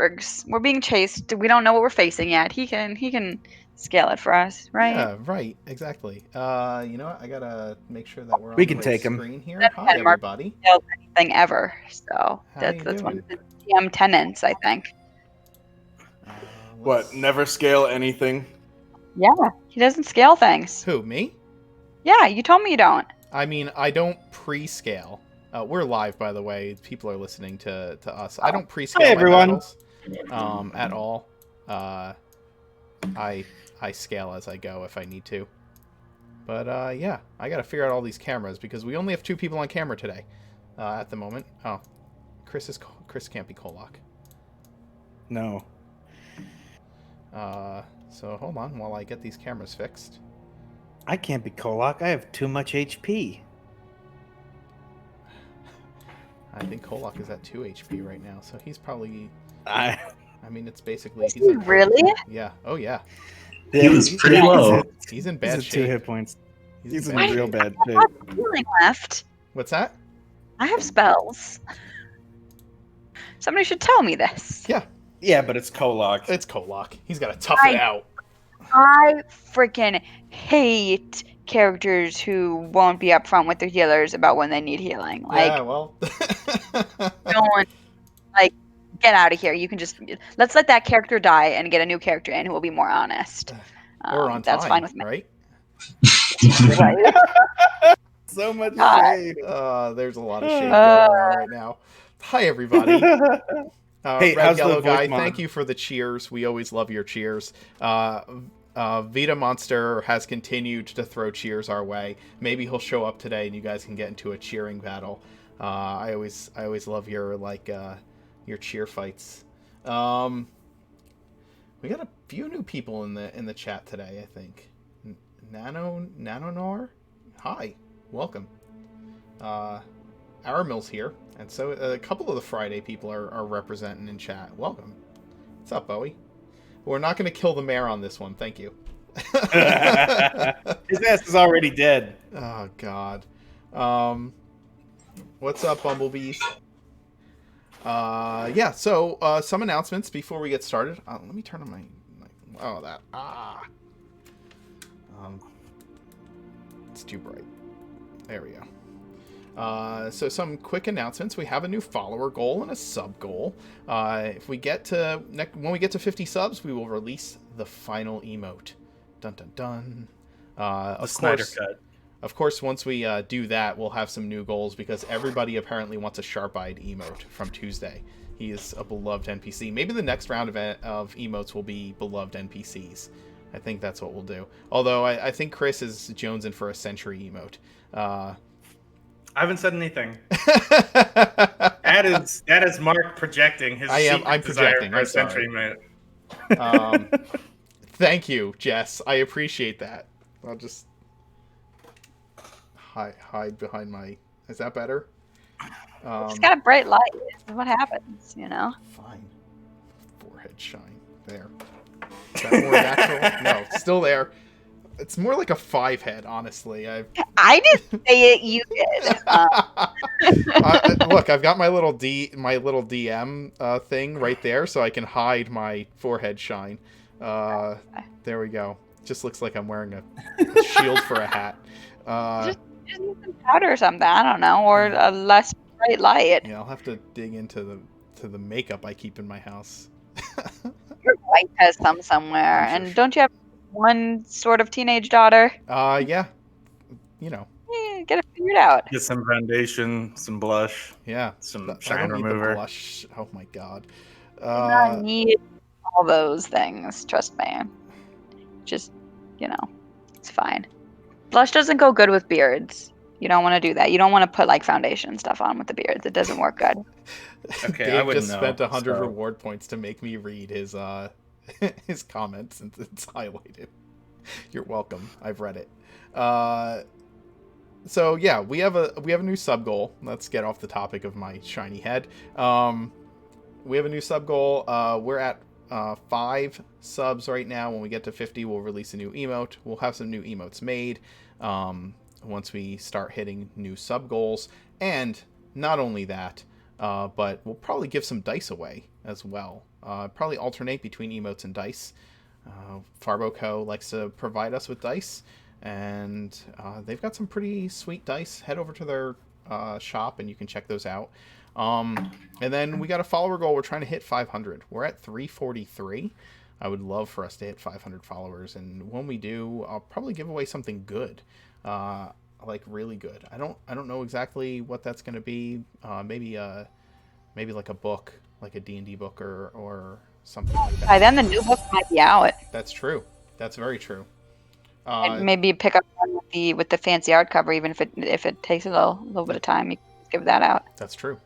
bergs. We're being chased. We don't know what we're facing yet. He can scale it for us, right? Yeah, right. Exactly. You know what? I gotta make sure that we're We on the can right take him. screen here. Hi, Denmark everybody. scaled anything ever. So How that's you that's one doing? of the DM tenants, I think. Uh, What? Never scale anything? Yeah, he doesn't scale things. Who, me? Yeah, you told me you don't. I mean, I don't pre-scale. We're live, by the way. People are listening to us. I don't pre-scale Hi, my everyone. battles at all. I scale as I go if I need to. But yeah, I gotta figure out all these cameras because we only have 2 people on camera today at the moment. Oh, Chris can't be Kolak. No. So hold on while I get these cameras fixed. I can't be Kolak. I have too much HP. I think Kolak is at 2 HP right now, so he's probably. I I mean, it's basically. Is he really? Yeah. Oh yeah. He was pretty low. He's in He's bad at 2 shape. hit points. He's in bad real shape. bad I shape. have healing left. What's that? I have spells. Somebody should tell me this. Yeah, Yeah, but it's Kolak. it's Kolak. He's got to tough it out. I freaking hate characters who won't be upfront with their healers about when they need healing. Like, Yeah, well. no one, like, get out of here. You can just let's let that character die and get a new character in who will be more honest. Or on time, that's fine with me. right? Right? So much God. shade. There's a lot of shade going on right now. Hi, everybody. Hey, Red how's the Yellow voice Guy, mod? thank you for the cheers. We always love your cheers. Vita Monster has continued to throw cheers our way. Maybe he'll show up today and you guys can get into a cheering battle. I always love your your cheer fights. We got a few new people in the chat today, I think. Nanonor? Hi, welcome. Aramil's here, and so a couple of the Friday people are representing in chat. Welcome. What's up, Bowie? We're not going to kill the mayor on this one, thank you. His ass is already dead. Oh, God. What's up, Bumblebees? Yeah, so some announcements before we get started. Let me turn on my it's too bright. There we go. So some quick announcements. We have a new follower goal and a sub goal. If we get to when we get to 50 subs, we will release the final emote. Dun dun dun. Of course, once we do that, we'll have some new goals because everybody apparently wants a sharp-eyed emote from Tuesday. He is a beloved NPC. Maybe the next round of emotes will be beloved NPCs. I think that's what we'll do. Although I think Chris is jonesing for a century emote. I haven't said anything. that is Mark projecting his I'm projecting. For a century emote. Thank you, Jess. I appreciate that. I'll just hide behind my... Is that better? It's got a bright light. What happens, you know? Fine. Forehead shine. There. Is that more natural? No, it's still there. It's more like a 5 head, honestly. I didn't say it. You did. Look, I've got my little DM thing right there, so I can hide my forehead shine. There we go. Just looks like I'm wearing a shield for a hat. Just use some powder or something. I don't know, or a less bright light. Yeah, I'll have to dig into the makeup I keep in my house. Your wife has some somewhere, Sure. and don't you have one sort of teenage daughter? Yeah. You know. Get it figured out. Get some foundation, some blush. Yeah. Some I shine don't need the remover. blush. Oh my god. I need all those things. Trust me. Just, it's fine. Blush doesn't go good with beards. You don't want to do that. You don't want to put like foundation and stuff on with the beards. It doesn't work good. Okay, Dave I wouldn't just know, spent 100 so. reward points to make me read his his comments since it's highlighted. You're welcome. I've read it. So yeah, we have a new sub goal. Let's get off the topic of my shiny head. We have a new sub goal. We're at 5 subs right now. When we get to 50, we'll release a new emote. We'll have some new emotes made once we start hitting new sub goals. And not only that, but we'll probably give some dice away as well. Probably alternate between emotes and dice. Farbo Co. likes to provide us with dice, and they've got some pretty sweet dice. Head over to their shop and you can check those out. And then we got a follower goal. We're trying to hit 500. We're at 343. I would love for us to hit 500 followers, and when we do, I'll probably give away something good, like really good. I don't know exactly what that's going to be. Maybe like a book, like a D&D book or something like that. By then, the new book might be out. That's true. That's very true. And maybe pick up one with the fancy hardcover, even if it takes a little bit of time. You can give that out. That's true.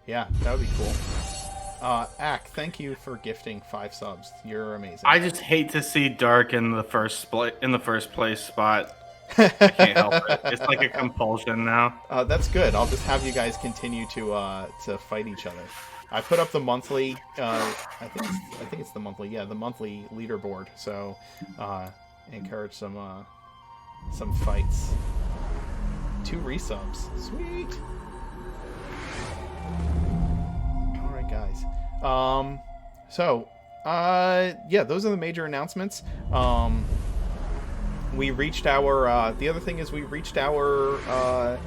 Yeah, that would be cool. Ack, thank you for gifting 5 subs. You're amazing. I just hate to see Dark in the first place spot. I can't help it. It's like a compulsion now. That's good. I'll just have you guys continue to fight each other. I put up the monthly. I think it's the monthly. Yeah, the monthly leaderboard. So encourage some fights. 2 resubs. Sweet. All right, guys. Yeah, those are the major announcements. We reached our the other thing is we reached our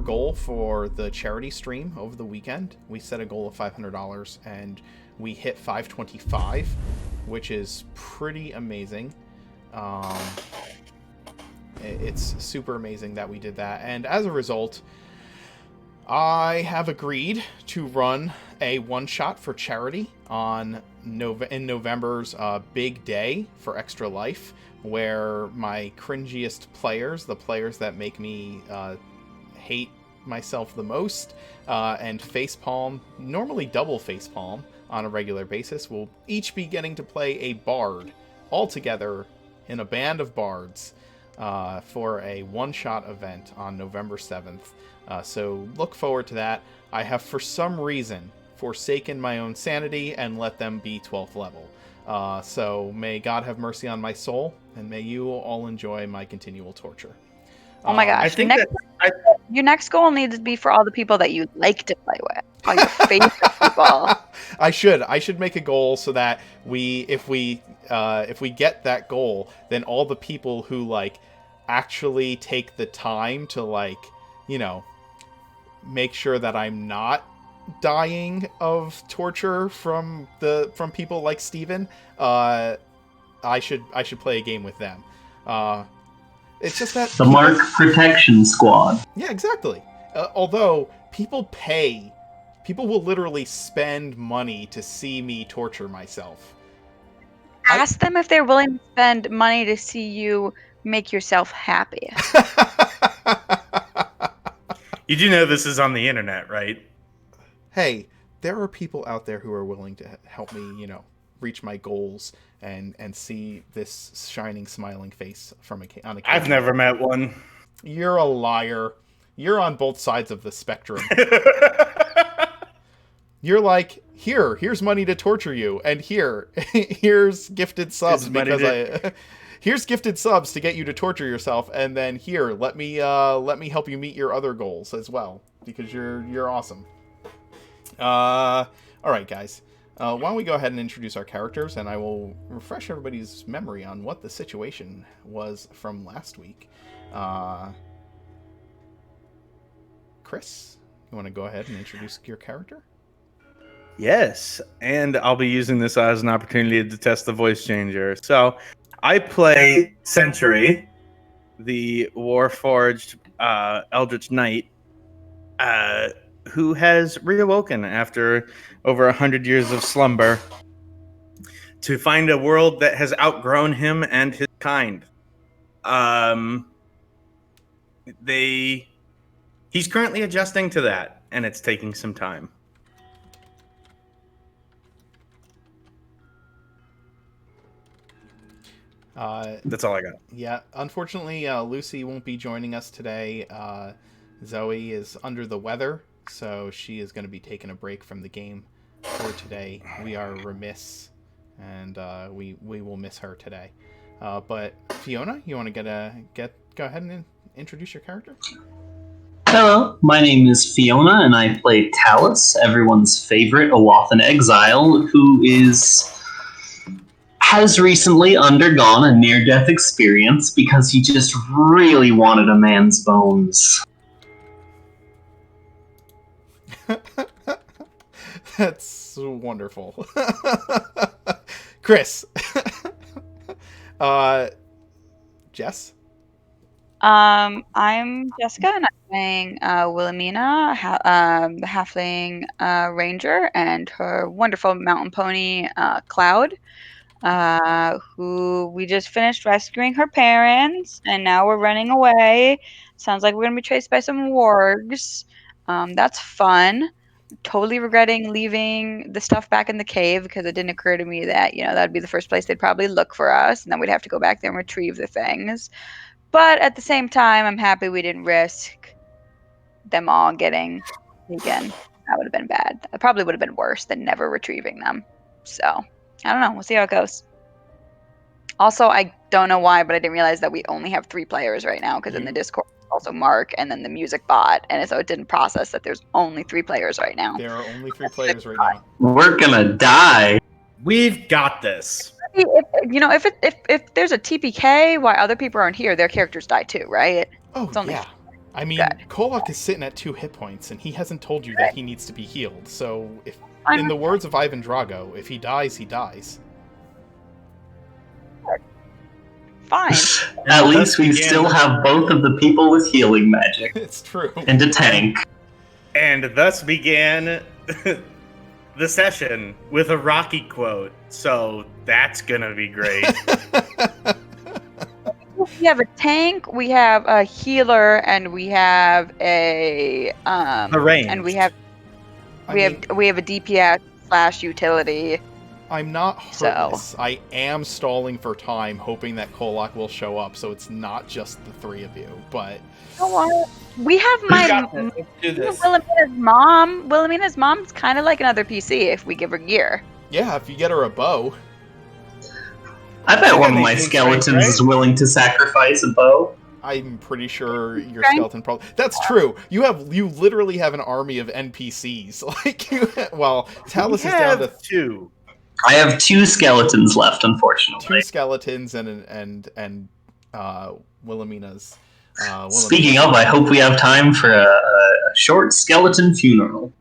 goal for the charity stream over the weekend. We set a goal of $500 and we hit 525, which is pretty amazing. It's super amazing that we did that, and as a result, I have agreed to run a one-shot for charity in November's big day for Extra Life, where my cringiest players, the players that make me hate myself the most, and facepalm, normally double facepalm on a regular basis, will each be getting to play a bard all together in a band of bards for a one-shot event on November 7th. So look forward to that. I have, for some reason, forsaken my own sanity and let them be 12th level. So may God have mercy on my soul, and may you all enjoy my continual torture. Oh my gosh. I think your next goal needs to be for all the people that you like to play with. All your favorite people. I should make a goal so that if we get that goal, then all the people who like actually take the time to like, you know, make sure that I'm not dying of torture from people like Steven, I should play a game with them. It's just that the Mark Protection Squad. Yeah, exactly. Although people will literally spend money to see me torture myself. Ask them if they're willing to spend money to see you make yourself happy. You do know this is on the internet, right? Hey, there are people out there who are willing to help me, you know, reach my goals and see this shining, smiling face on a camera. I've never met one. You're a liar. You're on both sides of the spectrum. You're like, here's money to torture you, and here's gifted subs here's gifted subs to get you to torture yourself, and then let me help you meet your other goals as well, because you're awesome. All right, guys. Why don't we go ahead and introduce our characters, and I will refresh everybody's memory on what the situation was from last week. Chris, you want to go ahead and introduce your character? Yes, and I'll be using this as an opportunity to test the voice changer. So, I play Century, the Warforged Eldritch Knight, who has reawoken after over 100 years of slumber to find a world that has outgrown him and his kind. He's currently adjusting to that, and it's taking some time. That's all I got. Yeah, unfortunately, Lucy won't be joining us today. Zoe is under the weather, so she is going to be taking a break from the game for today. We are remiss, and we will miss her today. But Fiona, you want to go ahead and introduce your character? Hello, my name is Fiona, and I play Talus, everyone's favorite Awathan exile, who has recently undergone a near-death experience because he just really wanted a man's bones. That's wonderful. Chris. Jess? I'm Jessica, and I'm playing Wilhelmina, the halfling ranger, and her wonderful mountain pony, Cloud, who we just finished rescuing her parents, and now we're running away. Sounds like we're gonna be chased by some wargs. That's fun. Totally regretting leaving the stuff back in the cave because it didn't occur to me that, that'd be the first place they'd probably look for us, and then we'd have to go back there and retrieve the things. But at the same time, I'm happy we didn't risk them all getting taken. That would have been bad. It probably would have been worse than never retrieving them. So, I don't know. We'll see how it goes. Also, I don't know why, but I didn't realize that we only have 3 players right now because in the Discord, also Mark and then the music bot. And so it didn't process that there's only 3 players right now. There are only 3 players right now. We're gonna die. We've got this. If there's a TPK while other people aren't here, their characters die too, right? Oh, It's only yeah. I mean, good. Kolok is sitting at 2 hit points, and he hasn't told you that he needs to be healed. So, I in know. the words of Ivan Drago, if he dies, he dies. Fine. At least we still have both of the people with healing magic It's true. and a tank. And thus began the session with a Rocky quote. So that's gonna be great. We have a tank, we have a healer, and we have a range. and we have a DPS / utility. I'm not So- hurtless. I am stalling for time, hoping that Kolok will show up, so it's not just the 3 of you. But You know what? We have Let's do this. Wilhelmina's mom. Wilhelmina's mom's kind of like another PC if we give her gear. yeah, if you get her a bow, I bet one of my Anything skeletons straight, right? is willing to sacrifice a bow. I'm pretty sure your Okay. skeleton probably. That's true. You literally have an army of NPCs. Talus is down to 2. I have 2 skeletons left, unfortunately. 2 skeletons and Wilhelmina's. Speaking of, I hope we have time for a short skeleton funeral.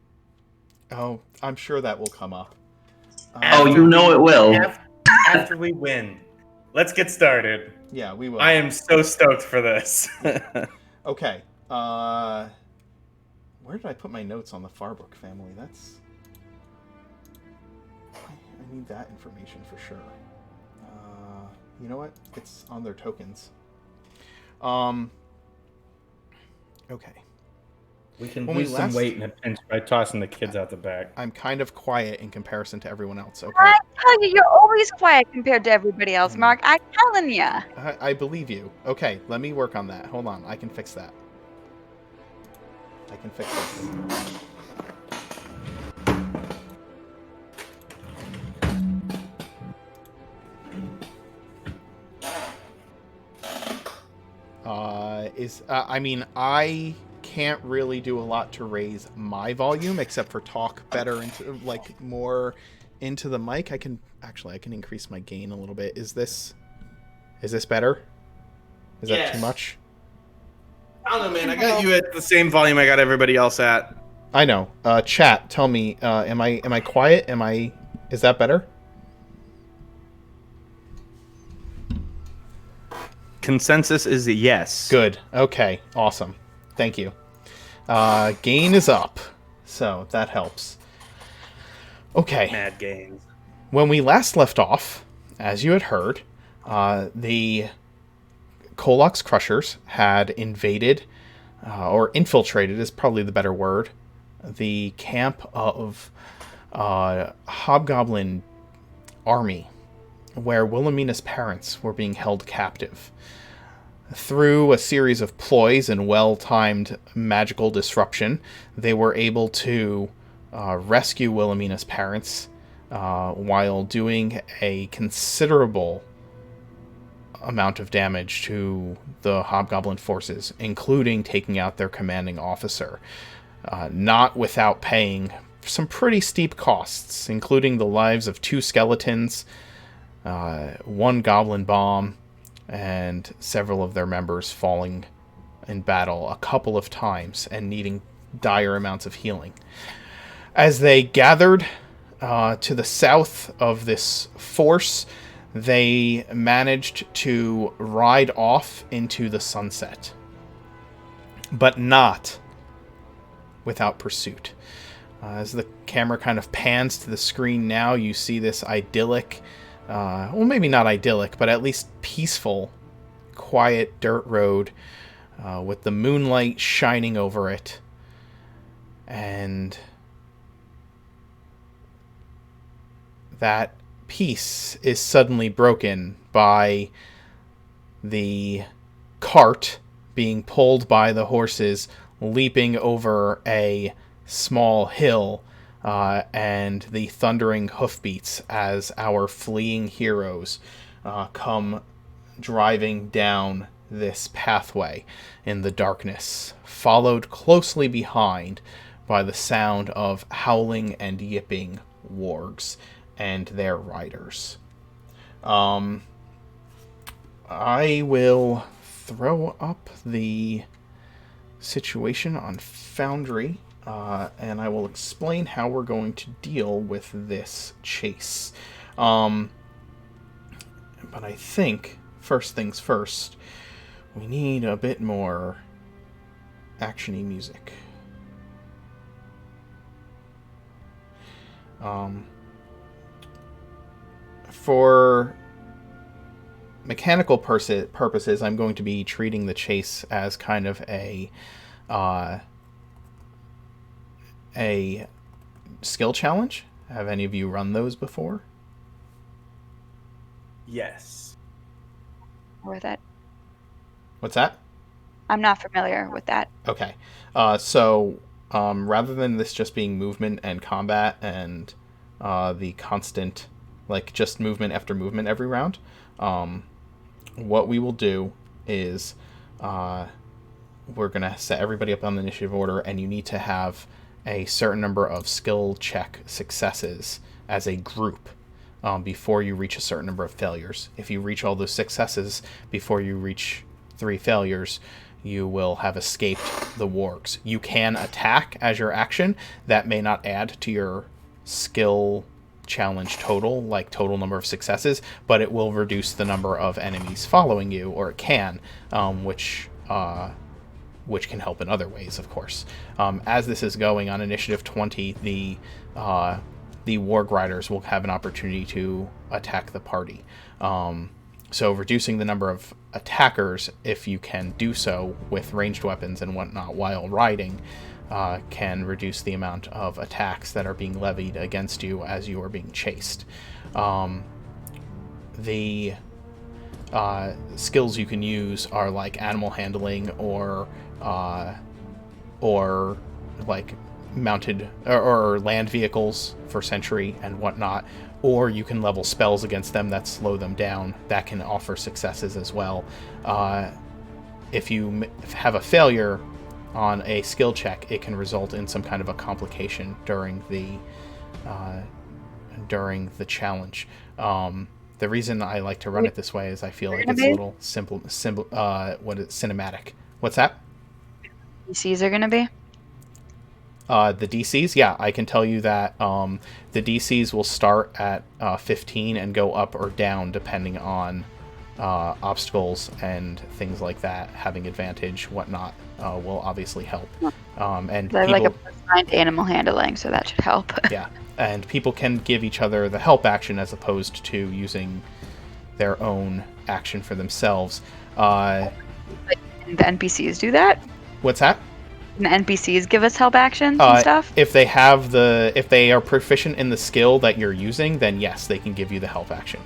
Oh, I'm sure that will come up. Oh, you know it will. After we win. Let's get started. Yeah, we will. I am so stoked for this. Okay. Where did I put my notes on the Farbrook family? I need that information for sure. You know what? It's on their tokens. Okay. We can When we lose some last- weight in a pinch by tossing the kids out the back. I'm kind of quiet in comparison to everyone else. Okay. I tell you, you're always quiet compared to everybody else, Mark. I'm telling you. I believe you. Okay, let me work on that. Hold on. I can fix that. I can fix this. I can't really do a lot to raise my volume except for talk better into more into the mic. I can increase my gain a little bit. Is this better? Is that too much? I don't know, man. I got you at the same volume I got everybody else at. I know. Chat, tell me, am I quiet? Is that better? Consensus is a yes. Good. Okay. Awesome. Thank you. Gain is up, so that helps. Okay. Mad gains. When we last left off, as you had heard, the Kolok's Krushers had invaded, or infiltrated is probably the better word, the camp of Hobgoblin army, where Wilhelmina's parents were being held captive. Through a series of ploys and well-timed magical disruption, they were able to rescue Wilhelmina's parents while doing a considerable amount of damage to the Hobgoblin forces, including taking out their commanding officer, not without paying some pretty steep costs, including the lives of 2 skeletons, 1 goblin bomb, and several of their members falling in battle a couple of times and needing dire amounts of healing. As they gathered to the south of this force, they managed to ride off into the sunset, but not without pursuit. As the camera kind of pans to the screen now, you see this idyllic, well, maybe not idyllic, but at least peaceful, quiet dirt road with the moonlight shining over it. And that peace is suddenly broken by the cart being pulled by the horses, leaping over a small hill, and the thundering hoofbeats as our fleeing heroes come driving down this pathway in the darkness, followed closely behind by the sound of howling and yipping wargs and their riders. I will throw up the situation on Foundry, and I will explain how we're going to deal with this chase. But I think, first things first, we need a bit more action-y music. For mechanical purposes, I'm going to be treating the chase as kind of a skill challenge. Have any of you run those before? Yes. With it. What's that? I'm not familiar with that. Okay. So rather than this just being movement and combat and the constant, like, just movement after movement every round, what we will do is we're going to set everybody up on the initiative order, and you need to have a certain number of skill check successes as a group before you reach a certain number of failures. If you reach all those successes before you reach 3 failures, you will have escaped the wargs. You can attack as your action. That may not add to your skill challenge total, like total number of successes, but it will reduce the number of enemies following you, or it can, which can help in other ways, of course. As this is going on initiative 20, the warg riders will have an opportunity to attack the party. So reducing the number of attackers, if you can do so with ranged weapons and whatnot while riding, can reduce the amount of attacks that are being levied against you as you are being chased. The skills you can use are like animal handling or like mounted or land vehicles for sentry and whatnot, or you can level spells against them that slow them down. That can offer successes as well. If you have a failure on a skill check, it can result in some kind of a complication during the challenge. The reason I like to run it this way is I feel like it's a little simple. Cinematic. What's that? DCs are going to be? The DCs, yeah, I can tell you that the DCs will start at 15 and go up or down depending on obstacles and things like that. Having advantage, whatnot, will obviously help. And They're people, like a +9 animal handling, so that should help. yeah, and people can give each other the help action as opposed to using their own action for themselves. The NPCs do that? What's that? And the NPCs give us help actions and stuff? If they are proficient in the skill that you're using, then yes, they can give you the help action.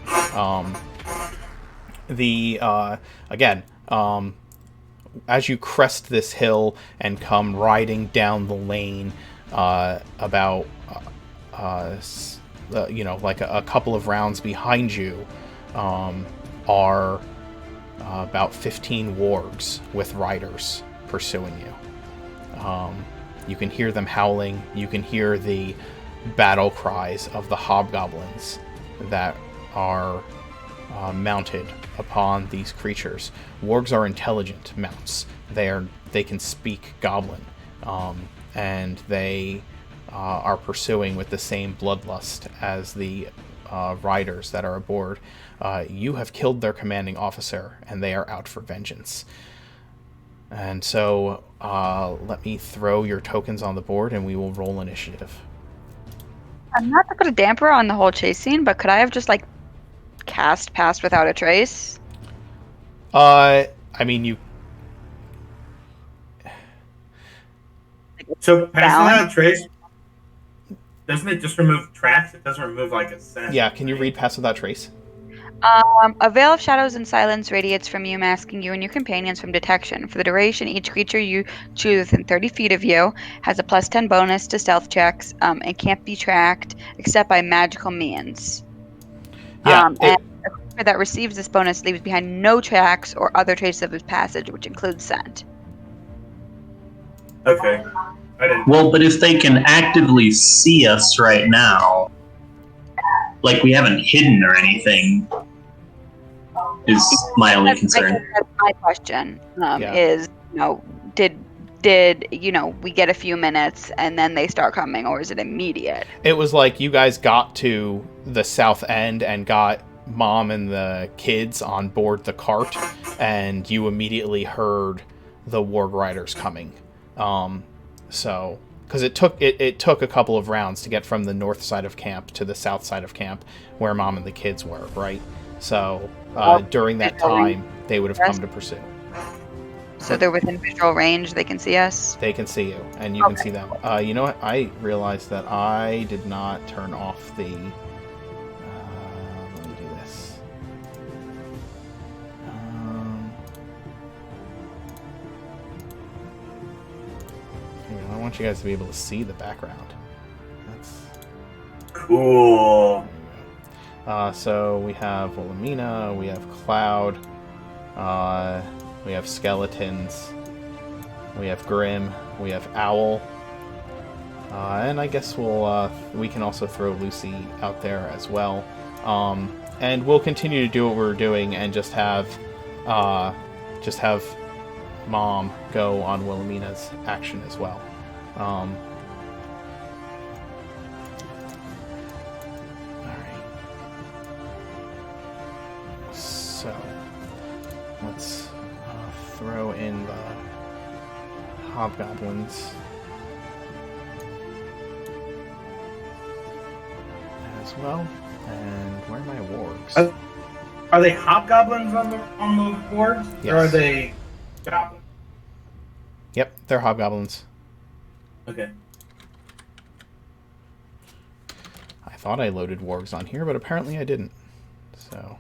As you crest this hill and come riding down the lane, about like a couple of rounds behind you, are about 15 wargs with riders pursuing you. You can hear them howling. You can hear the battle cries of the hobgoblins that are mounted upon these creatures. Wargs are intelligent mounts. They can speak goblin, and they are pursuing with the same bloodlust as the riders that are aboard. You have killed their commanding officer, and they are out for vengeance. And so, let me throw your tokens on the board, and we will roll initiative. I'm not to put a damper on the whole chase scene, but could I have just like cast Pass Without a Trace? I mean, you. So Pass Down. Without a Trace, doesn't it just remove tracks? It doesn't remove like a scent. Yeah, can you read Pass Without Trace? A veil of shadows and silence radiates from you, masking you and your companions from detection. For the duration, each creature you choose within 30 feet of you has a +10 bonus to stealth checks, and can't be tracked except by magical means. Yeah. And a creature that receives this bonus leaves behind no tracks or other traces of his passage, which includes scent. Okay. I didn't. Well, but if they can actively see us right now, like we haven't hidden or anything, is my only I guess concern. that's my question. Yeah. Is did we get a few minutes and then they start coming, or is it immediate? It was like you guys got to the south end and got Mom and the kids on board the cart, and you immediately heard the warg riders coming. So, because it took a couple of rounds to get from the north side of camp to the south side of camp where Mom and the kids were, right? So, during that time, they would have come to pursue. So they're within visual range. They can see us. They can see you, and you can see them. You know what? I realized that I did not turn off the... let me do this. I want you guys to be able to see the background. That's Cool. so we have Wilhelmina, we have Cloud, we have Skeletons, we have Grim, we have Owl, and I guess we can also throw Lucy out there as well. And we'll continue to do what we're doing and just have Mom go on Wilhelmina's action as well. Alright. So, let's throw in the hobgoblins as well. And where are my wargs? Are they hobgoblins on the boards? Yes. Or are they goblins? Yep, they're hobgoblins. Okay. I thought I loaded wargs on here, but apparently I didn't. So...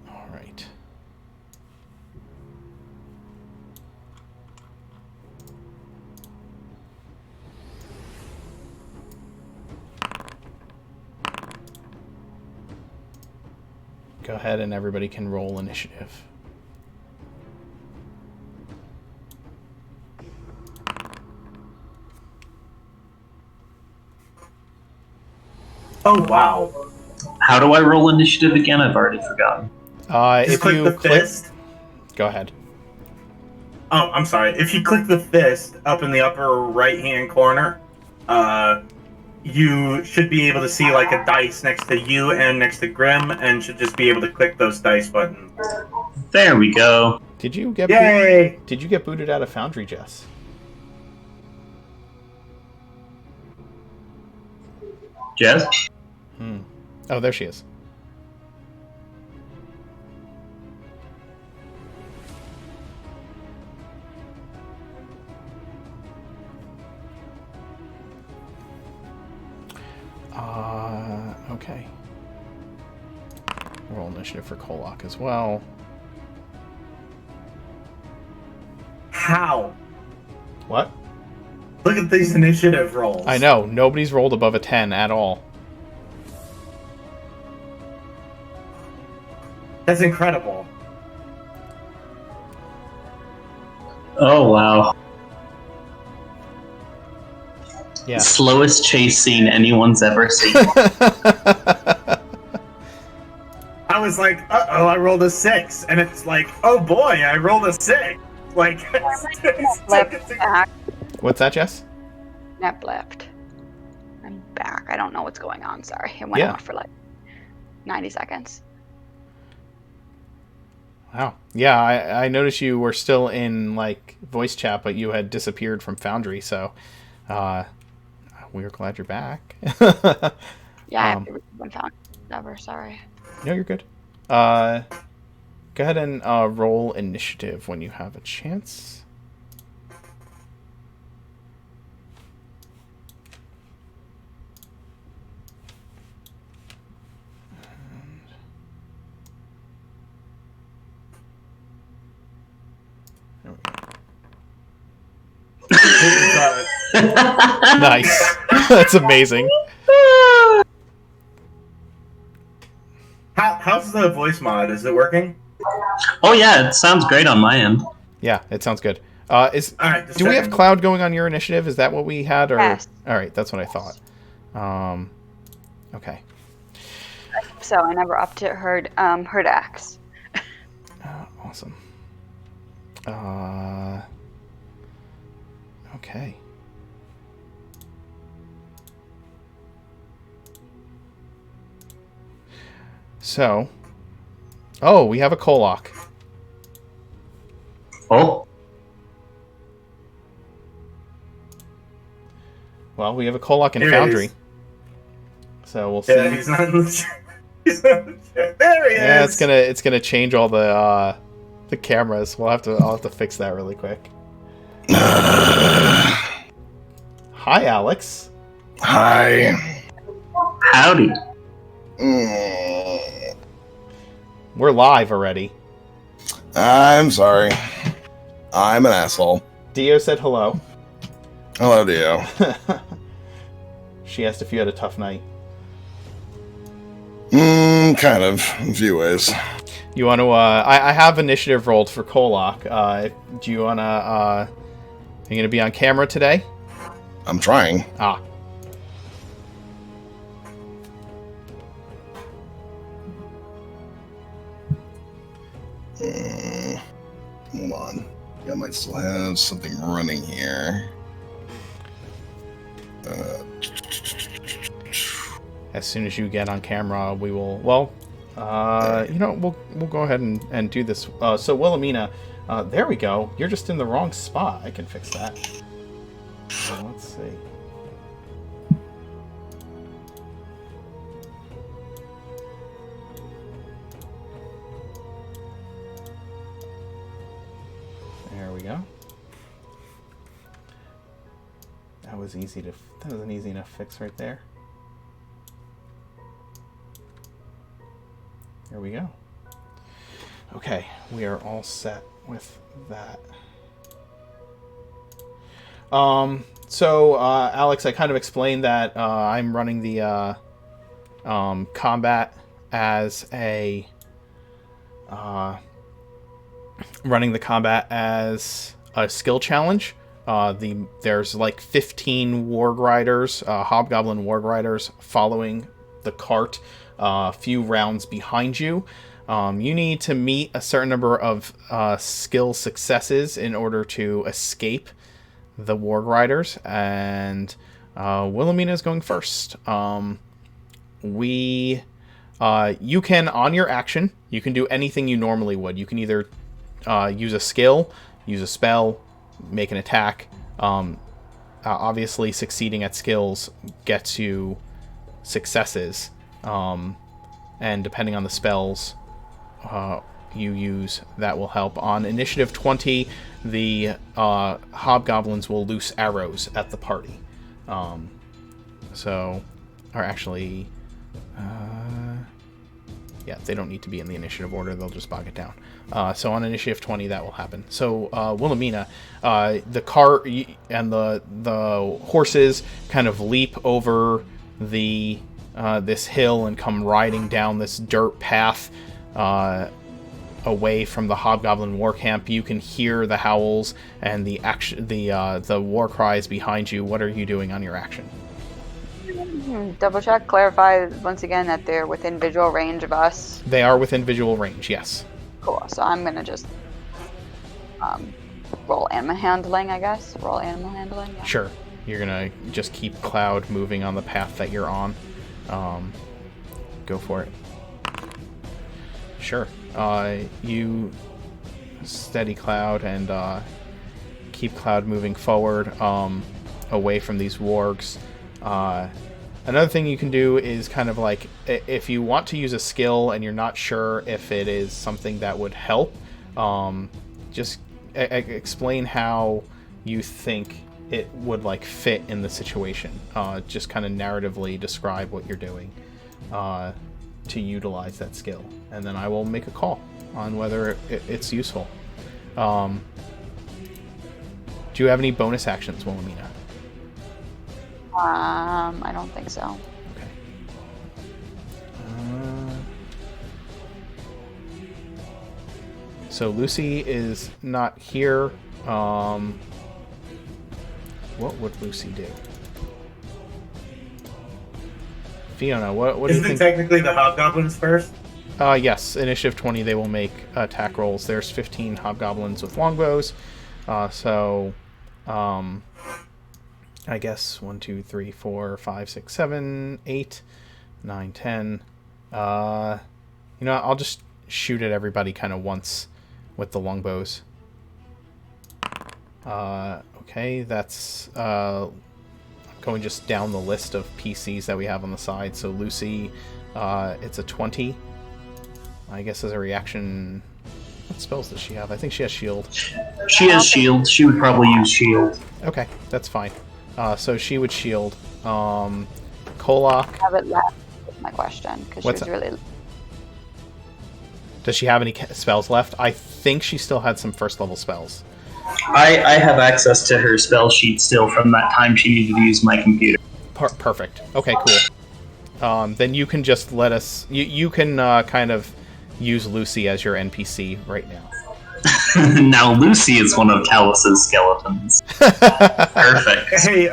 Alright. Go ahead and everybody can roll initiative. Oh, wow. How do I roll initiative again? I've already forgotten. Just If click you the click... fist. Go ahead. Oh, I'm sorry. If you click the fist up in the upper right-hand corner, you should be able to see like a dice next to you and next to Grim, and should just be able to click those dice buttons. There we go. Did you get Yay! Did you get booted out of Foundry, Jess? Jess? Oh, there she is. Okay. Roll initiative for Kolak as well. How? What? Look at these initiative rolls. I know, nobody's rolled above a 10 at all. That's incredible. Oh wow. Yeah. Slowest chase scene anyone's ever seen. I was like, uh-oh, I rolled a 6. And it's like, oh boy, I rolled a 6. Like, Left back. What's that, Jess? Nep left. I'm back. I don't know what's going on. Sorry. It went Yeah. off for like 90 seconds. Wow. Yeah, I noticed you were still in, like, voice chat, but you had disappeared from Foundry, so we're glad you're back. Yeah, I have to been found. Never. Sorry. No, you're good. Go ahead and roll initiative when you have a chance. There we go. Nice. That's amazing. How's the voice mod? Is it working? Oh yeah, it sounds great on my end. Yeah, it sounds good. All right, just Do we have checking. Cloud going on your initiative? Is that what we had? Or Yes. All right, that's what I thought. Okay. So I never upped it. Heard axe. Awesome. Okay. So, oh, we have a Kolok. Oh, Well, we have a Kolok in Here he Foundry. is. So we'll see. Yeah, he's not in the chair. He's not in the chair. There he Yeah, is. it's gonna change all the cameras. I'll have to fix that really quick. Hi, Alex. Hi. howdy. We're live already. I'm sorry. I'm an asshole. Dio said hello. Hello, Dio. She asked if you had a tough night. Kind of, in a few ways. You want to? I have initiative rolled for Kolok. Do you wanna? Are you gonna be on camera today? I'm trying. Ah. Hold on. I might still have something running here. As soon as you get on camera, we will. Well, we'll go ahead and do this. So Wilhelmina, there we go. You're just in the wrong spot. I can fix that. So let's see. There we go. That was an easy enough fix right there. There we go. Okay, we are all set with that. So Alex, I kind of explained that I'm running the combat as a skill challenge. There's like 15 warg riders, Hobgoblin warg riders following the cart a few rounds behind you. You need to meet a certain number of skill successes in order to escape the warg riders, and Wilhelmina is going first. You can, on your action, you can do anything you normally would. You can either use a skill, use a spell, make an attack. Obviously, succeeding at skills gets you successes. And depending on the spells you use, that will help. On initiative 20, the hobgoblins will loose arrows at the party. Yeah, they don't need to be in the initiative order. They'll just bog it down. So on initiative 20, that will happen. So Wilhelmina, the cart and the horses kind of leap over the this hill and come riding down this dirt path away from the Hobgoblin war camp. You can hear the howls and the war cries behind you. What are you doing on your action? Double check, clarify once again that they're within visual range of us. They are within visual range, yes. Cool. So I'm gonna just roll animal handling, I guess. Roll animal handling. Yeah. Sure. You're gonna just keep Cloud moving on the path that you're on. Go for it. Sure. You steady Cloud and keep Cloud moving forward away from these wargs. Another thing you can do is kind of like, if you want to use a skill and you're not sure if it is something that would help, just explain how you think it would like fit in the situation. Just kind of narratively describe what you're doing to utilize that skill, and then I will make a call on whether it's useful. Do you have any bonus actions, Wilhelmina? I don't think so. Okay. So Lucy is not here. What would Lucy do? Fiona, what do you Isn't it think? technically the Hobgoblins first? Yes, initiative 20, they will make attack rolls. There's 15 hobgoblins with longbows. I guess 1, 2, 3, 4, 5, 6, 7, 8, 9, 10. I'll just shoot at everybody kind of once with the longbows. Okay, that's going just down the list of PCs that we have on the side. So Lucy, it's a 20. I guess as a reaction, what spells does she have? I think she has shield. She has shield. She would probably use shield. Okay, that's fine. So she would shield. Kolak. Have it left is my question, because What's she's that? really. Does she have any spells left? I think she still had some first level spells. I have access to her spell sheet still from that time she needed to use my computer. Perfect. Okay, cool. Then you can just let us. You can kind of use Lucy as your NPC right now. Now Lucy is one of Talus's skeletons. Perfect. Hey,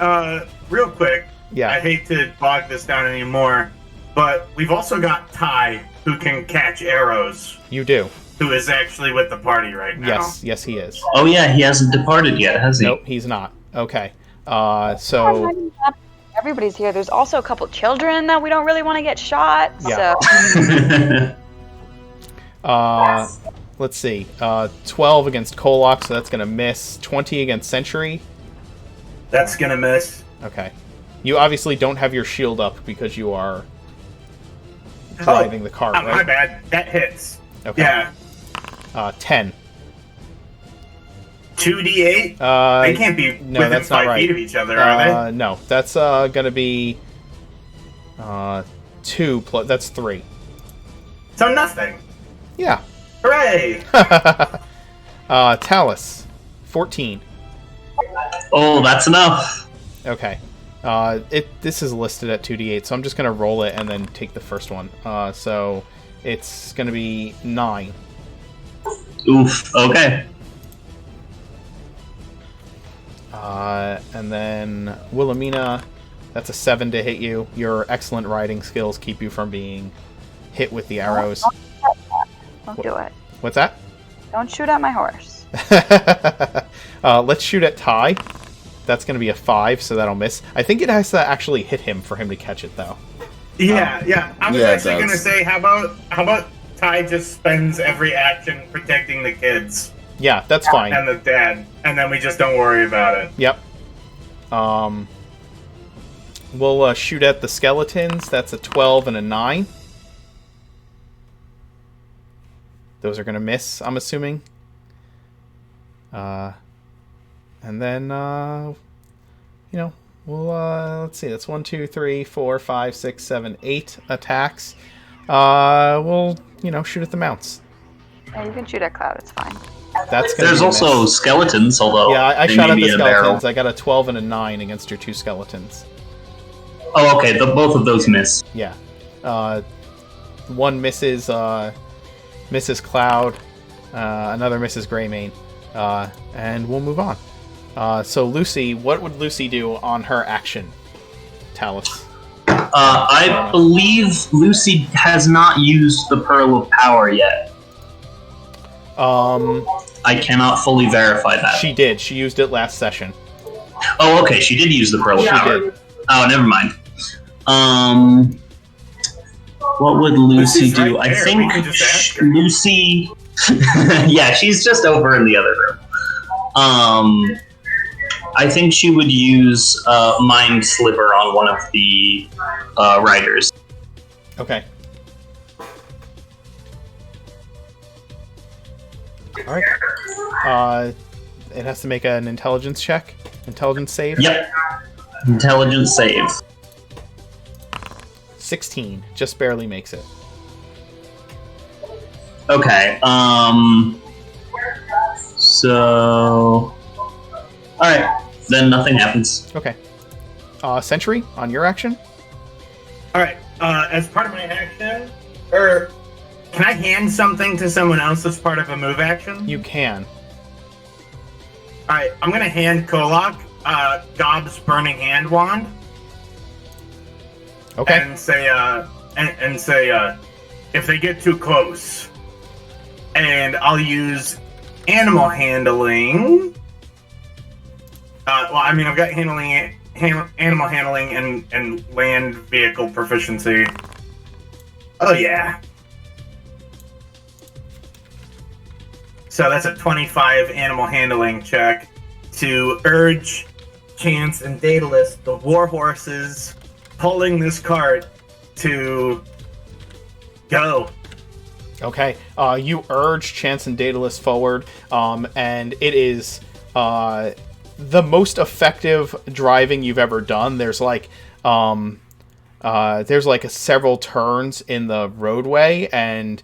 real quick. Yeah. I hate to bog this down anymore, but we've also got Ty, who can catch arrows, You do. who is actually with the party right now. Yes, he is. Oh yeah, he hasn't departed yet, has he? Nope, he's not. Okay. So Everybody's here. There's also a couple children that we don't really want to get shot. Yeah. So let's see. 12 against Kolak, so that's gonna miss. 20 against Sentry. That's gonna miss. Okay. You obviously don't have your shield up because you are driving the cart, My right? bad. That hits. Okay. Yeah. 10. 2d8? They can't be no, within that's not 5 right. feet of each other, are they? No, that's gonna be 2 plus. That's 3. So nothing. Yeah. Hooray! Talus, 14. Oh, that's enough. Okay. This is listed at 2d8, so I'm just gonna roll it and then take the first one. So it's gonna be 9. Oof. Okay. And then Wilhelmina, that's a 7 to hit you. Your excellent riding skills keep you from being hit with the arrows. don't do it. What's that? Don't shoot at my horse. Let's shoot at Ty. That's going to be a 5, so that'll miss. I think it has to actually hit him for him to catch it, though. Yeah. I was Yeah, it actually gonna does. say, how about Ty just spends every action protecting the kids Yeah, that's fine. and the dad, and then we just don't worry about it. Yep. We'll shoot at the skeletons. That's a 12 and a 9. Those are going to miss, I'm assuming. And then, we'll, let's see. That's 1, 2, 3, 4, 5, 6, 7, 8 attacks. We'll shoot at the mounts. Yeah, you can shoot at Cloud. It's fine. That's gonna There's be a also miss. skeletons, although Yeah, I they shot may at be the in a barrel. skeletons. I got a 12 and a 9 against your 2 skeletons. Oh, okay. Both of those miss. Yeah. One misses Cloud, another misses Greymane, and we'll move on. So Lucy, what would Lucy do on her action? Talus. I believe Lucy has not used the Pearl of Power yet. I cannot fully verify that. She did. She used it last session. Oh, okay. She did use the Pearl of Power. Did. Oh, never mind. What would Lucy Lucy's do? right I there. think We can just ask her. Lucy. Yeah, she's just over in the other room. I think she would use Mind Sliver on one of the riders. Okay. All right. It has to make an intelligence check. Intelligence save. Yep. Intelligence save. 16. Just barely makes it. Okay. So. Alright. Then nothing happens. Okay. Sentry, on your action? All right. As part of my action, or can I hand something to someone else as part of a move action? You can. All right. I'm gonna hand Kolak Gob's burning hand wand. Okay. And say, if they get too close, and I'll use animal handling. Well, I mean, I've got animal handling and land vehicle proficiency. Oh yeah. So that's a 25 animal handling check to urge Chance and Daedalus, the war horses, pulling this cart to go. Okay. You urge Chance and Daedalus forward, and it is the most effective driving you've ever done. There's like several turns in the roadway, and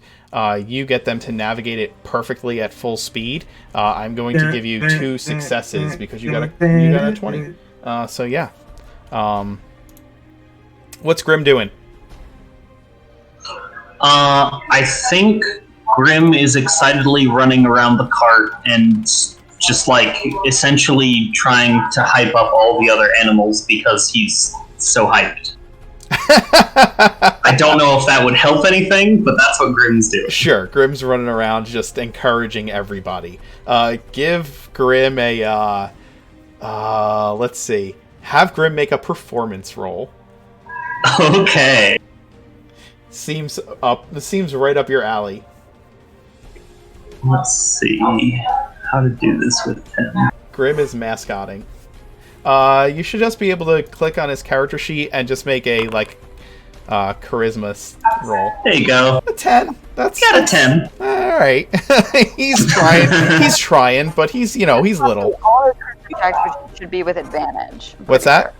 you get them to navigate it perfectly at full speed. I'm going to give you 2 successes because you got a 20. So yeah. What's Grim doing? I think Grim is excitedly running around the cart and just like essentially trying to hype up all the other animals because he's so hyped. I don't know if that would help anything, but that's what Grim's doing. Sure, Grim's running around just encouraging everybody. Give Grim a let's see. Have Grim make a performance roll. Okay. Seems right up your alley. Let's see how to do this with him. Grim is mascotting. You should just be able to click on his character sheet and just make a charisma roll. There you go. A 10. That's Got a 10. all right. He's trying. He's trying, but he's little. All his charisma checks should be with advantage. I'm What's pretty that? sure.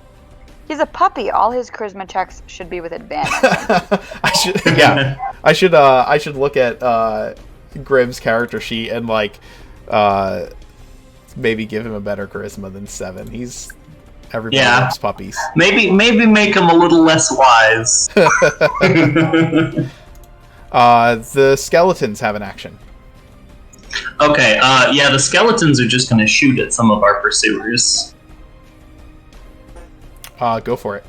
He's a puppy. All his charisma checks should be with advantage. I should look at Grim's character sheet and maybe give him a better charisma than 7. Everybody loves puppies. Maybe make him a little less wise. The skeletons have an action. Okay, the skeletons are just gonna shoot at some of our pursuers. Go for it.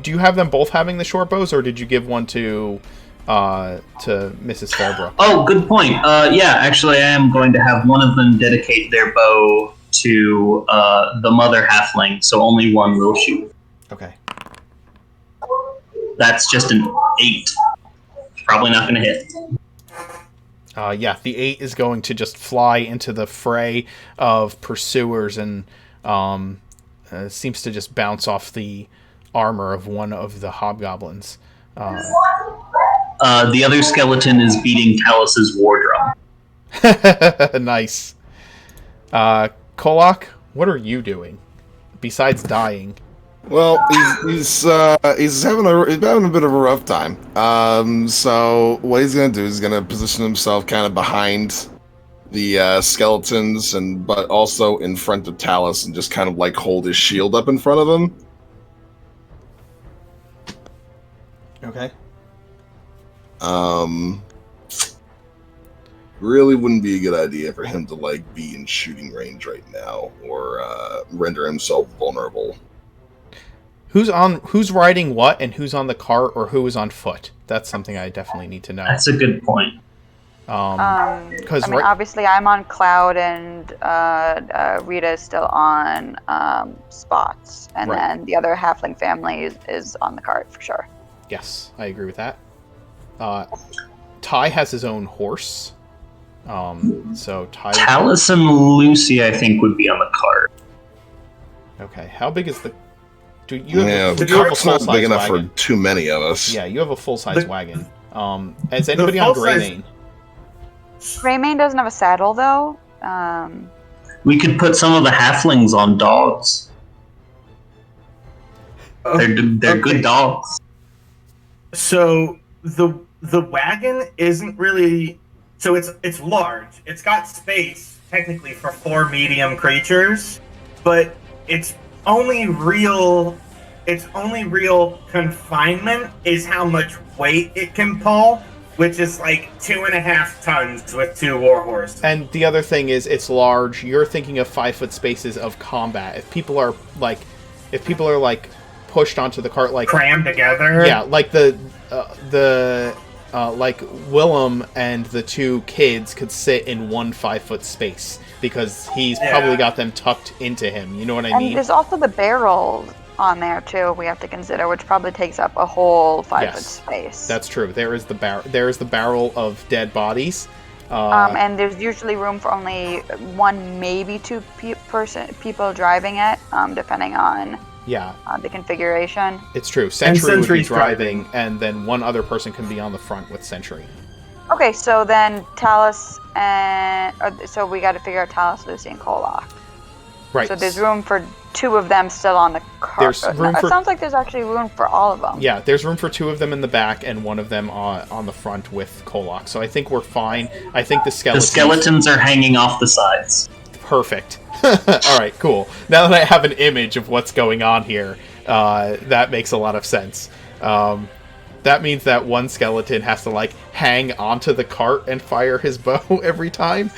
Do you have them both having the short bows, or did you give one to Mrs. Fairbrook? Oh, good point. Actually, I am going to have one of them dedicate their bow to the mother halfling, so only one will shoot. Okay. That's just an 8. Probably not going to hit. The 8 is going to just fly into the fray of pursuers and seems to just bounce off the armor of one of the hobgoblins. The other skeleton is beating Talus's war drum. Nice. Kolak, what are you doing besides dying? Well, he's having a bit of a rough time. So what he's gonna do is gonna position himself kind of behind the skeletons, but also in front of Talus, and just kind of like hold his shield up in front of him. Okay. Really wouldn't be a good idea for him to like be in shooting range right now, or render himself vulnerable. Who's riding what, and who's on the cart, or who is on foot? That's something I definitely need to know. That's a good point. Because obviously I'm on Cloud and Rita is still on Spots, and then the other halfling family is on the cart for sure. Yes, I agree with that. Ty has his own horse. So Ty. Talus and Lucy, I think, would be on the cart. Okay, how big is the? The cart's not big enough wagon for too many of us. Yeah, you have a full-size wagon. Is anybody on Greymane? Greymane doesn't have a saddle though. We could put some of the halflings on dogs. They're good dogs. So the wagon isn't really. So it's large. It's got space technically for 4 medium creatures, but its only real confinement is how much weight it can pull, which is like 2.5 tons with 2 warhorses. And the other thing is, it's large. You're thinking of 5-foot spaces of combat. If people are pushed onto the cart, like crammed together. Yeah, like like Willem and the 2 kids could sit in one 5-foot space because he's probably got them tucked into him. You know what I mean? And there's also the barrel on there too. We have to consider, which probably takes up a whole 5-foot space. That's true. There is the barrel of dead bodies. And there's usually room for only 1, maybe 2 people driving it, depending on the configuration. It's true. Sentry would be driving, and then 1 other person can be on the front with Sentry. Okay, so then Talus so we got to figure out Talus, Lucy, and Kolak. Right. So there's room for 2 of them still on the cart. It sounds like there's actually room for all of them. Yeah, there's room for 2 of them in the back and 1 of them on the front with Kolak. So I think we're fine. I think the skeletons are hanging off the sides. Perfect. All right, cool. Now that I have an image of what's going on here, that makes a lot of sense. That means that 1 skeleton has to hang onto the cart and fire his bow every time.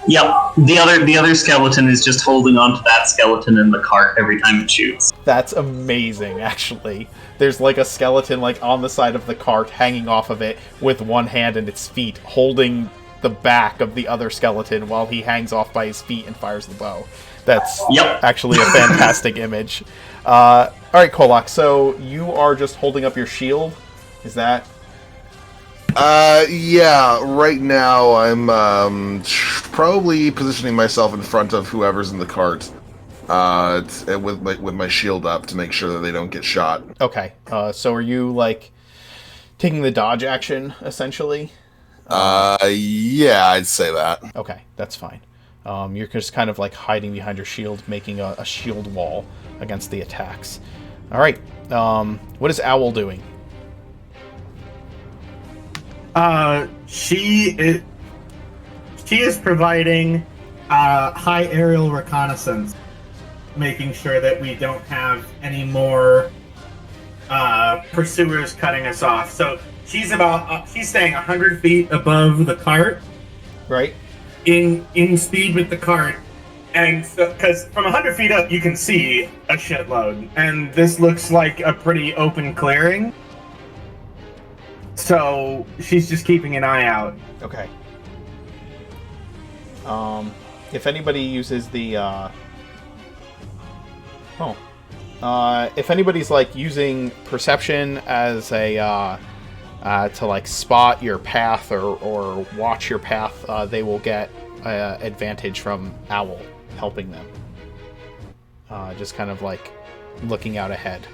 Yep. The other skeleton is just holding onto that skeleton in the cart every time it shoots. That's amazing, actually. There's a skeleton on the side of the cart, hanging off of it with 1 hand and its feet, holding the back of the other skeleton while he hangs off by his feet and fires the bow. That's actually a fantastic image. Alright, Kolak, so you are just holding up your shield? Is that... Yeah, right now I'm probably positioning myself in front of whoever's in the cart with my shield up to make sure that they don't get shot. Okay, so are you, taking the dodge action, essentially? Yeah, I'd say that. Okay, that's fine. You're just kind of hiding behind your shield, making a shield wall against the attacks. All right. What is Owl doing? She is providing high aerial reconnaissance, making sure that we don't have any more pursuers cutting us off. So she's staying 100 feet above the cart, right? In speed with the cart. And so, because from 100 feet up, you can see a shitload. And this looks like a pretty open clearing. So, she's just keeping an eye out. Okay. If anybody uses the, if anybody's, using perception as a, to, spot your path or watch your path, they will get advantage from Owl helping them. Just kind of looking out ahead.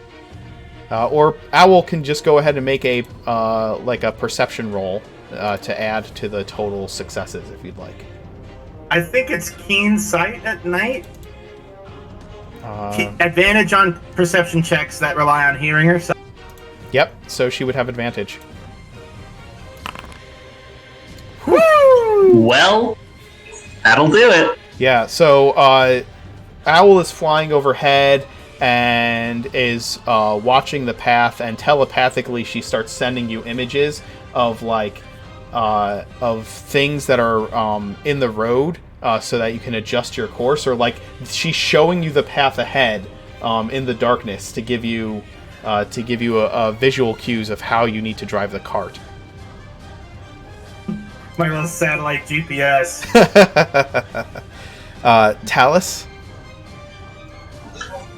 Or Owl can just go ahead and make a a perception roll to add to the total successes if you'd like. I think it's keen sight at night. Advantage on perception checks that rely on hearing her. So Yep, so she would have advantage. Well, that'll do it. Yeah, so Owl is flying overhead and is watching the path, and telepathically she starts sending you images of of things that are in the road, so that you can adjust your course, or she's showing you the path ahead in the darkness to give you a visual cues of how you need to drive the cart. my little satellite GPS. Talus?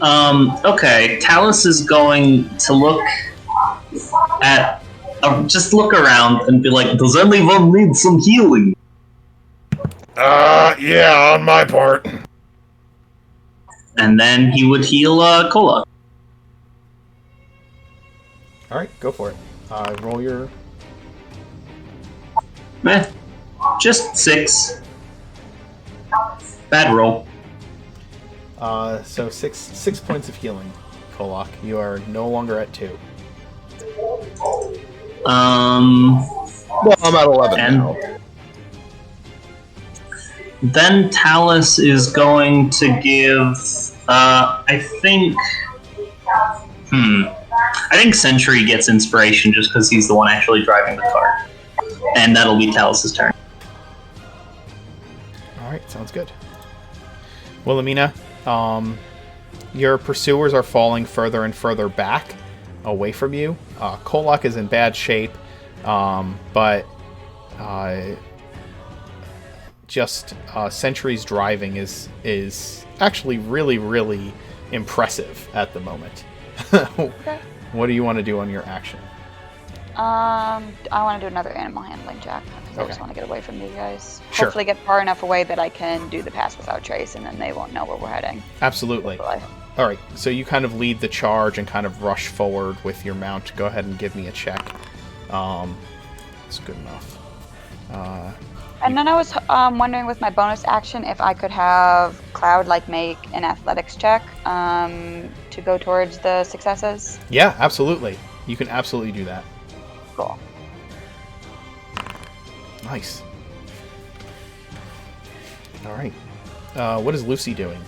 Okay, Talus is going to look at... just look around and be like, does anyone need some healing? Yeah, on my part. And then he would heal Kola. Alright, go for it. Roll your... Just 6. Bad roll. So six points of healing, Kolak. You are no longer at 2. Well, I'm at 11 now. Then Talus is going to give, I think Sentry gets inspiration just because he's the one actually driving the car. And that'll be Talus's turn. Alright, sounds good. Wilhelmina, your pursuers are falling further and further back away from you. Kolak is in bad shape, but Sentry's driving is actually really, really impressive at the moment. Okay. What do you want to do on your action? I want to do another animal handling check because I Okay. just want to get away from these guys. Sure. Hopefully, get far enough away that I can do the pass without trace, and then they won't know where we're heading. Absolutely. Hopefully. All right, so you kind of lead the charge and kind of rush forward with your mount. Go ahead and give me a check. It's good enough. And then I was wondering with my bonus action if I could have Cloud make an athletics check to go towards the successes. Yeah, absolutely. You can absolutely do that. Cool. Nice. All right. What is Lucy doing?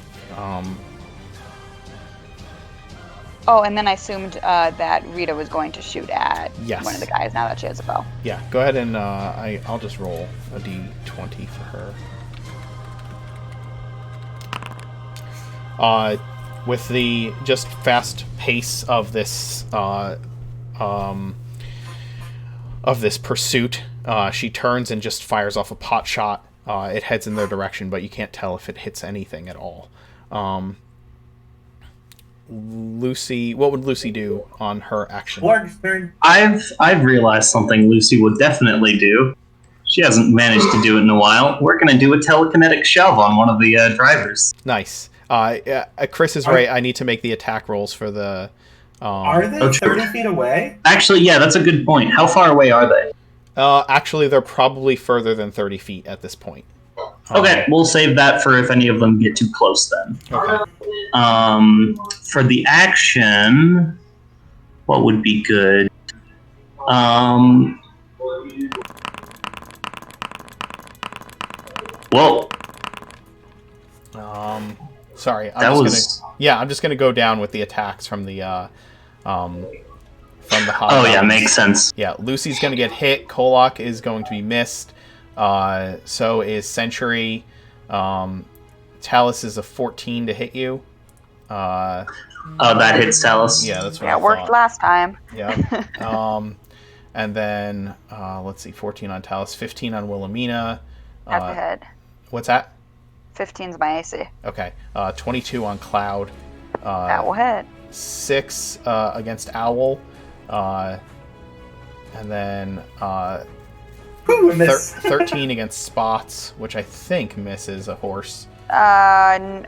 Oh, and then I assumed that Rita was going to shoot at Yes. one of the guys now that she has a bow. Yeah, go ahead and I'll just roll a d20 for her. With the just fast pace of this pursuit, she turns and just fires off a pot shot. It heads in their direction, but you can't tell if it hits anything at all. Lucy, what would Lucy do on her action? Warg's turn. I've realized something Lucy would definitely do. She hasn't managed to do it in a while. We're going to do a telekinetic shove on one of the drivers. Nice. Chris is right. I need to make the attack rolls for the... Are they 30 feet away? Actually, yeah, that's a good point. How far away are they? Actually, they're probably further than 30 feet at this point. Okay, we'll save that for if any of them get too close then. Okay. For the action, what would be good? Whoa. Sorry. I'm just gonna go down with the attacks from the Hobgoblins. Oh yeah, makes sense. Yeah, Lucy's gonna get hit. Kolak is going to be missed. So is Sentry. Talus is a 14 to hit you. Oh, that hits Talus. Yeah, that's what Yeah, I it worked thought. last time. Yeah. And then let's see, 14 on Talus, 15 on Wilhelmina. At the head. What's that? 15's my AC. Okay. 22 on Cloud. That will hit. 6 against Owl. And then 13 against Spots, which I think misses a horse. 10.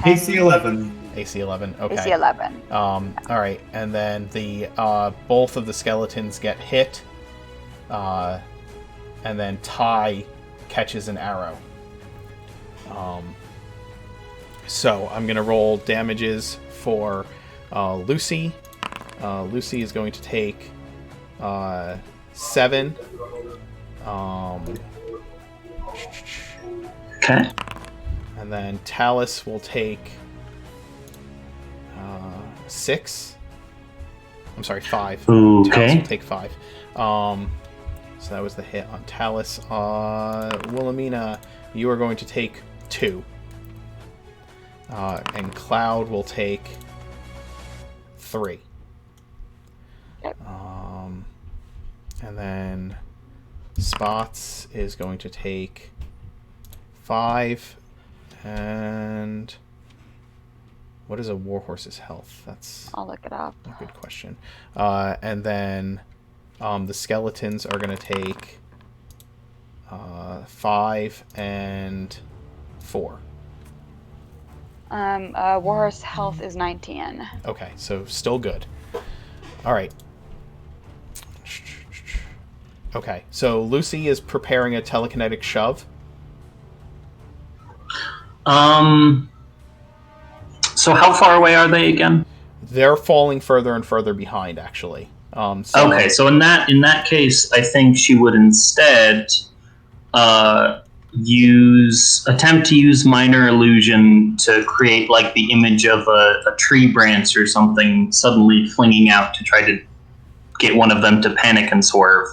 AC 11. AC 11. Okay. AC 11. All right, and then the both of the skeletons get hit, and then Ty catches an arrow. So I'm going to roll damages for Lucy. Lucy is going to take 7. Okay. And then Talus will take 6. I'm sorry, 5. Talus Okay. will take 5. So that was the hit on Talus. Wilhelmina, you are going to take 2. And Cloud will take 3. Yep. And then Spots is going to take 5. And what is a warhorse's health? That's I'll look it up. a good question. And then the skeletons are going to take 5 and 4. Warhorse health is 19. Okay, so still good. All right. Okay, so Lucy is preparing a telekinetic shove. So how far away are they again? They're falling further and further behind, actually. Okay, so in that case, I think she would instead attempt to use minor illusion to create like the image of a tree branch or something suddenly flinging out to try to get one of them to panic and swerve.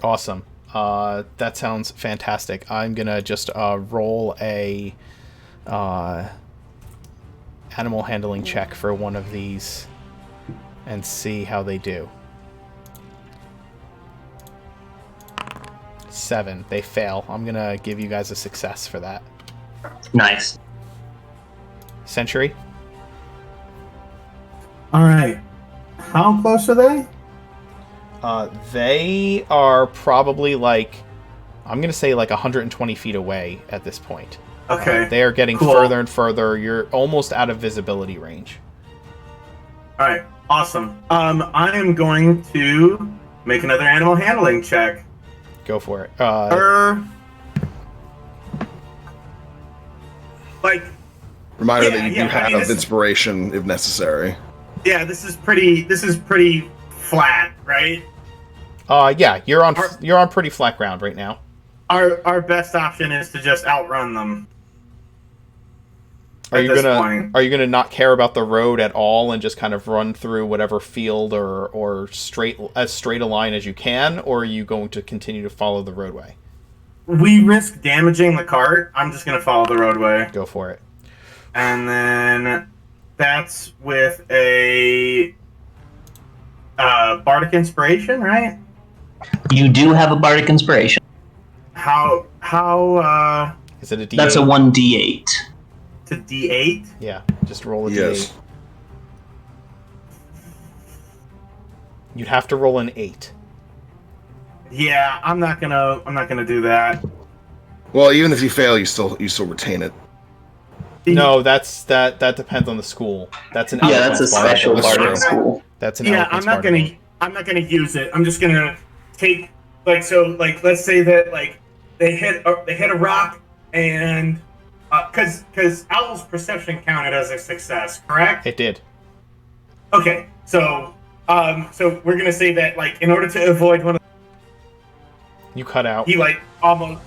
Awesome. That sounds fantastic. I'm gonna just roll a animal handling check for one of these and see how they do. 7. They fail. I'm gonna give you guys a success for that. Nice. Century? All right. How close are they? They are probably like, I'm gonna say like 120 feet away at this point. Okay. They are getting Cool. further and further. You're almost out of visibility range. All right. Awesome. I am going to make another animal handling check. Go for it. Reminder Yeah, that you yeah, do have I mean, this is- inspiration if necessary. Yeah, this is pretty flat, right? Yeah, you're on Are- pretty flat ground right now. Our best option is to just outrun them. Are at you this gonna point. Are you gonna not care about the road at all and just kind of run through whatever field or straight a line as you can, or are you going to continue to follow the roadway? We risk damaging the cart. I'm just gonna follow the roadway, Go for it. and then that's with a bardic inspiration, right? You do have a bardic inspiration. How Is it a D8? That's a 1d8. to D8? Yeah, just roll a Yes. D8. You'd have to roll an 8. Yeah, I'm not gonna do that. Well, even if you fail, you still retain it. No, that depends on the school. That's an Yeah, that's a eloquence bardic. special That's bardic true. school. That's an Yeah, eloquence I'm not bardic. gonna use it. I'm just gonna take let's say that they hit a rock and because Owl's perception counted as a success, correct? It did. Okay, so we're gonna say that in order to avoid one of You cut out. he almost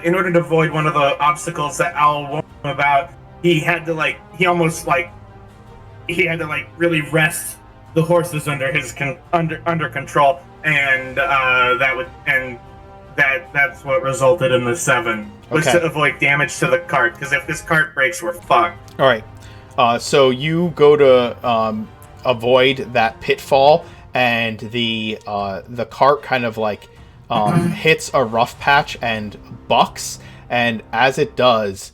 in order to avoid one of the obstacles that Owl warned him about, he had to really rest the horses under his under control, and that's what resulted in the 7 was Okay. to avoid damage to the cart, because if this cart breaks, we're fucked. All right. So you go to avoid that pitfall, and the cart kind of hits a rough patch and bucks, and as it does,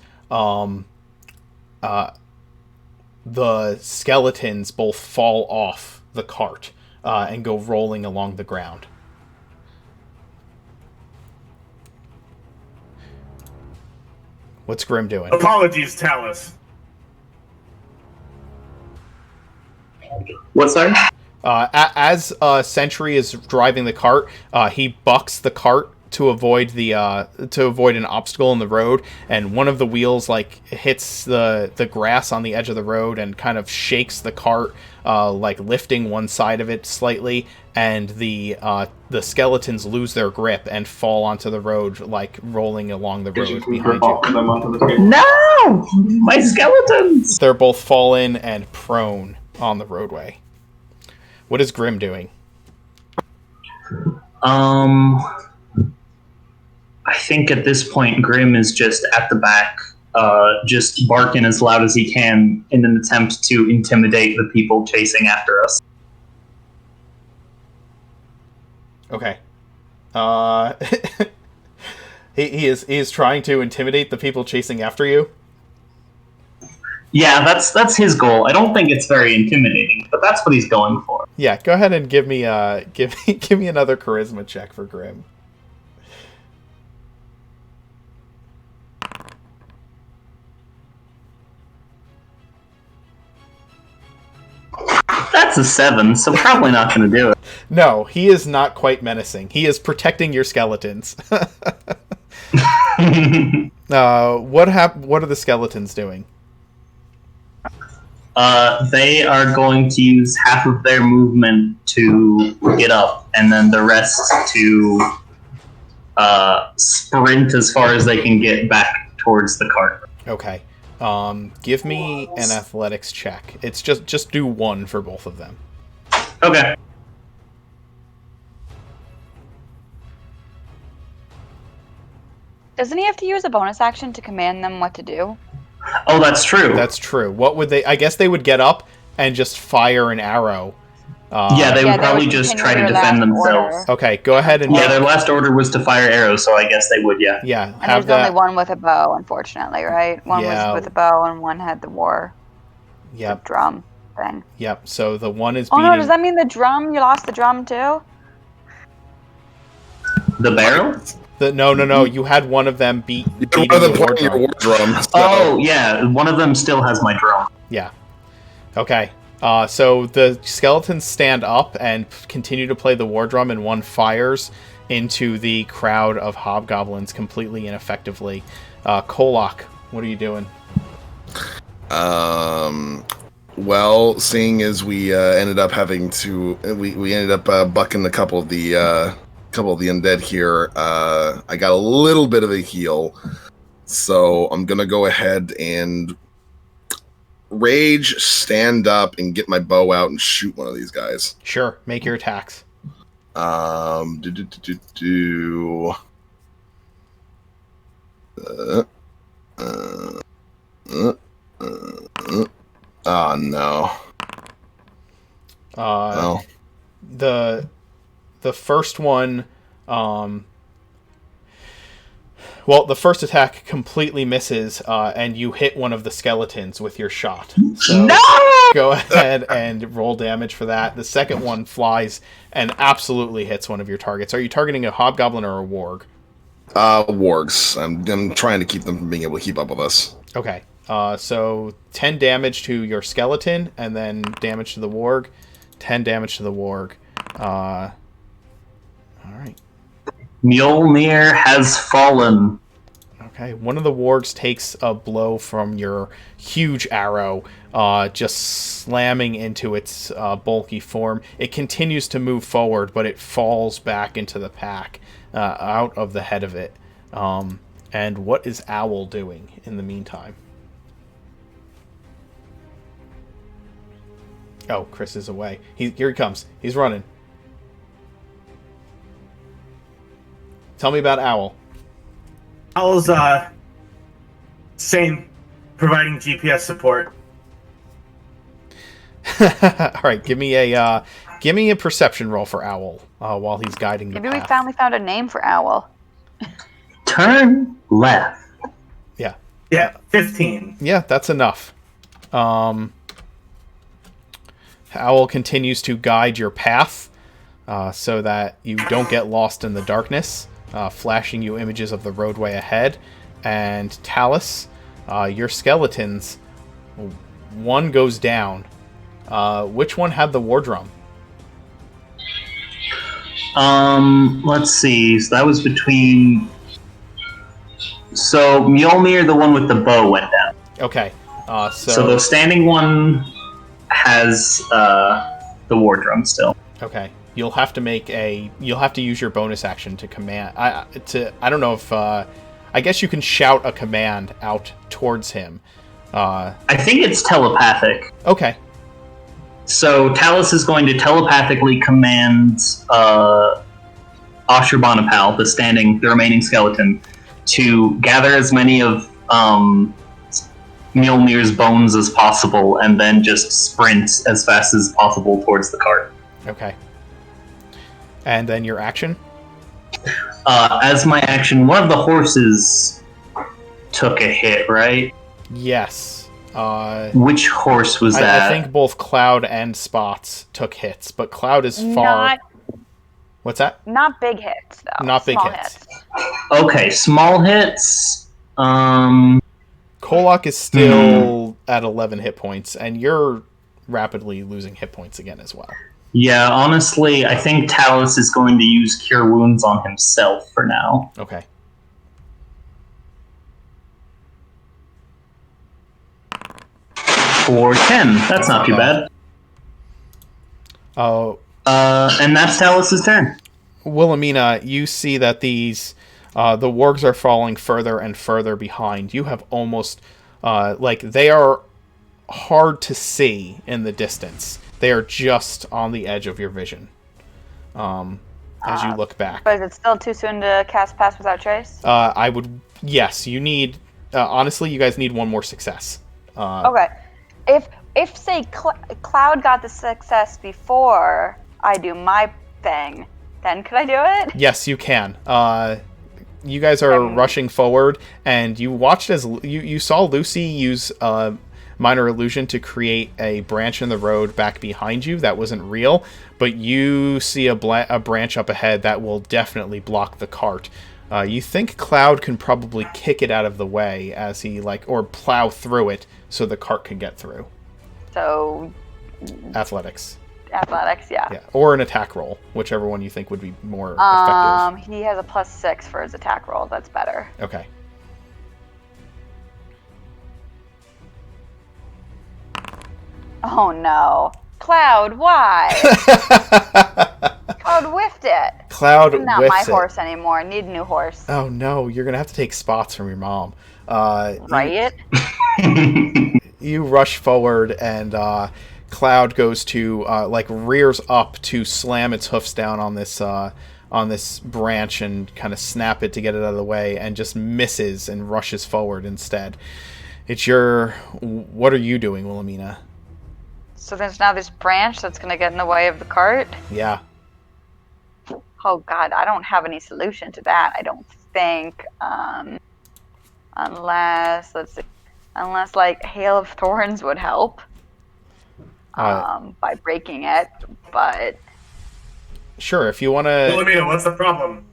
the skeletons both fall off the cart and go rolling along the ground. What's Grim doing? Apologies, Talus. What's that? As Sentry is driving the cart, he bucks the cart to avoid an obstacle in the road, and one of the wheels like hits the grass on the edge of the road and kind of shakes the cart, like lifting one side of it slightly, and the skeletons lose their grip and fall onto the road, like rolling along the road behind you. No! My skeletons! They're both fallen and prone on the roadway. What is Grim doing? I think at this point Grim is just at the back, just barking as loud as he can in an attempt to intimidate the people chasing after us. Okay. He is trying to intimidate the people chasing after you? Yeah, that's his goal. I don't think it's very intimidating, but that's what he's going for. Yeah, go ahead and give me give me another charisma check for Grim. That's a 7, so probably not going to do it. No, he is not quite menacing. He is protecting your skeletons. What are the skeletons doing? They are going to use half of their movement to get up, and then the rest to sprint as far as they can get back towards the cart. Okay. Give me an athletics check. It's just do one for both of them. Okay. Doesn't he have to use a bonus action to command them what to do? Oh, that's true. That's true. What would they... I guess they would get up and just fire an arrow. Yeah, they would probably just try to defend themselves. Order. Okay, go ahead and... Yeah, their last order was to fire arrows, so I guess they would, yeah. Yeah, and there's only one with a bow, unfortunately, right? One was with a bow, and one had the war drum thing. Yep, so the one is Oh beating... no, does that mean the drum? You lost the drum, too? The barrel? No. You had one of them beating your war drum. So. Oh, yeah. One of them still has my drum. Yeah. Okay. So the skeletons stand up and continue to play the war drum, and one fires into the crowd of hobgoblins completely ineffectively. Kolak, what are you doing? Well, seeing as we ended up having to, we ended up bucking a couple of the undead here. I got a little bit of a heal, so I'm gonna go ahead and rage, stand up, and get my bow out and shoot one of these guys. Sure, make your attacks. Oh no. No. The first one, the first attack completely misses, and you hit one of the skeletons with your shot. So no! Go ahead and roll damage for that. The second one flies and absolutely hits one of your targets. Are you targeting a hobgoblin or a warg? Wargs. I'm trying to keep them from being able to keep up with us. Okay. So 10 damage to your skeleton, and then damage to the warg. 10 damage to the warg. All right. Mjolnir has fallen. Okay, one of the wargs takes a blow from your huge arrow, just slamming into its bulky form. It continues to move forward, but it falls back into the pack, out of the head of it. And what is Owl doing in the meantime? Oh, Chris is away. Here he comes. He's running. Tell me about Owl. Owl's same, providing GPS support. All right, give me a perception roll for Owl while he's guiding the Maybe path. we finally found a name for Owl. Turn left. Yeah, 15. Yeah, that's enough. Owl continues to guide your path so that you don't get lost in the darkness, flashing you images of the roadway ahead. And Talus, your skeletons, one goes down. Which one had the war drum? Let's see. So that was between. So Mjolnir, the one with the bow, went down. Okay. So the standing one has the war drum still. Okay. You'll have to use your bonus action to command. I don't know if. I guess you can shout a command out towards him. I think it's telepathic. Okay. So Talus is going to telepathically command Ashurbanipal, the remaining skeleton, to gather as many of Mjolnir's bones as possible, and then just sprint as fast as possible towards the cart. Okay. And then your action? As my action, one of the horses took a hit, right? Yes. Which horse was that? I think both Cloud and Spots took hits, but Cloud is far... What's that? Not big hits, though. Not big Small hits. Okay, small hits. Kolok is still at 11 hit points, and you're rapidly losing hit points again as well. Yeah, honestly, I think Talus is going to use Cure Wounds on himself for now. Okay. For 10. That's not too bad. Oh. And that's Talus's turn. Wilhelmina, you see that these... the wargs are falling further and further behind. You have almost... they are hard to see in the distance. They are just on the edge of your vision. As you look back. But is it still too soon to cast Pass Without Trace? I would... Yes, you need... honestly, you guys need one more success. Okay. If say, Cloud got the success before I do my thing, then could I do it? Yes, you can. You guys are rushing forward, and you watched as... You saw Lucy use... Minor Illusion to create a branch in the road back behind you that wasn't real, but you see a branch up ahead that will definitely block the cart. You think Cloud can probably kick it out of the way as he or plow through it so the cart can get through. So Athletics, yeah. Or an attack roll, whichever one you think would be more effective. He has a +6 for his attack roll. That's better. Okay. Oh no. Cloud, why? Cloud whiffed it. Cloud Not whiffs my it. horse anymore. Need a new horse. Oh no, you're gonna have to take Spots from your mom. Right? You rush forward, and Cloud goes to rears up to slam its hoofs down on this branch and kind of snap it to get it out of the way, and just misses and rushes forward instead. It's your... What are you doing, Wilhelmina? So there's now this branch that's going to get in the way of the cart? Yeah. Oh god, I don't have any solution to that, I don't think. Unless, let's see. Unless, Hail of Thorns would help. By breaking it, but... Sure, if you want to... Wilhelmina, what's the problem?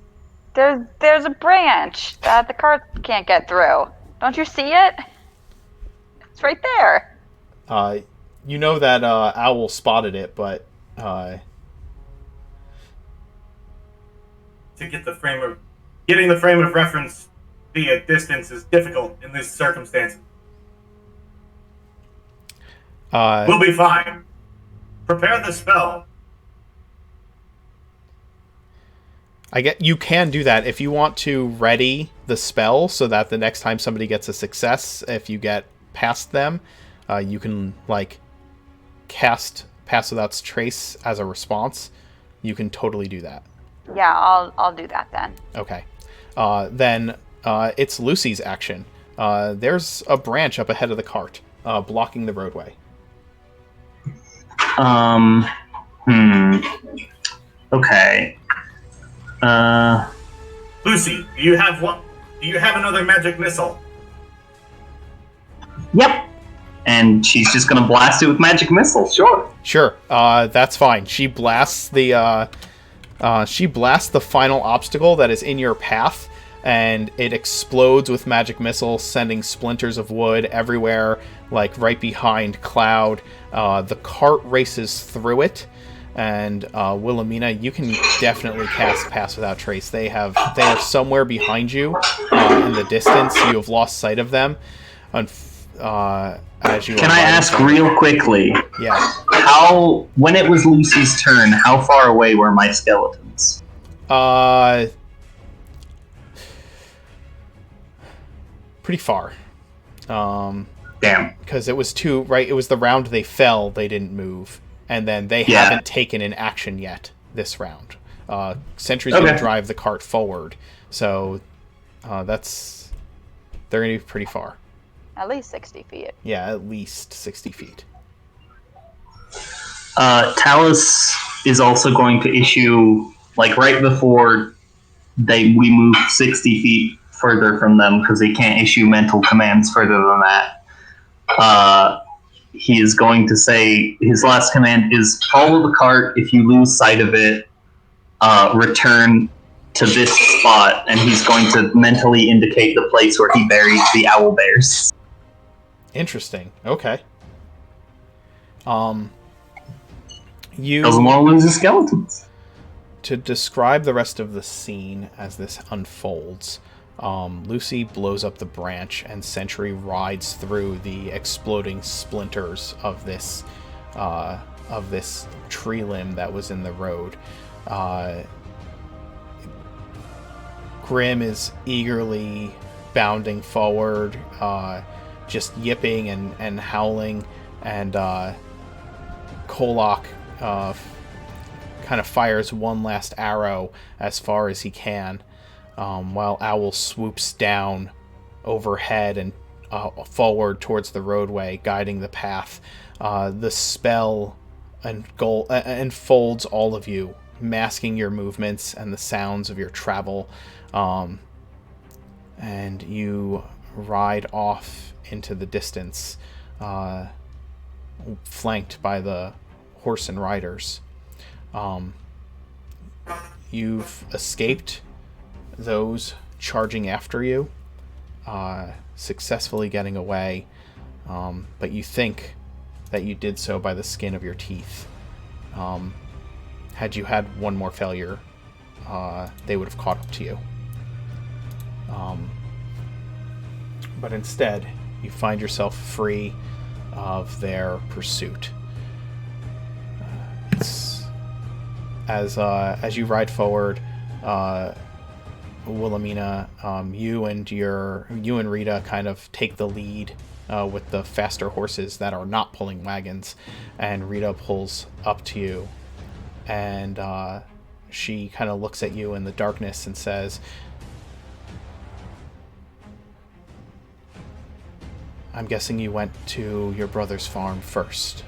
There's a branch that the cart can't get through. Don't you see it? It's right there. You know that Owl spotted it, but... Getting the frame of reference via distance is difficult in this circumstance. We'll be fine. Prepare the spell. You can do that if you want to ready the spell so that the next time somebody gets a success, if you get past them, you can cast Pass Without Trace as a response. You can totally do that. Yeah, I'll do that then. Okay. Then it's Lucy's action. There's a branch up ahead of the cart, blocking the roadway. Okay. Lucy, do you have one? Do you have another magic missile? Yep. And she's just gonna blast it with magic missile. Sure. That's fine. She blasts the final obstacle that is in your path, and it explodes with magic missile, sending splinters of wood everywhere, right behind Cloud. The cart races through it, And Wilhelmina, you can definitely cast Pass Without Trace. They are somewhere behind you in the distance. You have lost sight of them. As you Can I ask real quickly? Yeah. When it was Lucy's turn, how far away were my skeletons? Pretty far. Damn. Because it was it was the round they fell, they didn't move. And then they haven't taken an action yet this round. Sentry's going to drive the cart forward. So they're going to be pretty far. At least 60 feet. Yeah, at least 60 feet. Talus is also going to issue, like right before we move 60 feet further from them, because they can't issue mental commands further than that. He is going to say his last command is follow the cart. If you lose sight of it, return to this spot, and he's going to mentally indicate the place where he buried the owl bears. Interesting. Okay. You doesn't want to lose his skeletons. To describe the rest of the scene as this unfolds, Lucy blows up the branch, and Sentry rides through the exploding splinters of this tree limb that was in the road. Grim is eagerly bounding forward, just yipping and howling, and Kolak kind of fires one last arrow as far as he can, while Owl swoops down overhead and forward towards the roadway, guiding the path. The spell enfolds all of you, masking your movements and the sounds of your travel, and you ride off into the distance, flanked by the horse and riders. You've escaped those charging after you, successfully getting away, but you think that you did so by the skin of your teeth. Had you had one more failure, they would have caught up to you. But instead, you find yourself free of their pursuit. As you ride forward, Wilhelmina, you and Rita kind of take the lead with the faster horses that are not pulling wagons, and Rita pulls up to you, and she kind of looks at you in the darkness and says, "I'm guessing you went to your brother's farm first."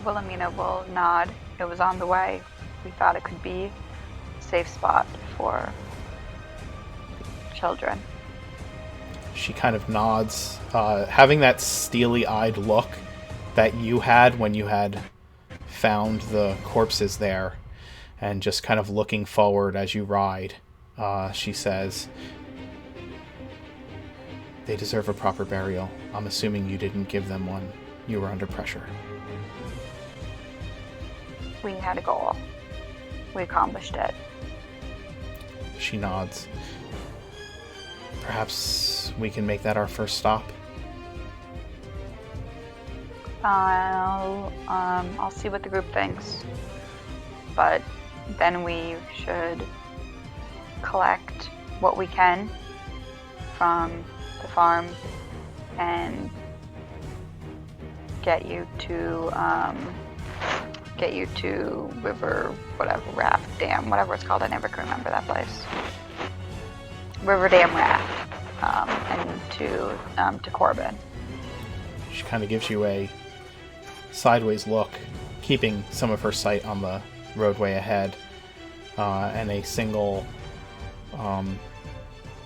Wilhelmina will nod. It was on the way. We thought it could be a safe spot for children. She kind of nods, having that steely-eyed look that you had when you had found the corpses there, and just kind of looking forward as you ride. She says, "They deserve a proper burial. I'm assuming you didn't give them one. You were under pressure." We had a goal. We accomplished it. She nods. "Perhaps we can make that our first stop?" I'll see what the group thinks. But then we should collect what we can from the farm and get you to River, Raft Dam, whatever it's called. I never can remember that place. River Dam Raft, and to Corbin. She kind of gives you a sideways look, keeping some of her sight on the roadway ahead, and a single,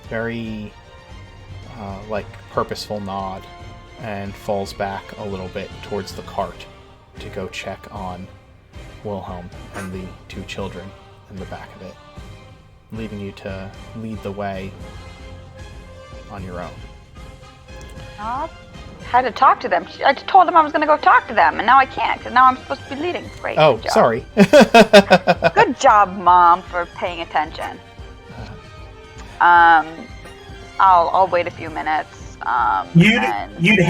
very purposeful nod, and falls back a little bit towards the cart to go check on Wilhelm and the two children in the back of it, leaving you to lead the way on your own. had to talk to them. I just told them I was going to go talk to them, and now I can't, because now I'm supposed to be leading. Great. Oh, good job. sorry. Good job, Mom, for paying attention. I'll wait a few minutes. You'd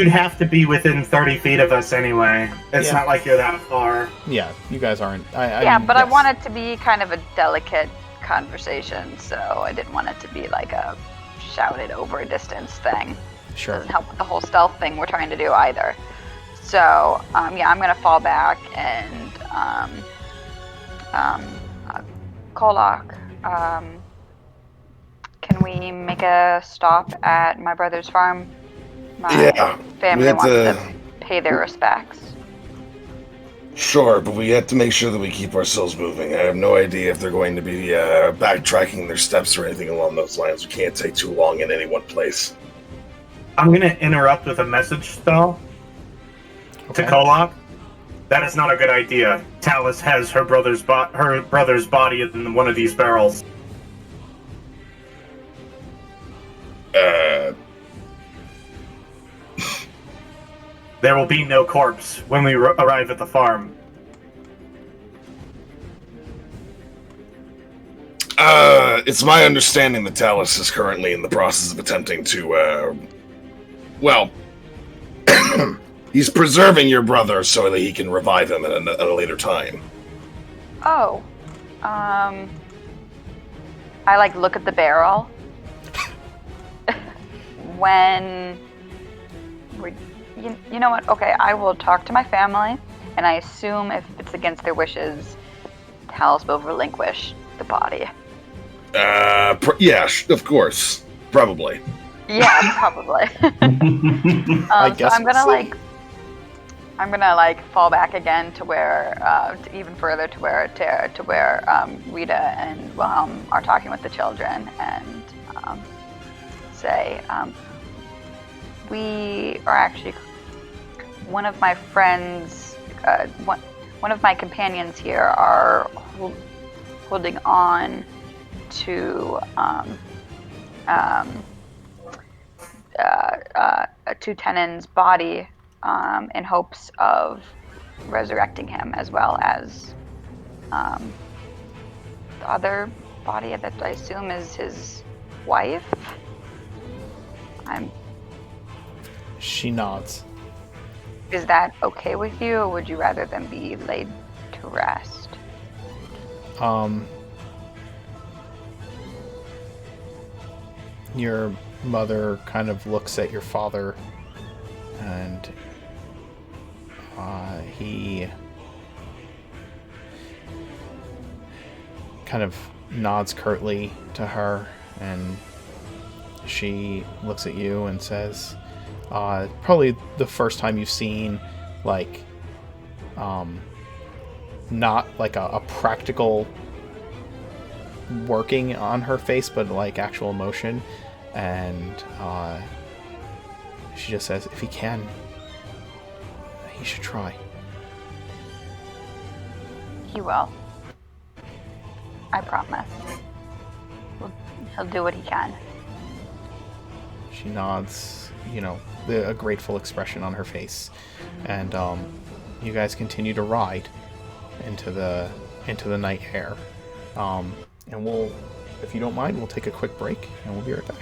have to be within 30 feet of us anyway. It's Yeah. not like you're that far. Yeah, you guys aren't. I yeah, mean, but I yes. want it to be kind of a delicate conversation, so I didn't want it to be like a shouted over a distance thing. Sure. Doesn't help with the whole stealth thing we're trying to do either. So, yeah, I'm gonna fall back and Kolak, can we make a stop at my brother's farm? My Yeah, family we have wants to- to pay their respects. Sure, but we have to make sure that we keep ourselves moving. I have no idea if they're going to be backtracking their steps or anything along those lines. We can't take too long in any one place. I'm going to interrupt with a message spell to Kolak. That is not a good idea. Talus has her brother's body in one of these barrels. There will be no corpse when we arrive at the farm. It's my understanding that Talus is currently in the process of attempting to, well, he's preserving your brother so that he can revive him at a later time. Oh, I like look at the barrel. When we're, you know what? Okay, I will talk to my family, and I assume if it's against their wishes, Talus will relinquish the body. Yeah, of course, probably. Yeah, probably. I guess so I'm gonna we'll see. I'm gonna fall back again to where, even further to where Rita and Wilhelm are talking with the children, and say, we are actually one of my friends, one of my companions here are holding on to Tenen's body in hopes of resurrecting him, as well as the other body that I assume is his wife. She nods. Is that okay with you, or would you rather them be laid to rest? Your mother kind of looks at your father, and he kind of nods curtly to her, and she looks at you and says, probably the first time you've seen, not like a practical working on her face, but like actual emotion. And she just says, if he can, he should try. He will. I promise. He'll do what he can. She nods, a grateful expression on her face. And you guys continue to ride into the night air. And we'll, if you don't mind, we'll take a quick break, and we'll be right back.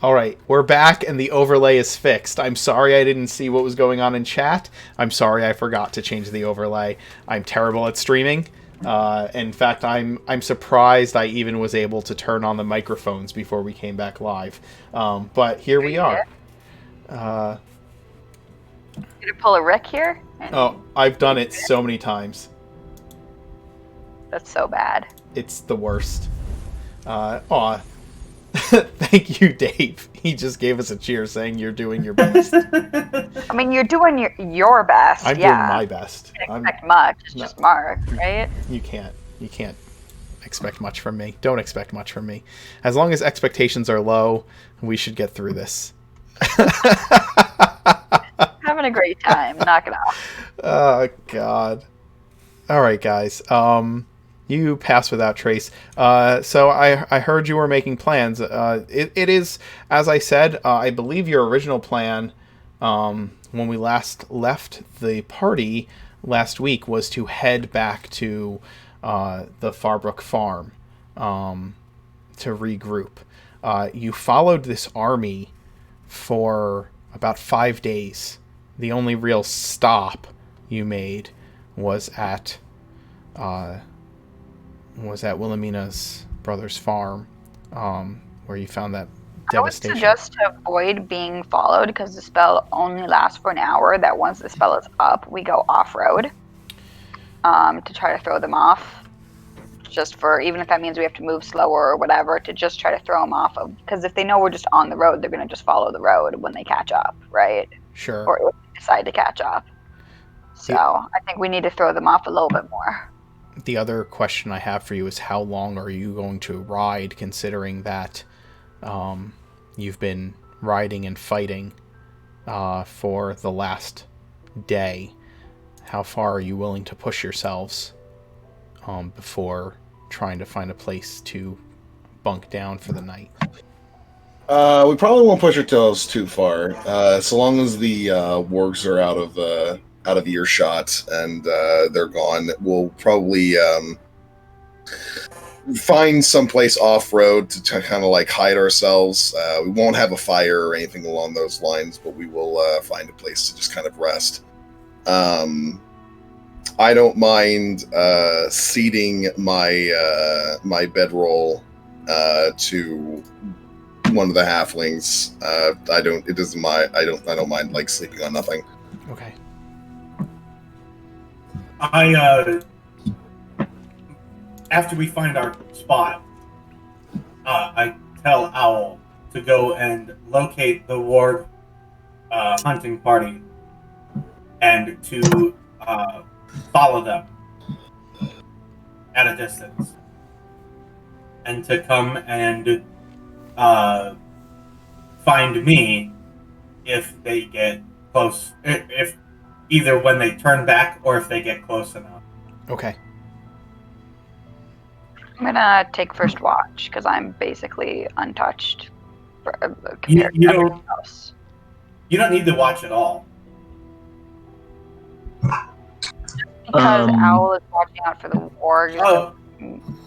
All right, we're back and the overlay is fixed. I'm sorry I didn't see what was going on in chat. I'm sorry I forgot to change the overlay. I'm terrible at streaming. In fact, I'm surprised I even was able to turn on the microphones before we came back live. But here we are. Gonna pull a Rick here? Oh, I've done it so many times. That's so bad. It's the worst. Thank you, Dave. He just gave us a cheer saying you're doing your best. I mean, you're doing your best. I'm yeah. doing my best. You can't expect much. It's just Mark, right? You can't expect much from me. Don't expect much from me. As long as expectations are low, we should get through this. Having a great time. Knock it off. Oh, God. All right, guys. You pass without trace. So I heard you were making plans. It is, as I said, I believe your original plan when we last left the party last week was to head back to the Farbrook farm to regroup. You followed this army for about 5 days. The only real stop you made was at Wilhelmina's brother's farm, where you found that devastation. I would suggest to avoid being followed because the spell only lasts for an hour. That once the spell is up, we go off-road to try to throw them off. Just for, even if that means we have to move slower or whatever, to just try to throw them off of. Because if they know we're just on the road, they're going to just follow the road when they catch up, right? Sure. Or if they decide to catch up. So I think we need to throw them off a little bit more. The other question I have for you is how long are you going to ride, considering that you've been riding and fighting for the last day? How far are you willing to push yourselves before trying to find a place to bunk down for the night? We probably won't push ourselves too far. So long as the wargs are out of earshot and they're gone, we'll probably find someplace off-road to kind of like hide ourselves. We won't have a fire or anything along those lines, but we will find a place to just kind of rest. I don't mind ceding my my bedroll to one of the halflings. I don't mind like sleeping on nothing. Okay. After we find our spot, I tell Owl to go and locate the ward hunting party and to follow them at a distance, and to come and find me if they get close, if either when they turn back or if they get close enough. Okay. I'm gonna take first watch because I'm basically untouched compared You to everyone don't- else. You don't need to watch at all. Because Owl is watching out for the warg. Oh,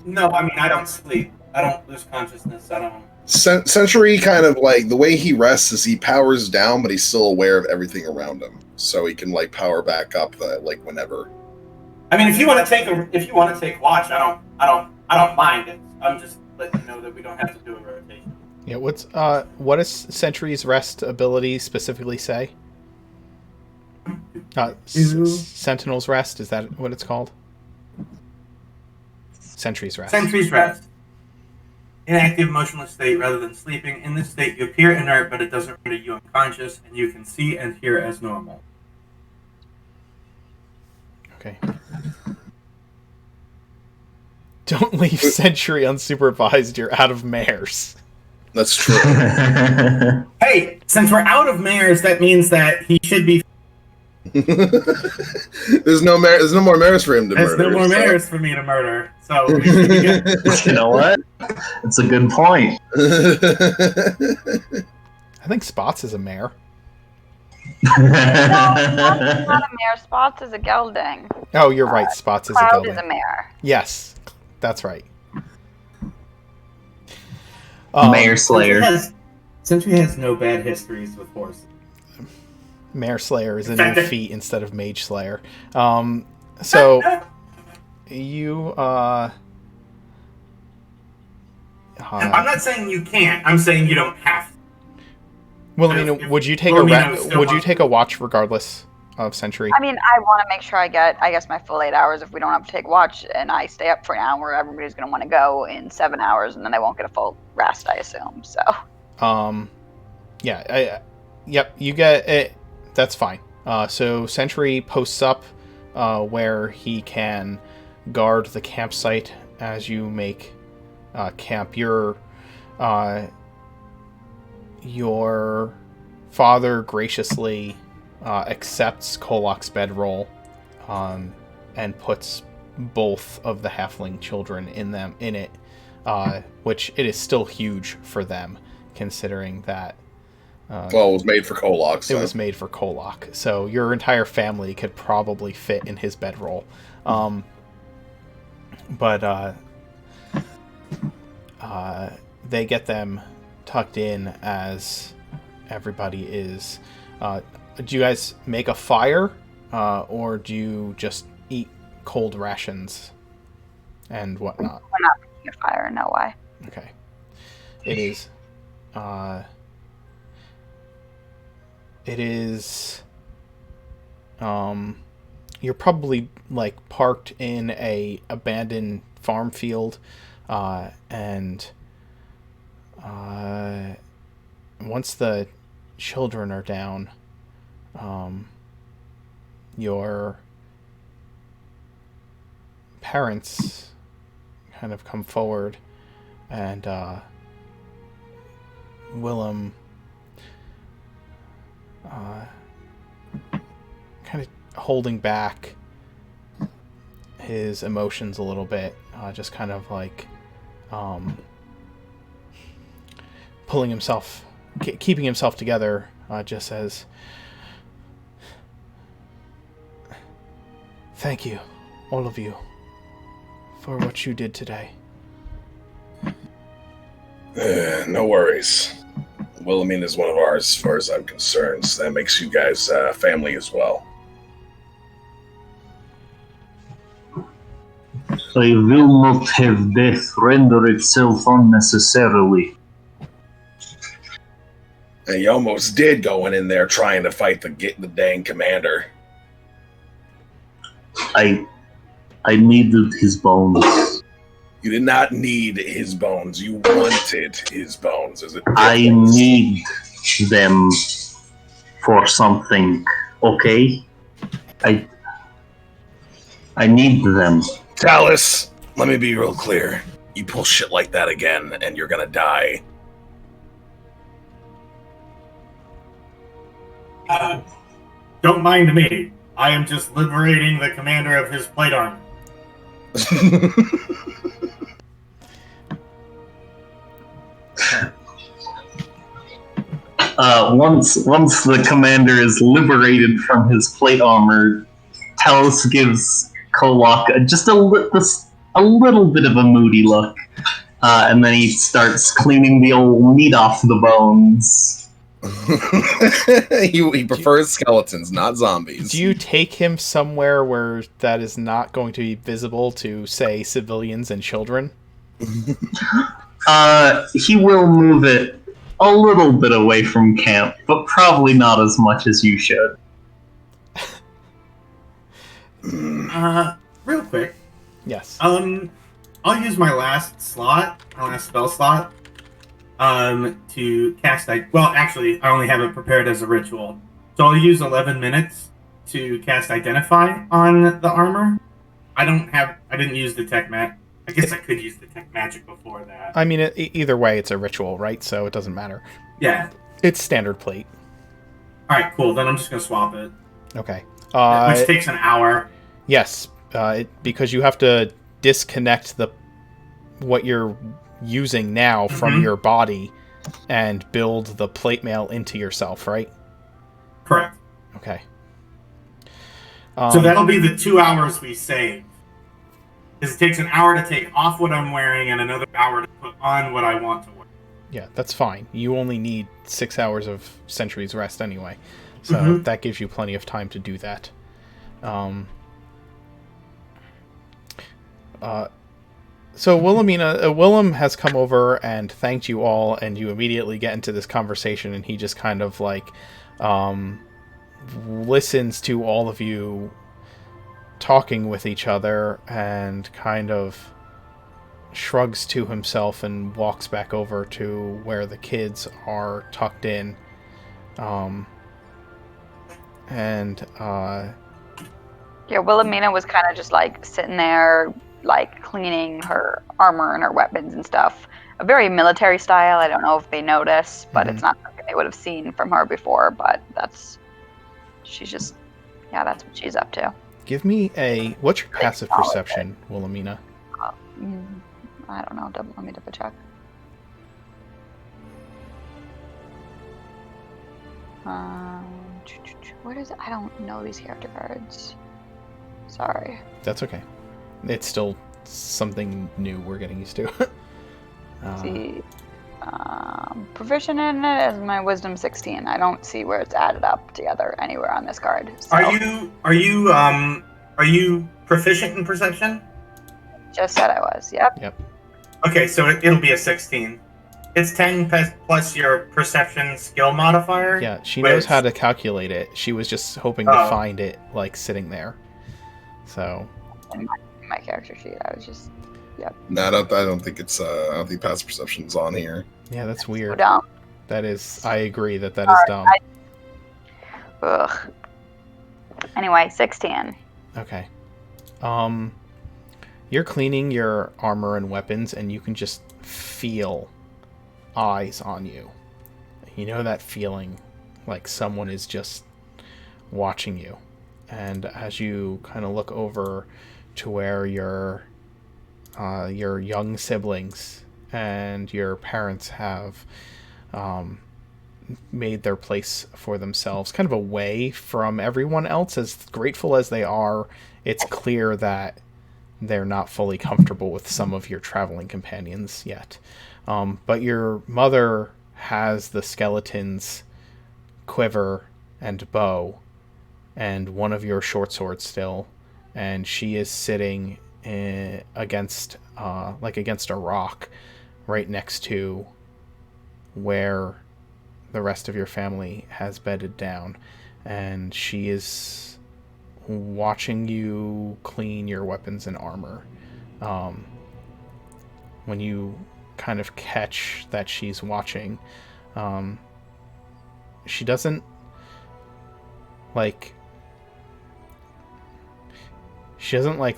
no, I mean, I don't sleep. I don't lose consciousness. I don't. Sentry kind of like the way he rests is he powers down, but he's still aware of everything around him, so he can like power back up like whenever. I mean, if you want to take watch, I don't mind it. I'm just letting you know that we don't have to do a rotation. Yeah. What does Sentry's rest ability specifically say? Sentinel's rest, is that what it's called? Sentry's rest. Sentry's rest. Inactive, motionless state rather than sleeping. In this state, you appear inert, but it doesn't render you unconscious, and you can see and hear as normal. Okay. Don't leave Sentry unsupervised. You're out of mares. That's true. Hey, since we're out of mares, that means that he should be. There's no more mares for him to murder. There's no more mares for me to murder. So we should be good. You know what? It's a good point. I think Spots is a mare. No, Spots is not a mare. Spots is a gelding. Oh, you're right. Spots is a Cloud gelding. is a mare. Yes, that's right. Mayor Slayer. Sentry has no bad histories with horses. Mare Slayer is a new feat instead of Mage Slayer. So you I'm not saying you can't. I'm saying you don't have to. Well, I mean, would you take a watch regardless of Sentry? I mean, I want to make sure I get, I guess, my full 8 hours. If we don't have to take watch, and I stay up for an hour, everybody's going to want to go in 7 hours, and then they won't get a full rest, I assume. So. Yeah. Yep. You get it. That's fine. So Sentry posts up where he can guard the campsite as you make camp. Your father graciously accepts Kolok's bedroll and puts both of the halfling children in it, which it is still huge for them, considering that well, it was made for Kolok. So. It was made for Kolok, so your entire family could probably fit in his bedroll. But they get them tucked in as everybody is. Do you guys make a fire, or do you just eat cold rations and whatnot? We're not making a fire, no way. Okay. It is. You're probably like parked in a abandoned farm field, and once the children are down, your parents kind of come forward, and Willem kind of holding back his emotions a little bit, just kind of like pulling himself, keeping himself together, just says, "Thank you, all of you, for what you did today." No worries. Wilhelmina is one of ours, as far as I'm concerned. So that makes you guys family as well. I will not have death render itself unnecessarily. And you almost did going in there trying to fight the dang commander. I needed his bones. You did not need his bones. You wanted his bones. I need them for something, okay? I need them. Talus, let me be real clear. You pull shit like that again, and you're gonna die. Don't mind me. I am just liberating the commander of his plate armor. Once the commander is liberated from his plate armor, Talus gives Kolok just a little bit of a moody look, and then he starts cleaning the old meat off the bones. He prefers skeletons, not zombies. Do you take him somewhere where that is not going to be visible to, say, civilians and children? He will move it a little bit away from camp, but probably not as much as you should. Real quick. Yes. I'll use my last spell slot, to cast. Well, actually, I only have it prepared as a ritual, so I'll use 11 minutes to cast Identify on the armor. I didn't use the tech mat. I guess I could use the tech magic before that. I mean, either way, it's a ritual, right? So it doesn't matter. Yeah. It's standard plate. All right, cool. Then I'm just gonna swap it. Okay. Which takes an hour. Yes, because you have to disconnect what you're using now from your body and build the plate mail into yourself, right? Correct. Okay. So that'll be the 2 hours we save. Because it takes an hour to take off what I'm wearing and another hour to put on what I want to wear. Yeah, that's fine. You only need 6 hours of Sentry's rest anyway. So that gives you plenty of time to do that. So Wilhelmina, Willem has come over and thanked you all, and you immediately get into this conversation, and he just kind of like listens to all of you talking with each other and kind of shrugs to himself and walks back over to where the kids are tucked in. Yeah, Wilhelmina was kind of just like sitting there, like cleaning her armor and her weapons and stuff. A very military style. I don't know if they notice, but it's not something they would have seen from her before. But that's what she's up to. Give me what's your passive perception, Wilhelmina? I don't know. Let me double check. What is it? I don't know these character cards. Sorry. That's okay. It's still something new we're getting used to. See, proficient in it is my wisdom 16. I don't see where it's added up together anywhere on this card. So. Are you proficient in perception? Just said I was. Yep. Okay, so it'll be a 16. It's 10 plus your perception skill modifier. Yeah, she knows how to calculate it. She was just hoping to find it, like, sitting there. So. In my character sheet, I was just. Yep. No, I don't think it's. I don't think passive perception's on here. Yeah, that's weird. So dumb. That is. I agree that is dumb. Ugh. Anyway, 16. Okay. You're cleaning your armor and weapons, and you can just feel eyes on you. You know that feeling, like someone is just watching you. And as you kind of look over to where your young siblings and your parents have made their place for themselves, kind of away from everyone else, as grateful as they are, it's clear that they're not fully comfortable with some of your traveling companions yet. But your mother has the skeleton's quiver and bow and one of your short swords still, and she is sitting against a rock right next to where the rest of your family has bedded down, and she is watching you clean your weapons and armor. When you kind of catch that she's watching, she doesn't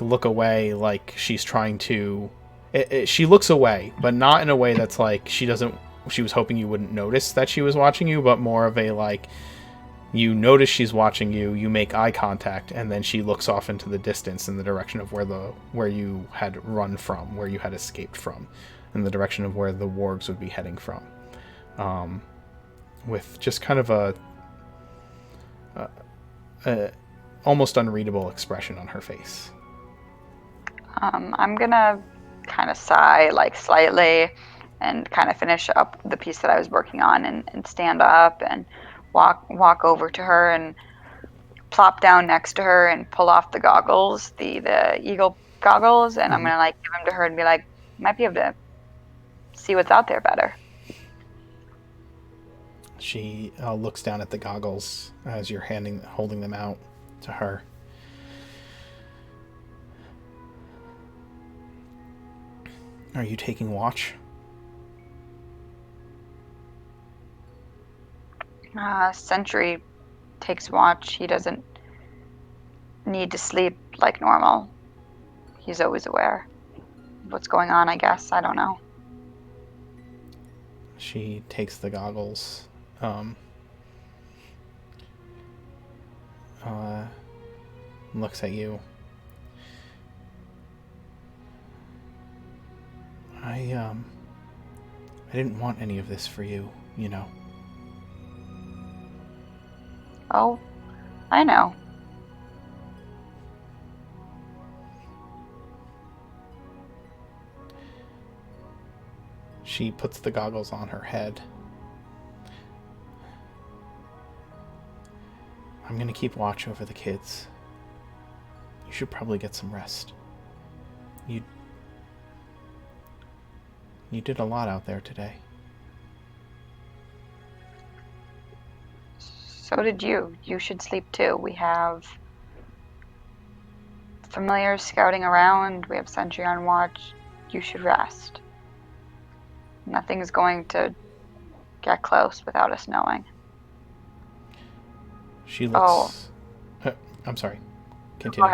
look away like she's trying to. She looks away, but not in a way that's like she was hoping you wouldn't notice that she was watching you, but more of a like, you notice she's watching you, you make eye contact, and then she looks off into the distance in the direction of where you had run from, where you had escaped from, in the direction of where the wargs would be heading from, with just kind of a almost unreadable expression on her face. I'm gonna kind of sigh, like, slightly, and kind of finish up the piece that I was working on, and stand up and walk over to her and plop down next to her and pull off the goggles, the eagle goggles, and I'm gonna like give them to her and be like, might be able to see what's out there better. She looks down at the goggles as you're holding them out to her. Are you taking watch? Sentry takes watch. He doesn't need to sleep like normal. He's always aware of what's going on, I guess. I don't know. She takes the goggles. Looks at you. I didn't want any of this for you, you know. Oh, I know. She puts the goggles on her head. I'm gonna keep watch over the kids. You should probably get some rest. You did a lot out there today. So did you. You should sleep too. We have familiars scouting around. We have sentry on watch. You should rest. Nothing's going to get close without us knowing. She looks... I'm sorry. Continue.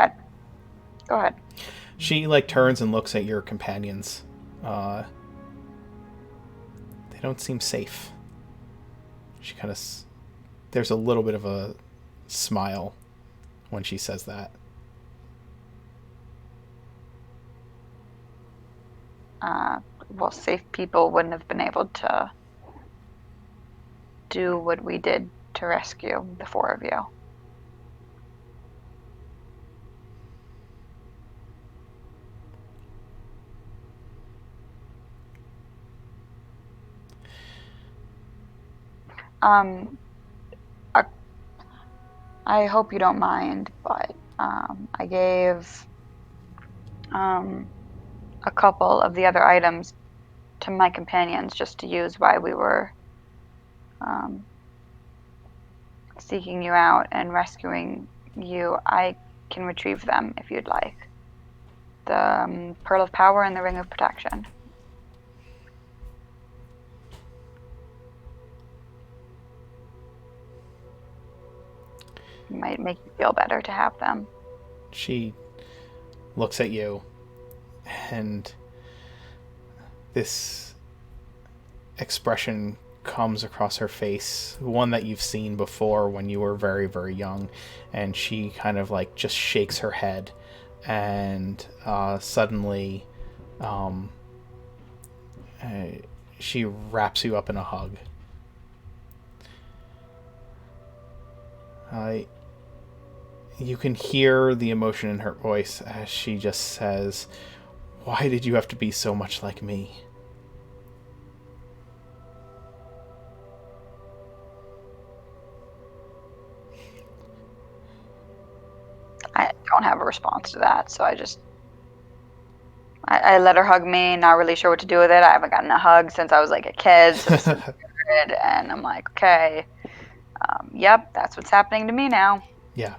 Go ahead. She, like, turns and looks at your companions. They don't seem safe. She kind of... There's a little bit of a smile when she says that. Well, safe people wouldn't have been able to do what we did to rescue the four of you. I hope you don't mind, but I gave a couple of the other items to my companions just to use while we were seeking you out and rescuing you. I can retrieve them if you'd like. The Pearl of Power and the Ring of Protection. It might make you feel better to have them. She looks at you, and this expression comes across her face, one that you've seen before when you were very, very young, and she kind of like just shakes her head, and suddenly she wraps you up in a hug. You can hear the emotion in her voice as she just says, "Why did you have to be so much like me?" I don't have a response to that, so I let her hug me, not really sure what to do with it. I haven't gotten a hug since I was like a kid, so this is weird, and I'm like, okay, yep, that's what's happening to me now. Yeah.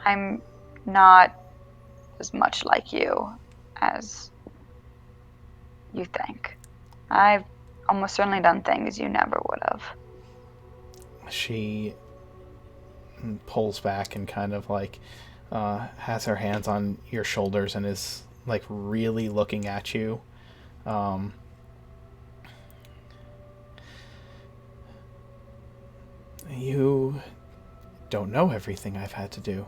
I'm not as much like you as you think. I've almost certainly done things you never would have. She pulls back and kind of like has her hands on your shoulders and is like really looking at you. You don't know everything I've had to do.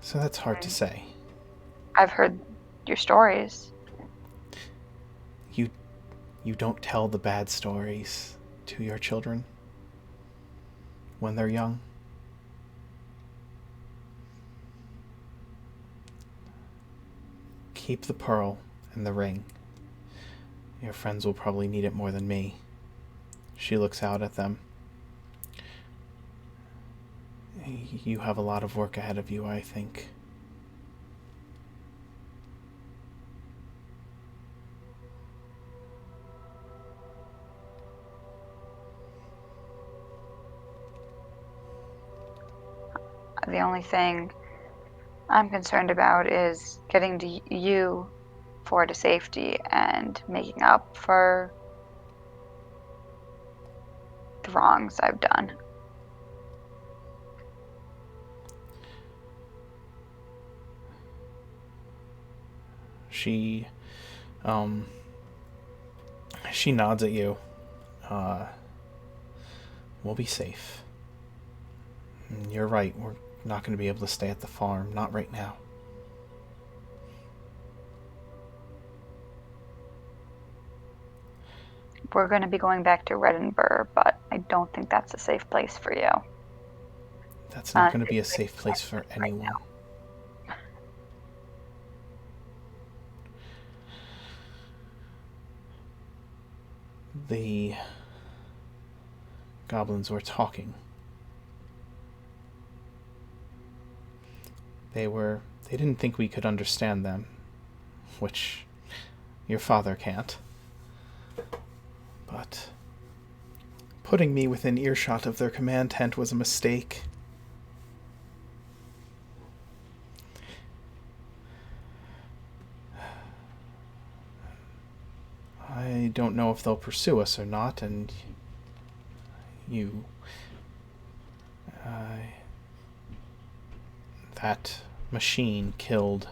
So that's hard to say. I've heard your stories. You don't tell the bad stories to your children when they're young. Keep the pearl and the ring. Your friends will probably need it more than me. She looks out at them. You have a lot of work ahead of you, I think. The only thing I'm concerned about is getting to you to safety and making up for the wrongs I've done. She nods at you. We'll be safe. You're right, we're not going to be able to stay at the farm, not right now. We're going to be going back to Reddenburg, but I don't think that's a safe place for you. That's not going to be a safe place for anyone. Right now. The goblins were talking. They didn't think we could understand them, which your father can't. But putting me within earshot of their command tent was a mistake. I don't know if they'll pursue us or not, and that machine killed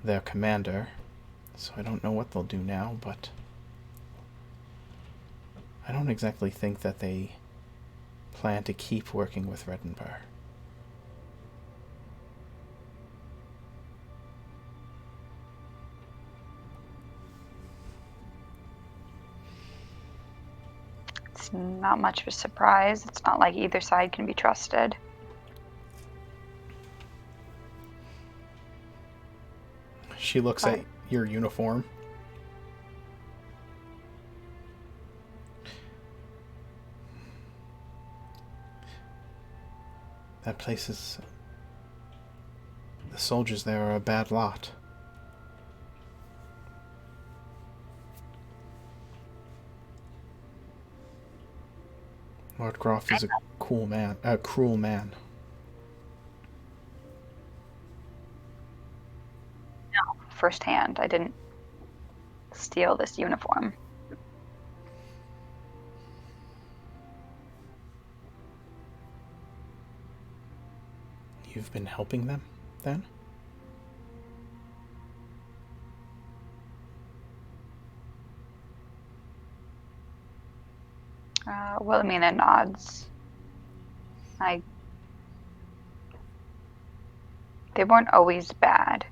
their commander, so I don't know what they'll do now, but I don't exactly think that they plan to keep working with Redenbar. It's not much of a surprise. It's not like either side can be trusted. She looks at your uniform. That place is... The soldiers there are a bad lot. Lord Groff is a cruel man. No, firsthand. I didn't steal this uniform. You've been helping them, then? Wilhelmina nods. They weren't always bad.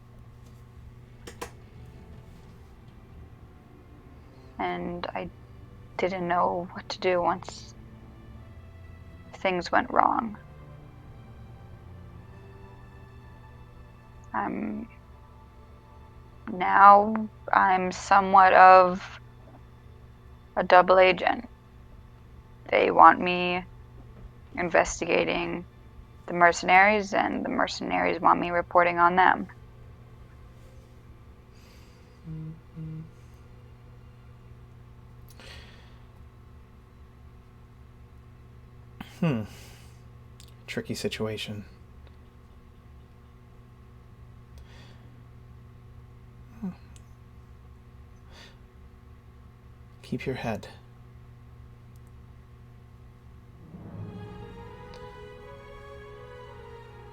And I didn't know what to do once things went wrong. Now I'm somewhat of a double agent. They want me investigating the mercenaries, and the mercenaries want me reporting on them. Tricky situation. Keep your head.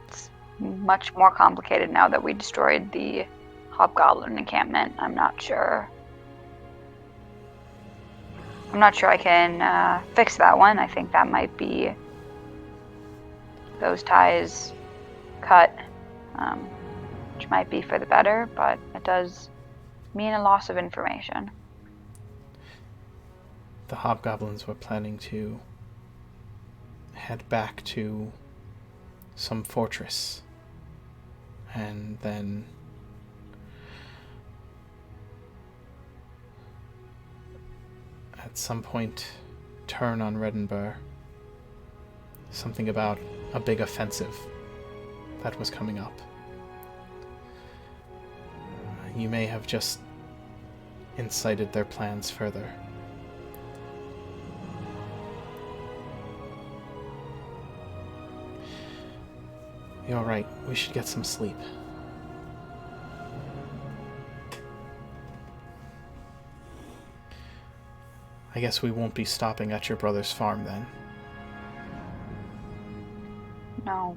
It's much more complicated now that we destroyed the Hobgoblin encampment. I'm not sure I can fix that one. I think that might be those ties cut, which might be for the better, but it does mean a loss of information. The Hobgoblins were planning to head back to some fortress and then at some point turn on Redenbar. Something about a big offensive that was coming up. You may have just incited their plans further. You're right. We should get some sleep. I guess we won't be stopping at your brother's farm then. No.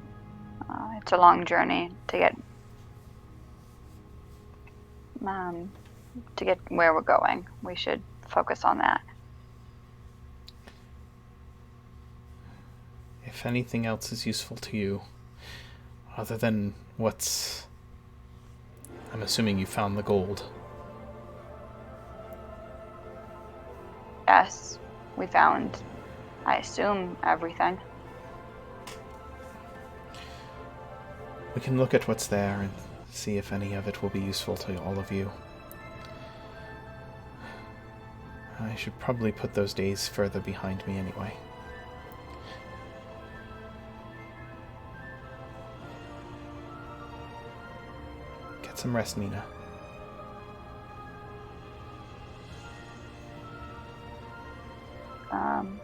It's a long journey to get where we're going. We should focus on that. If anything else is useful to you, other than what's... I'm assuming you found the gold. Yes, we found, I assume, everything. We can look at what's there and see if any of it will be useful to all of you. I should probably put those days further behind me anyway. Get some rest, Nina.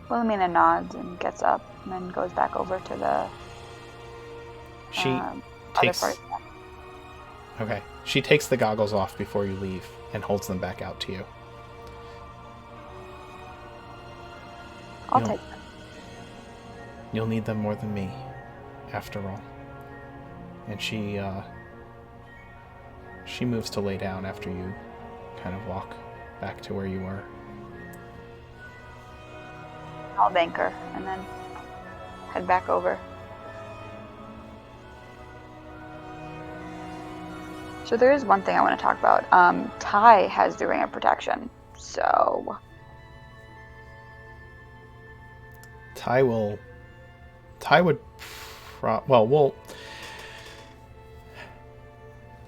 Wilhelmina nods and gets up and then goes back over to the She other takes... part. Okay. She takes the goggles off before you leave and holds them back out to you. I'll You'll- take them. You'll need them more than me, after all. And she moves to lay down after you kind of walk back to where you were. I'll thank her and then head back over. So there is one thing I want to talk about. Ty has the ring of protection, so Ty would well,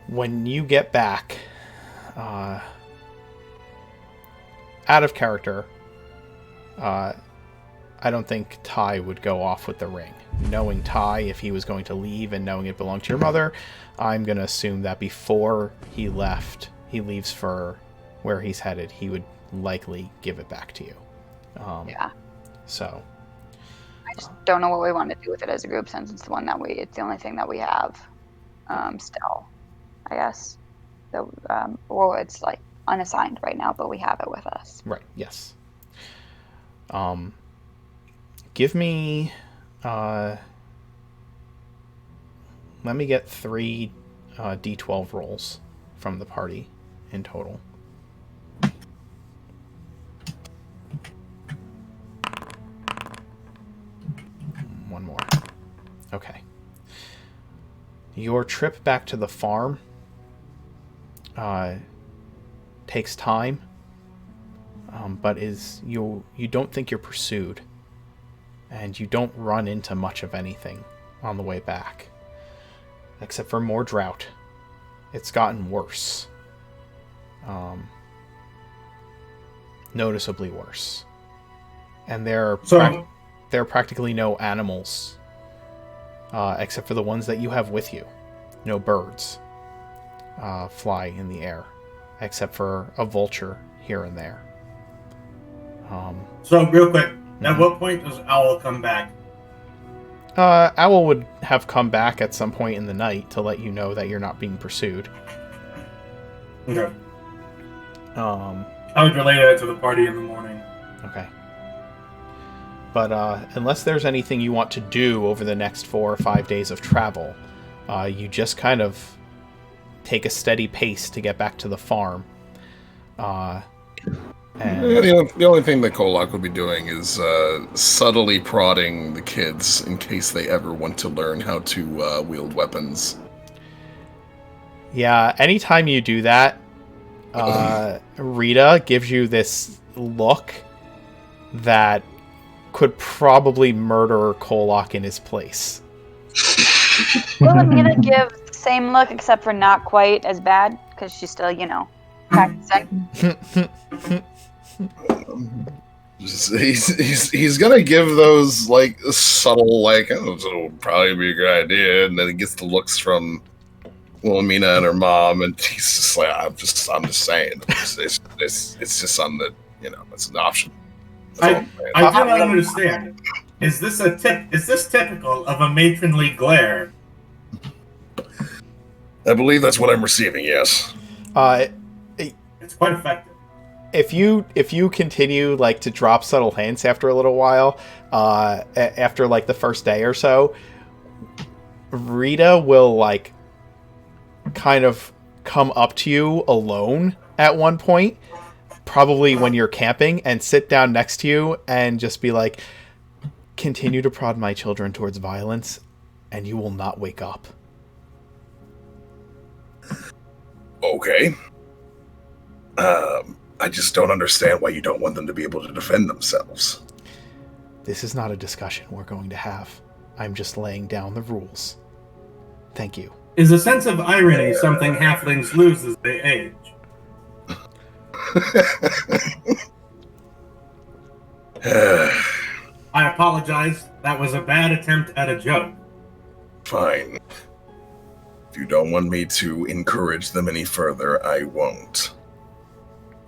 when you get back, out of character, I don't think Ty would go off with the ring. Knowing Ty, if he was going to leave and knowing it belonged to your mother, I'm going to assume that before he leaves for where he's headed, he would likely give it back to you. yeah. So I just don't know what we want to do with it as a group since it's the only thing that we have still, I guess. So, well, it's like unassigned right now, but we have it with us. right, yes. Give me, let me get 3 D12 rolls from the party in total. One more. Okay. Your trip back to the farm takes time, but you don't think you're pursued, and you don't run into much of anything on the way back, except for more drought. It's gotten worse, noticeably worse, and there are practically no animals, except for the ones that you have with you. No birds fly in the air, except for a vulture here and there. So, real quick, at what point does Owl come back? Owl would have come back at some point in the night to let you know that you're not being pursued. Okay. I would relay that to the party in the morning. Okay. But unless there's anything you want to do over the next 4 or 5 days of travel, you just kind of take a steady pace to get back to the farm. And The only thing that Kolak would be doing is subtly prodding the kids in case they ever want to learn how to wield weapons. yeah, anytime you do that, Rita gives you this look that could probably murder Kolak in his place. Wilhelmina gives the same look, except for not quite as bad, because she's still, practicing. He's gonna give those like subtle oh, it'll probably be a good idea, and then he gets the looks from Wilhelmina and her mom, and he's just like, I'm just saying, it's just something that it's an option. I do not understand. Is this typical of a matronly glare? I believe that's what I'm receiving. Yes. It's quite effective. If you continue to drop subtle hints after a little while, after the first day or so, Rita will kind of come up to you alone at one point, probably when you're camping, and sit down next to you and just be like, continue to prod my children towards violence and you will not wake up. Okay. I just don't understand why you don't want them to be able to defend themselves. This is not a discussion we're going to have. I'm just laying down the rules. Thank you. Is a sense of irony something halflings lose as they age? I apologize. That was a bad attempt at a joke. Fine. If you don't want me to encourage them any further, I won't.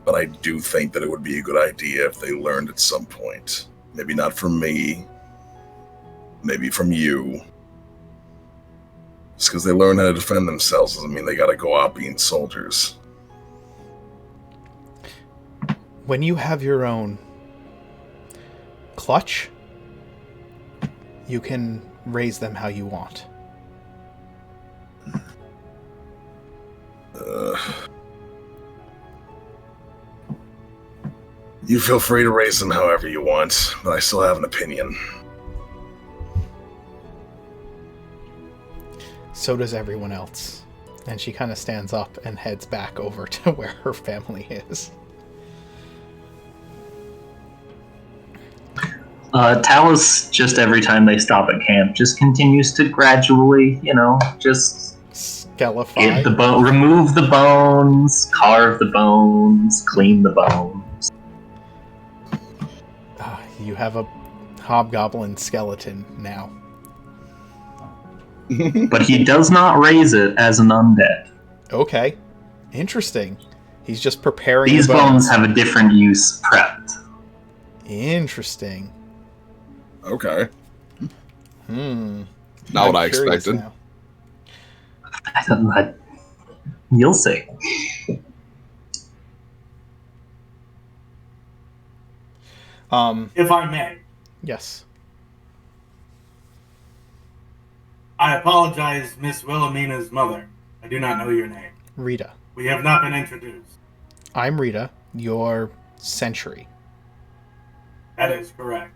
But I do think that it would be a good idea if they learned at some point. Maybe not from me. Maybe from you. Just because they learn how to defend themselves doesn't mean they gotta go out being soldiers. When you have your own clutch, you can raise them how you want. You feel free to raise them however you want, but I still have an opinion. So does everyone else. And she kind of stands up and heads back over to where her family is. Talus, just every time they stop at camp, just continues to gradually, just Skelify. get the bone, remove the bones, carve the bones, clean the bones. You have a hobgoblin skeleton now. But he does not raise it as an undead. Okay. Interesting. He's just preparing These the bones have a different use prepped. Interesting. Okay. Hmm. Not what I I'm curious expected. now. I don't know. You'll see. If I may, Yes. I apologize, Miss Wilhelmina's mother. I do not know your name. Rita. We have not been introduced. I'm Rita, your sentry. That is correct.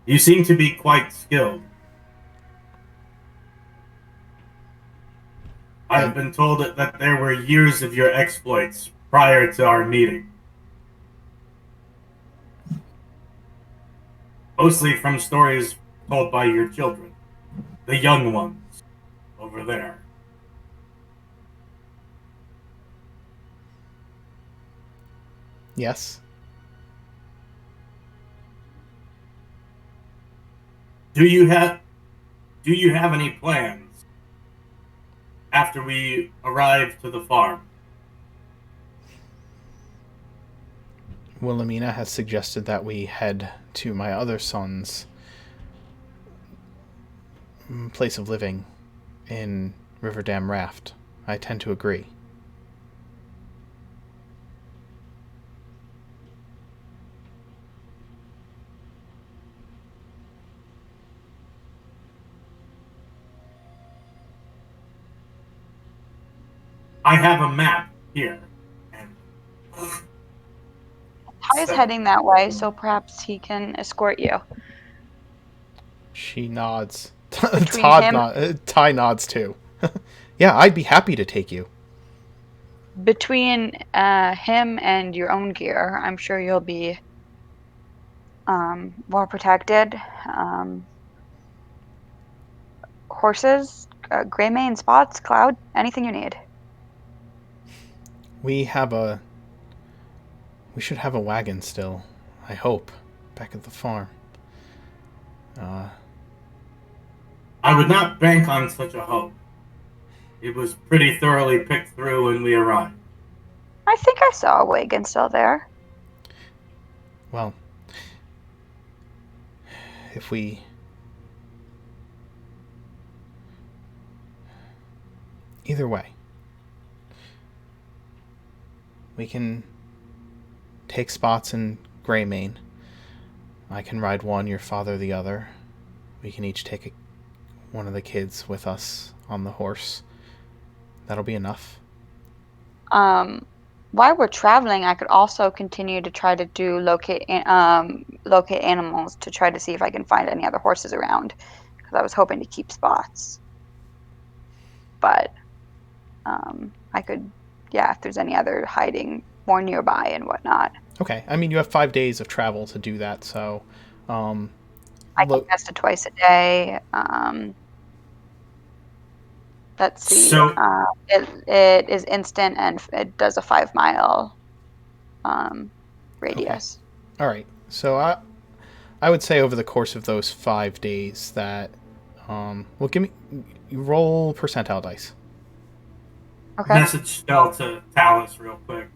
You seem to be quite skilled. I have been told that there were years of your exploits prior to our meeting. Mostly from stories told by your children. The young ones. Over there. Yes. Do you have any plans after we arrive to the farm? Wilhelmina has suggested that we head to my other son's place of living in Riverdam Raft. I tend to agree. I have a map here. And Ty is heading that way, so perhaps he can escort you. She nods. him- Ty nods too. Yeah, I'd be happy to take you. Between him and your own gear, I'm sure you'll be well protected. Horses, gray mane, spots, cloud, anything you need. We should have a wagon still, I hope, back at the farm. I would not bank on such a hope. It was pretty thoroughly picked through when we arrived. I think I saw a wagon still there. Well, if we... Either way, we can take spots in Greymane. I can ride one, your father the other. We can each take one of the kids with us on the horse. That'll be enough. While we're traveling, I could also continue to try to do locate animals to try to see if I can find any other horses around, because I was hoping to keep spots. But I could, if there's any other hiding more nearby and whatnot. Okay, I mean, you have 5 days of travel to do that, so... I can test it twice a day. Let's see. So- it is instant and it does a 5 mile radius. All right. So I would say over the course of those 5 days that, well, you roll percentile dice. Okay. Message spell to Talus real quick.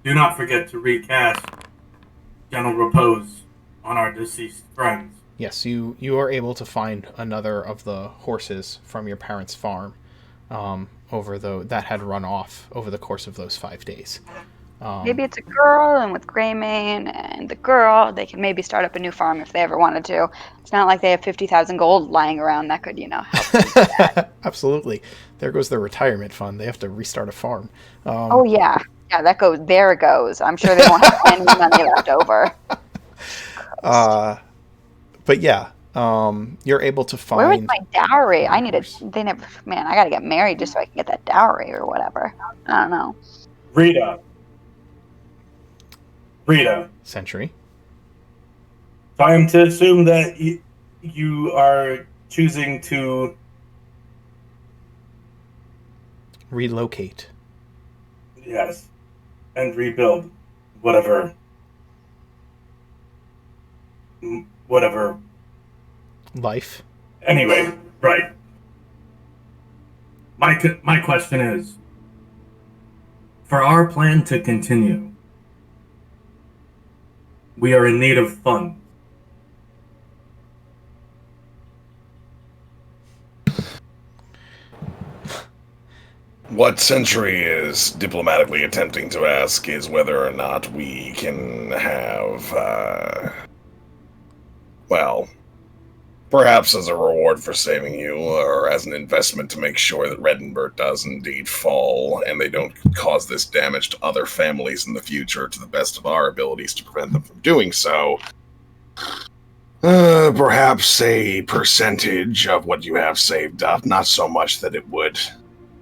Do not forget to recast Gentle Repose on our deceased friends. Yes, you are able to find another of the horses from your parents' farm, that had run off over the course of those 5 days. Maybe it's a girl, and with Greymane and the girl, they can maybe start up a new farm if they ever wanted to. It's not like they have 50,000 gold lying around that could, help them do that. Absolutely. There goes their retirement fund. They have to restart a farm. Oh, yeah. Yeah, there it goes. I'm sure they won't have any money left over. But yeah, you're able to find... Where was my dowry? I gotta get married just so I can get that dowry or whatever. I don't know. Rita. Century. So I am to assume that you are choosing to relocate. Yes. And rebuild whatever. Life. Anyway, right. My question is, for our plan to continue, we are in need of funds. What Century is diplomatically attempting to ask is whether or not we can have, perhaps as a reward for saving you, or as an investment to make sure that Redenberg does indeed fall, and they don't cause this damage to other families in the future to the best of our abilities to prevent them from doing so. Perhaps a percentage of what you have saved up, not so much that it would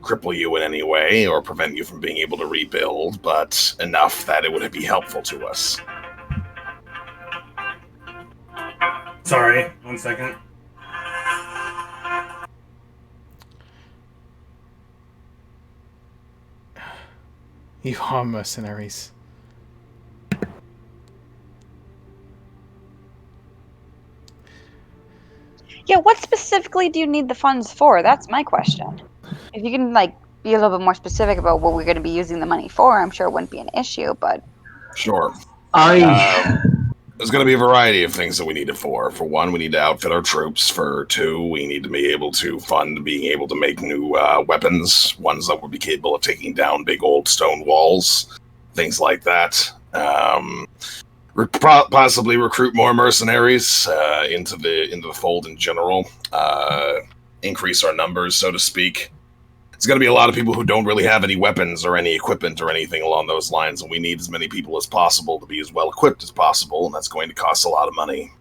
cripple you in any way or prevent you from being able to rebuild, but enough that it would be helpful to us. Sorry, 1 second. You are mercenaries. Yeah, what specifically do you need the funds for? That's my question. If you can, be a little bit more specific about what we're going to be using the money for, I'm sure it wouldn't be an issue, but... Sure. There's going to be a variety of things that we need it for. For one, we need to outfit our troops. For two, we need to be able to fund being able to make new weapons, ones that would be capable of taking down big old stone walls, things like that. Possibly recruit more mercenaries into the fold in general. Increase our numbers, so to speak. It's going to be a lot of people who don't really have any weapons or any equipment or anything along those lines, and we need as many people as possible to be as well equipped as possible, and that's going to cost a lot of money.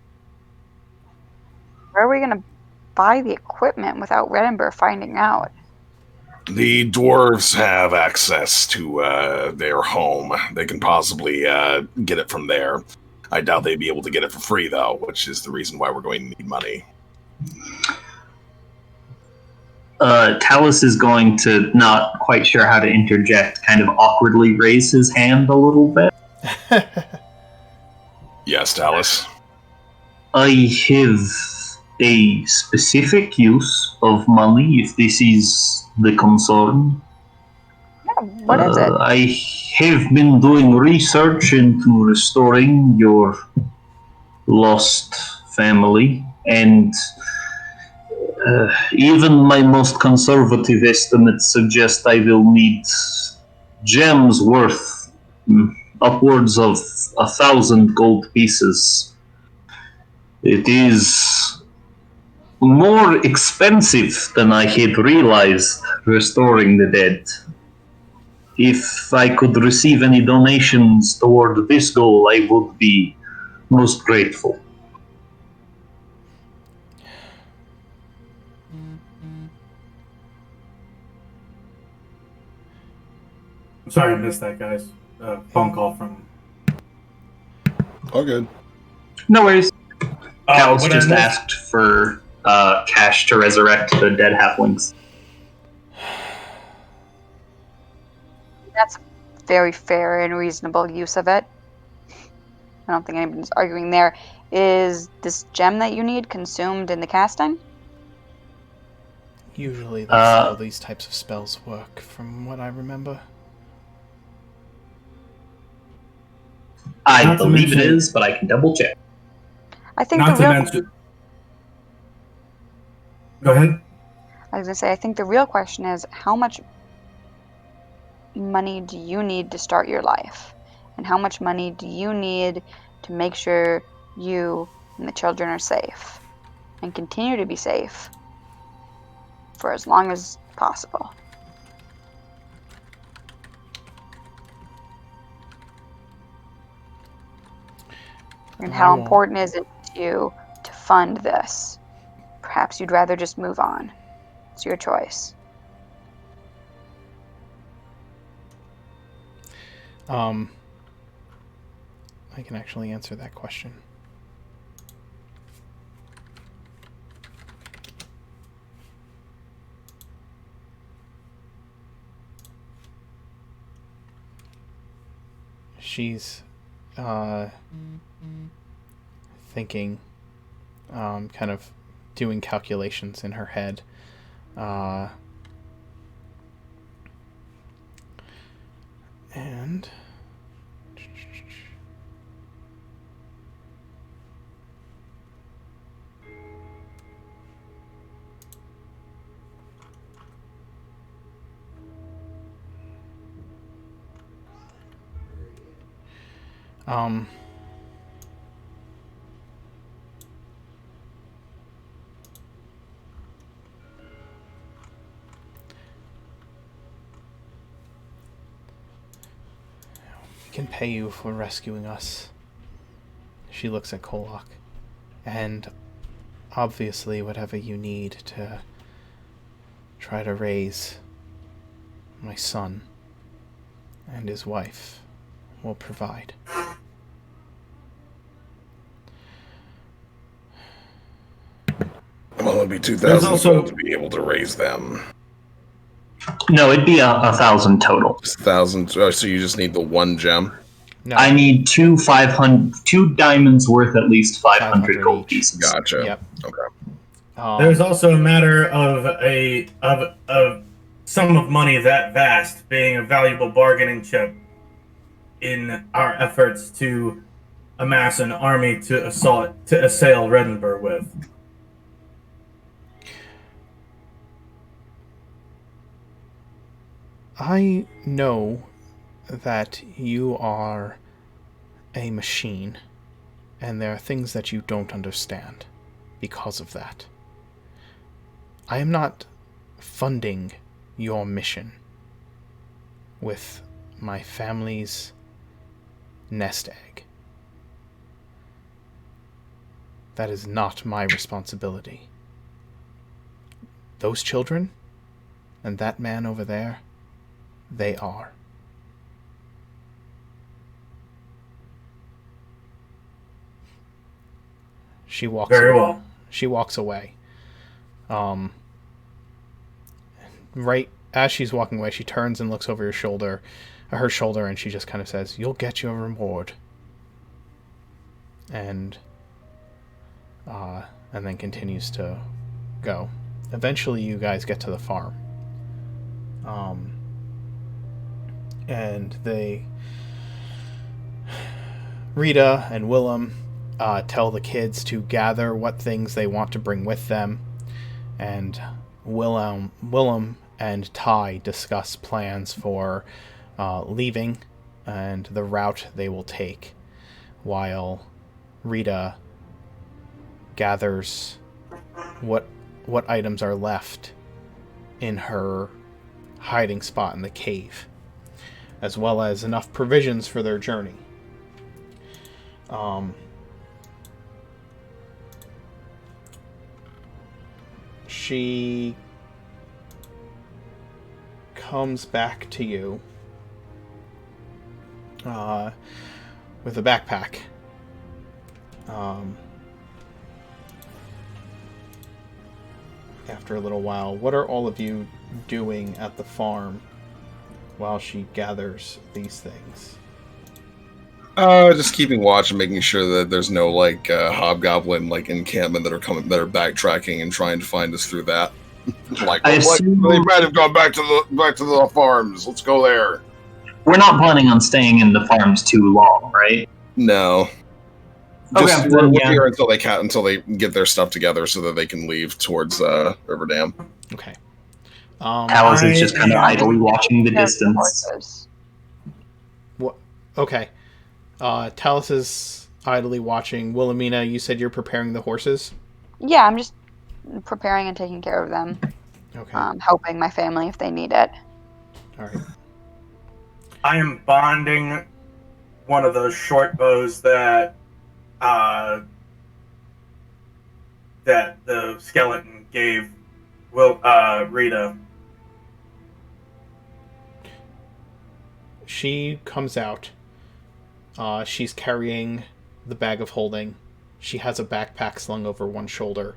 Where are we going to buy the equipment without Redenberg finding out? The dwarves have access to their home. They can possibly get it from there. I doubt they'd be able to get it for free, though, which is the reason why we're going to need money. Talus is going to, not quite sure how to interject, kind of awkwardly raise his hand a little bit. Yes, Talus? I have a specific use of money, if this is the concern. Yeah, what is it? I have been doing research into restoring your lost family, and even my most conservative estimates suggest I will need gems worth upwards of 1,000 gold pieces. It is more expensive than I had realized restoring the dead. If I could receive any donations toward this goal, I would be most grateful. I'm sorry I missed that, guys. Phone call from... All good. No worries. Talus what just I missed- asked for cash to resurrect the dead halflings. That's very fair and reasonable use of it. I don't think anybody's arguing there. Is this gem that you need consumed in the casting? Usually that's how these types of spells work, from what I remember. I Not to believe it mention- is, but I can double check. I think Not the to real. mention. Go ahead. I was gonna say, I think the real question is, how much money do you need to start your life? And how much money do you need to make sure you and the children are safe and continue to be safe for as long as possible? And how important is it to you to fund this? Perhaps you'd rather just move on. It's your choice. I can actually answer that question. She's thinking, kind of doing calculations in her head. And we can pay you for rescuing us. She looks at Kolok. And obviously whatever you need to try to raise my son and his wife will provide. Well, it'll be 2,000 There's also- to be able to raise them. No, it'd be 1,000 total. Just 1,000. Oh, so you just need the one gem. No, I need two diamonds worth at least 500 gold each. pieces. Gotcha. Yep. Okay. There's also a matter of a sum of money that vast being a valuable bargaining chip in our efforts to amass an army to assail Redenburg with. I know that you are a machine, and there are things that you don't understand because of that. I am not funding your mission with my family's nest egg. That is not my responsibility. Those children and that man over there, they are. She walks Very away. well. She walks away. Right as she's walking away, she turns and looks over her shoulder, and she just kind of says, "You'll get your reward." And then continues to go. Eventually, you guys get to the farm. And Rita and Willem tell the kids to gather what things they want to bring with them, and Willem and Ty discuss plans for leaving and the route they will take, while Rita gathers what items are left in her hiding spot in the cave, as well as enough provisions for their journey. She comes back to you with a backpack. After a little while, what are all of you doing at the farm while she gathers these things? Just keeping watch and making sure that there's no like hobgoblin like encampment that are backtracking and trying to find us through that. Like, I well, assume- they might have gone back to the farms. Let's go there. We're not planning on staying in the farms too long, right? No. Okay, Just then, we're yeah. here until they get their stuff together so that they can leave towards Riverdam. Okay. Alice is just kind of I- idly watching the Care of distance. horses. Okay. Talus is idly watching. Wilhelmina, you said you're preparing the horses? Yeah, I'm just preparing and taking care of them. Okay. Helping my family if they need it. All right. I am bonding one of those short bows that that the skeleton gave Rita. She comes out. She's carrying the bag of holding. She has a backpack slung over one shoulder,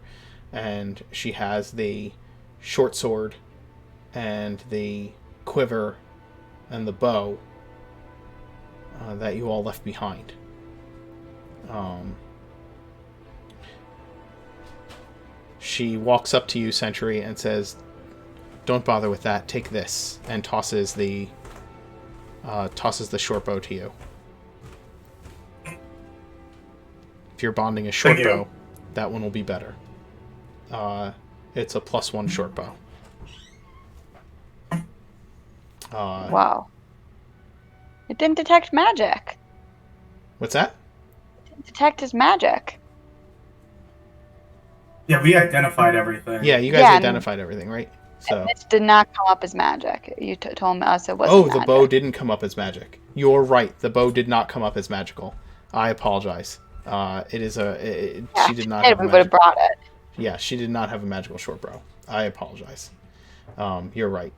and she has the short sword and the quiver and the bow that you all left behind. She walks up to you, Sentry, and says, "Don't bother with that. Take this," and tosses the short bow to you. If you're bonding a short Thank you. bow, that one will be better. It's a +1 short bow. Wow. It didn't detect magic. What's that? It didn't detect his magic. Yeah, we identified everything. Yeah, you guys Yeah, and- identified everything, right? So. This did not come up as magic. You told us it wasn't Oh, the magic. bow didn't come up as magic. You're right. The bow did not come up as magical. I apologize. It is a. Yeah, she did not. Hey, Have a we would have magic- brought it. Yeah, she did not have a magical short bow. I apologize. You're right.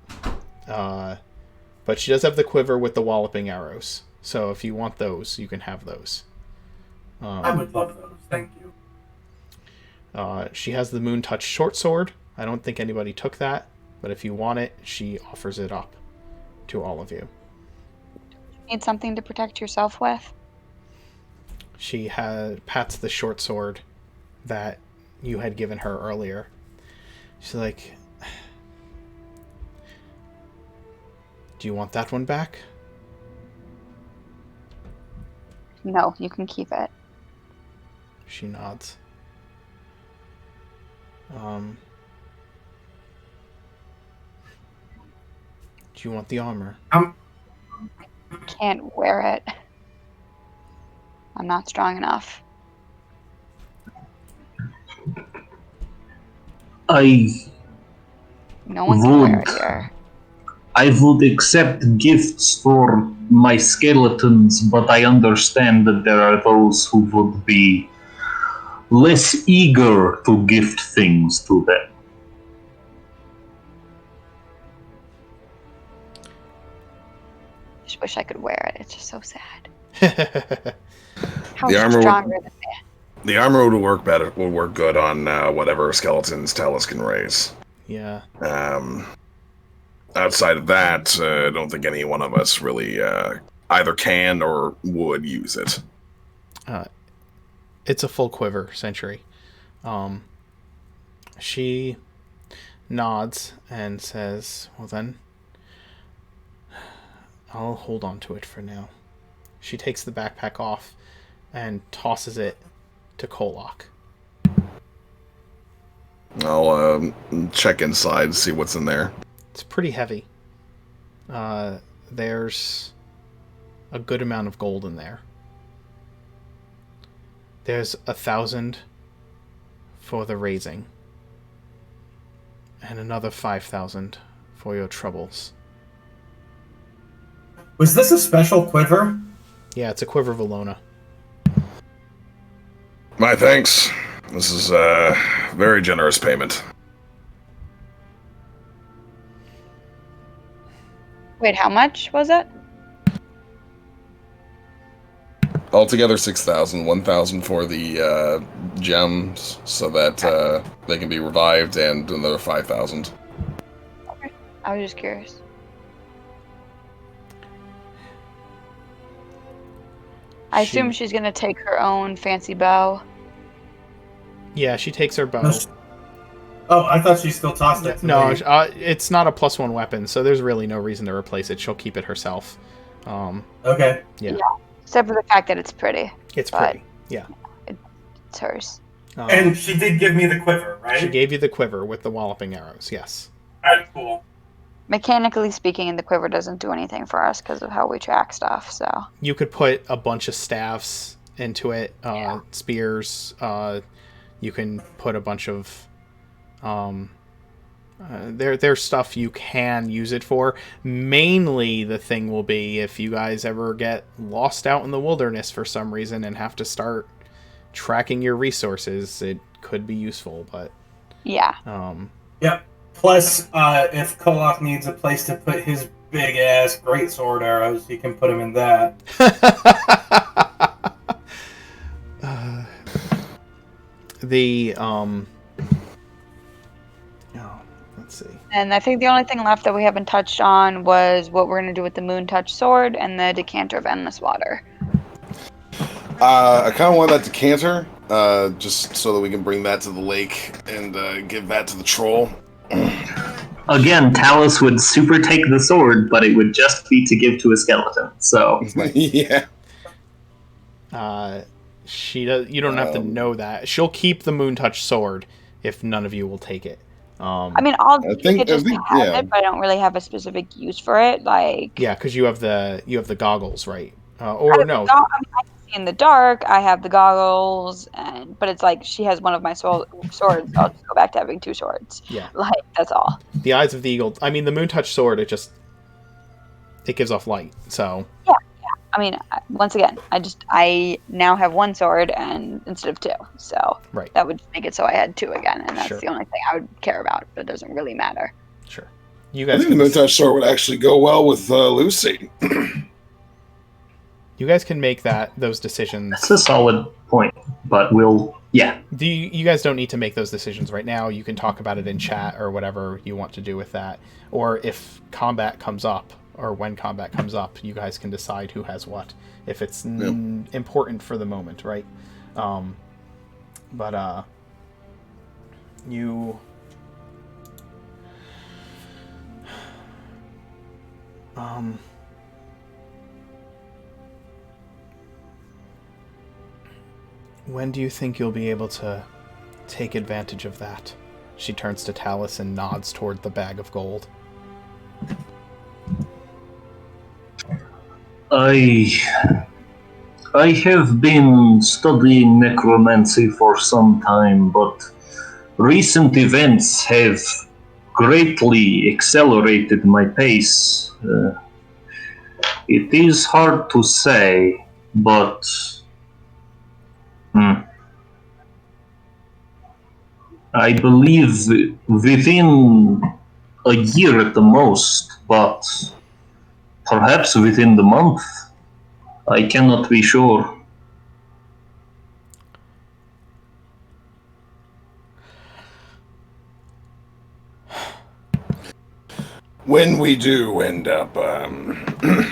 But she does have the quiver with the walloping arrows. So if you want those, you can have those. I would love those. Thank you. She has the Moon Touch short sword. I don't think anybody took that, but if you want it, she offers it up to all of you. Need something to protect yourself with? She pats the short sword that you had given her earlier. She's like, "Do you want that one back?" No, you can keep it. She nods. Do you want the armor? Can't wear it. I'm not strong enough. No one can wear it here. I would accept gifts for my skeletons, but I understand that there are those who would be less eager to gift things to them. Just wish I could wear it. It's just so sad. How The armor stronger than me. The armor would work better. Will work good on whatever skeletons Talus can raise. Yeah. Outside of that, I don't think any one of us really either can or would use it. It's a full quiver, Century. She nods and says, "Well then, I'll hold on to it for now." She takes the backpack off and tosses it to Kolok. I'll check inside, see what's in there. It's pretty heavy. There's a good amount of gold in there. There's 1,000 for the raising. And another 5,000 for your troubles. Was this a special quiver? Yeah, it's a quiver of Alona. My thanks. This is a very generous payment. Wait, how much was it? Altogether 6,000. 1,000 for the gems, so that they can be revived, and another 5,000. I was just curious. I assume she's gonna take her own fancy bow. Yeah, she takes her bow. Oh, I thought she still tossed it to No, me. it's not a +1 weapon, so there's really no reason to replace it. She'll keep it herself. Okay. Yeah. Except for the fact that it's pretty. It's But- pretty. Yeah. It's hers. And she did give me the quiver, right? She gave you the quiver with the walloping arrows, yes. Alright, cool. Mechanically speaking, the quiver doesn't do anything for us because of how we track stuff, so. You could put a bunch of staffs into it, spears. You can put a bunch of... there's stuff you can use it for. Mainly the thing will be if you guys ever get lost out in the wilderness for some reason and have to start tracking your resources, it could be useful, but... Yeah. Yep. Plus, if Kolok needs a place to put his big-ass greatsword arrows, he can put them in that. Let's see. And I think the only thing left that we haven't touched on was what we're going to do with the Moon Touch Sword and the Decanter of Endless Water. I kind of want that decanter, just so that we can bring that to the lake and give that to the troll. Again, Talus would super take the sword, but it would just be to give to a skeleton. So Yeah. She does. You don't have to know that. She'll keep the Moon Touch sword if none of you will take it. I mean, I'll I take think- it just I think- to have yeah. it, but I don't really have a specific use for it. Like, Yeah, because you have the goggles, right? I Or have no? the I mean, I can see in the dark. I have the goggles, but it's like she has one of my swords. So I'll just go back to having 2 swords. Yeah. Like, that's all. The Eyes of the Eagle. I mean, the Moon Touch sword. It gives off light. So I mean, once again, I now have 1 sword and instead of 2, so right. that would make it so I had 2 again, and that's Sure. the only thing I would care about. But it doesn't really matter. Sure. You I guys think the Moon Touch Sword would actually go well with Lucy. You guys can make those decisions. that's a solid point, but You guys don't need to make those decisions right now. You can talk about it in chat or whatever you want to do with that. Or if combat comes up, or when combat comes up, you guys can decide who has what, if it's important for the moment, right? You... When do you think you'll be able to take advantage of that? She turns to Talus and nods toward the bag of gold. I have been studying necromancy for some time, but recent events have greatly accelerated my pace. It is hard to say, but I believe within a year at the most, but perhaps within the month. I cannot be sure. When we do end up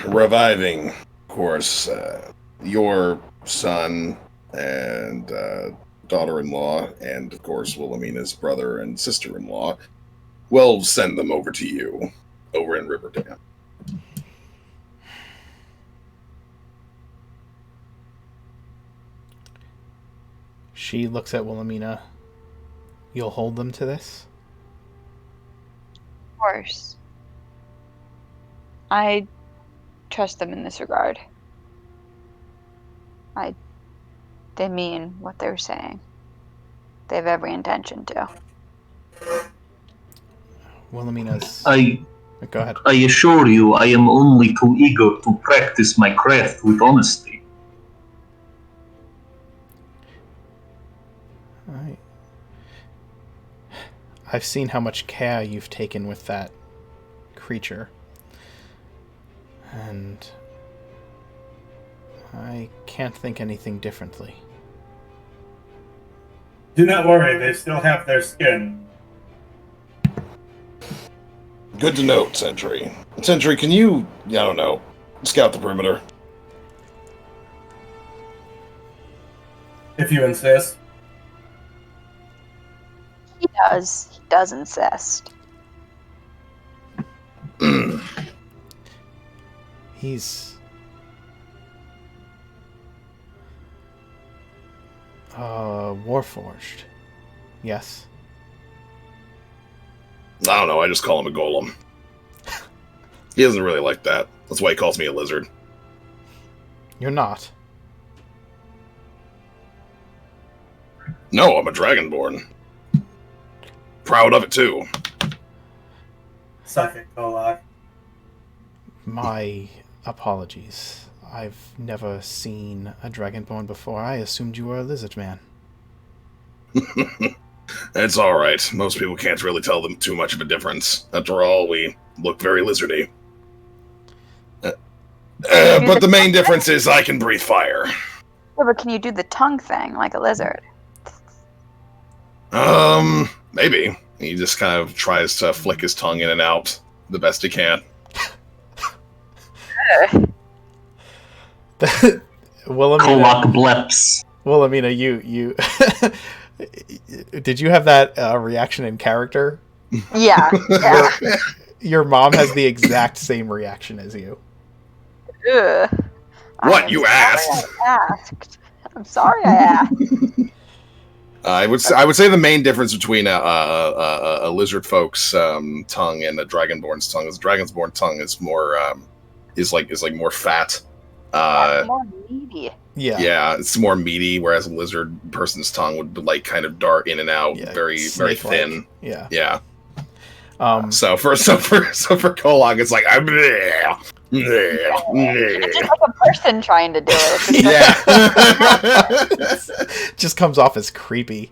reviving, of course, your son and daughter-in-law, and of course Wilhelmina's brother and sister-in-law, we'll send them over to you over in Riverdale. She looks at Wilhelmina. You'll hold them to this? Of course. I trust them in this regard. They mean what they're saying. They have every intention to. Wilhelmina's... Go ahead. I assure you, I am only too eager to practice my craft with honesty. I've seen how much care you've taken with that creature. And I can't think anything differently. Do not worry, they still have their skin. Good to note, Sentry. Sentry, can you, I don't know, scout the perimeter? If you insist. He does. He does insist. He's Warforged. Yes. I don't know. I just call him a golem. He doesn't really like that. That's why he calls me a lizard. You're not. No, I'm a dragonborn. Proud of it too. Suck it, Kolak. My apologies. I've never seen a dragonborn before. I assumed you were a lizard man. It's all right. Most people can't really tell them too much of a difference. After all, we look very lizardy. But the main difference is I can breathe fire. Yeah, but can you do the tongue thing like a lizard? Maybe. He just kind of tries to flick his tongue in and out the best he can. Wilhelmina, Kolak bleps. Wilhelmina, you did you have that reaction in character? Yeah. Yeah. Your mom has the exact same reaction as you. Ugh. What, I'm you sorry asked? I asked. I'm sorry I asked. I would say the main difference between a lizard folk's tongue and a dragonborn's tongue is dragonborn tongue is more is more fat. More meaty. Yeah. It's more meaty, whereas a lizard person's tongue would like kind of dart in and out, very snake-like. thin. Yeah. Yeah. So for Kolak, it's like It's just like a person trying to do it. yeah. Just comes off as creepy.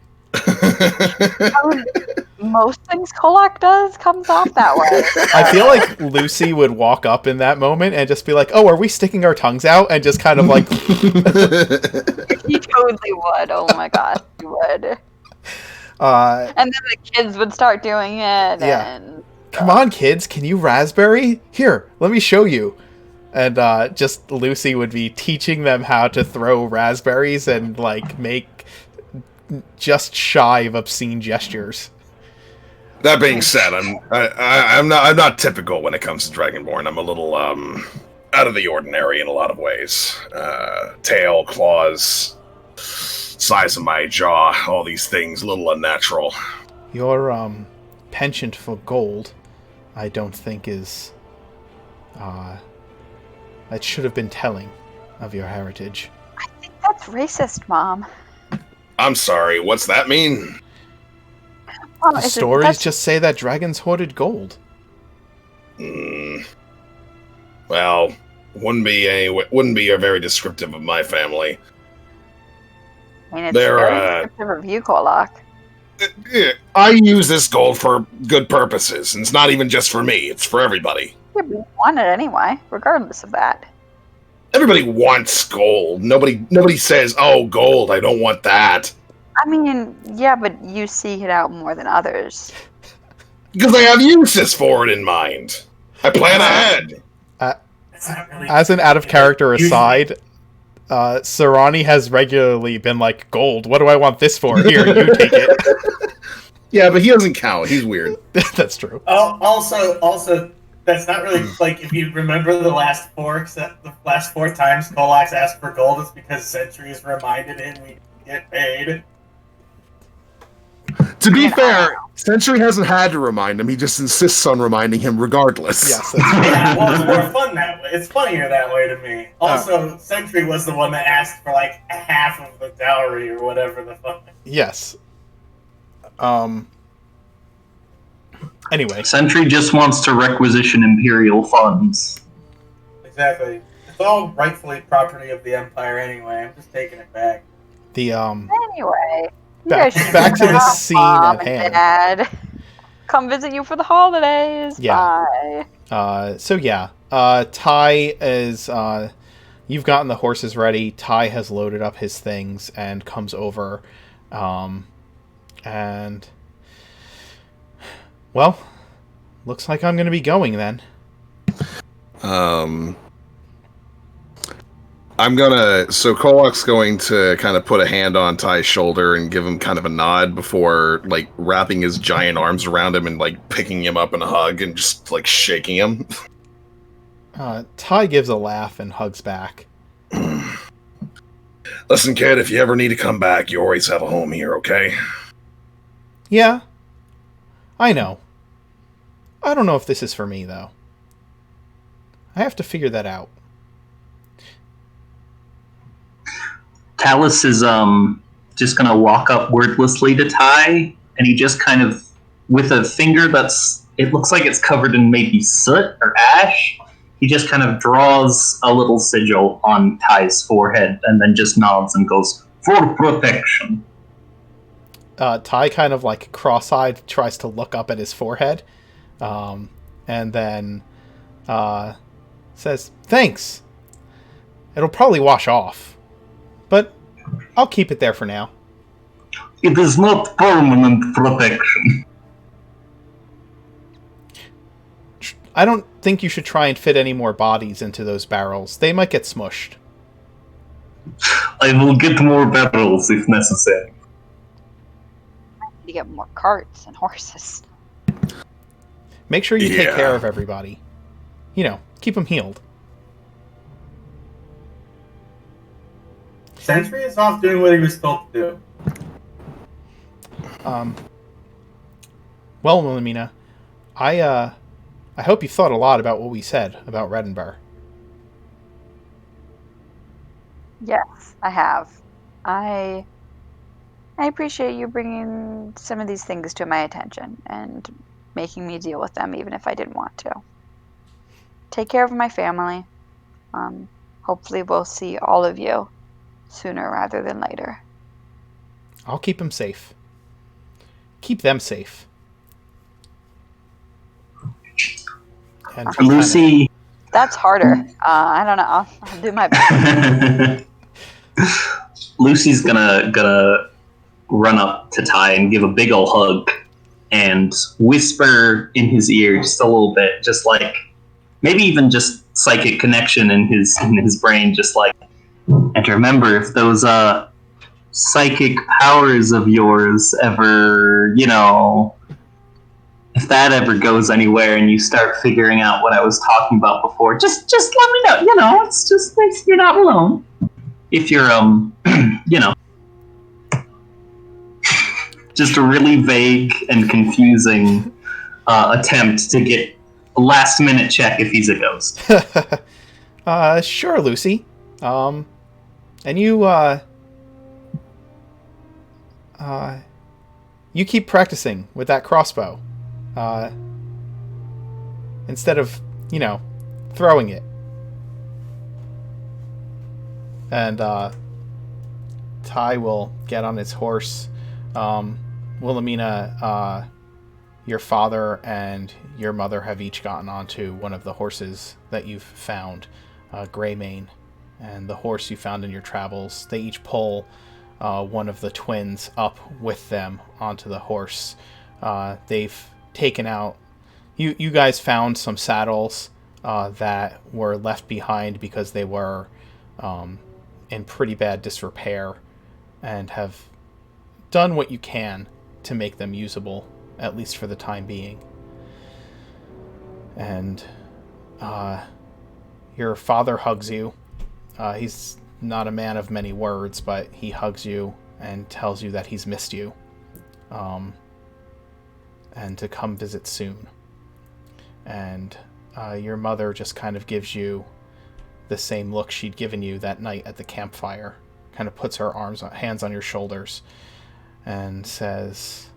Most things Kolak does comes off that way. I feel like Lucy would walk up in that moment and just be like, "Oh, are we sticking our tongues out?" And just kind of like, He totally would. Oh my gosh, he would. And then the kids would start doing it. Yeah. And "Come on, kids, can you raspberry? Here, let me show you." And just Lucy would be teaching them how to throw raspberries and like make just shy of obscene gestures. That being said, I'm not typical when it comes to Dragonborn. I'm a little out of the ordinary in a lot of ways. Tail, claws, size of my jaw, all these things, a little unnatural. Your penchant for gold, I don't think is that should have been telling of your heritage. I think that's racist, Mom. I'm sorry, what's that mean? Mom, The stories just say that dragons hoarded gold. Well, wouldn't be a very descriptive of my family. I mean, it's They're, very descriptive of you, Kolak. I use this gold for good purposes, and it's not even just for me, it's for everybody. Yeah, but you want it anyway, regardless of that. Everybody wants gold. Nobody says, "Oh, gold, I don't want that." I mean, yeah, but you seek it out more than others. Because I have uses for it in mind. I plan ahead. It's not really- As an out of character aside, Sarani has regularly been like, "Gold, what do I want this for? Here, you take it." Yeah, but he doesn't count. He's weird. That's true. Oh, also, that's not really like if you remember the last four times Kolak's asked for gold, it's because Sentry's reminded him we get paid. To be fair, Sentry hasn't had to remind him. He just insists on reminding him regardless. Yes, that's true. Yeah, well, it's more fun that way. It's funnier that way to me. Also, Sentry was the one that asked for like half of the dowry or whatever the fuck. Yes. Anyway, Sentry just wants to requisition Imperial funds. Exactly. It's all rightfully property of the Empire anyway. I'm just taking it back. the Anyway, you Back- guys should back to the have scene Mom at and hand. Dad come visit you for the holidays. Yeah. Bye. so yeah, Ty is you've gotten the horses ready. Ty has loaded up his things and comes over, and well, looks like I'm going to be going then. So Kolok's going to kind of put a hand on Ty's shoulder and give him kind of a nod before, like, wrapping his giant arms around him and, like, picking him up in a hug and just, like, shaking him. Ty gives a laugh and hugs back. Listen, kid, if you ever need to come back, you always have a home here, okay? Yeah, I know. I don't know if this is for me, though. I have to figure that out. Talus is just gonna walk up wordlessly to Ty, and he just kind of, with a finger it looks like it's covered in maybe soot or ash, he just kind of draws a little sigil on Ty's forehead and then just nods and goes, "For protection." Ty kind of like cross-eyed tries to look up at his forehead, and then says, "Thanks. It'll probably wash off, but I'll keep it there for now." It is not permanent protection. I don't think you should try and fit any more bodies into those barrels. They might get smushed. I will get more barrels if necessary. You get more carts and horses. Make sure you take Yeah. care of everybody. You know, keep them healed. Sentry is off doing what he was told to do. Well, Wilhelmina, I hope you thought a lot about what we said about Redenbar. Yes, I have. I appreciate you bringing some of these things to my attention and making me deal with them even if I didn't want to. Take care of my family. Hopefully we'll see all of you sooner rather than later. I'll keep them safe. Keep them safe. And he Lucy. That's harder. I don't know. I'll do my best. Lucy's gonna run up to Ty and give a big ol' hug and whisper in his ear just a little bit, just like maybe even just psychic connection in his brain, just like, and remember, if those psychic powers of yours ever, if that ever goes anywhere and you start figuring out what I was talking about before, just let me know. It's just, you're not alone. If you're, just a really vague and confusing attempt to get a last minute check if he's a ghost. Sure, Lucy. And you, you keep practicing with that crossbow. Instead of, throwing it. And, Ty will get on his horse. Wilhelmina, your father and your mother have each gotten onto one of the horses that you've found, Greymane. And the horse you found in your travels, they each pull one of the twins up with them onto the horse. They've taken out... You guys found some saddles that were left behind because they were in pretty bad disrepair, and have done what you can to make them usable, at least for the time being. And your father hugs you. He's not a man of many words, but he hugs you and tells you that he's missed you, and to come visit soon. And your mother just kind of gives you the same look she'd given you that night at the campfire. Kind of puts her hands on your shoulders and says,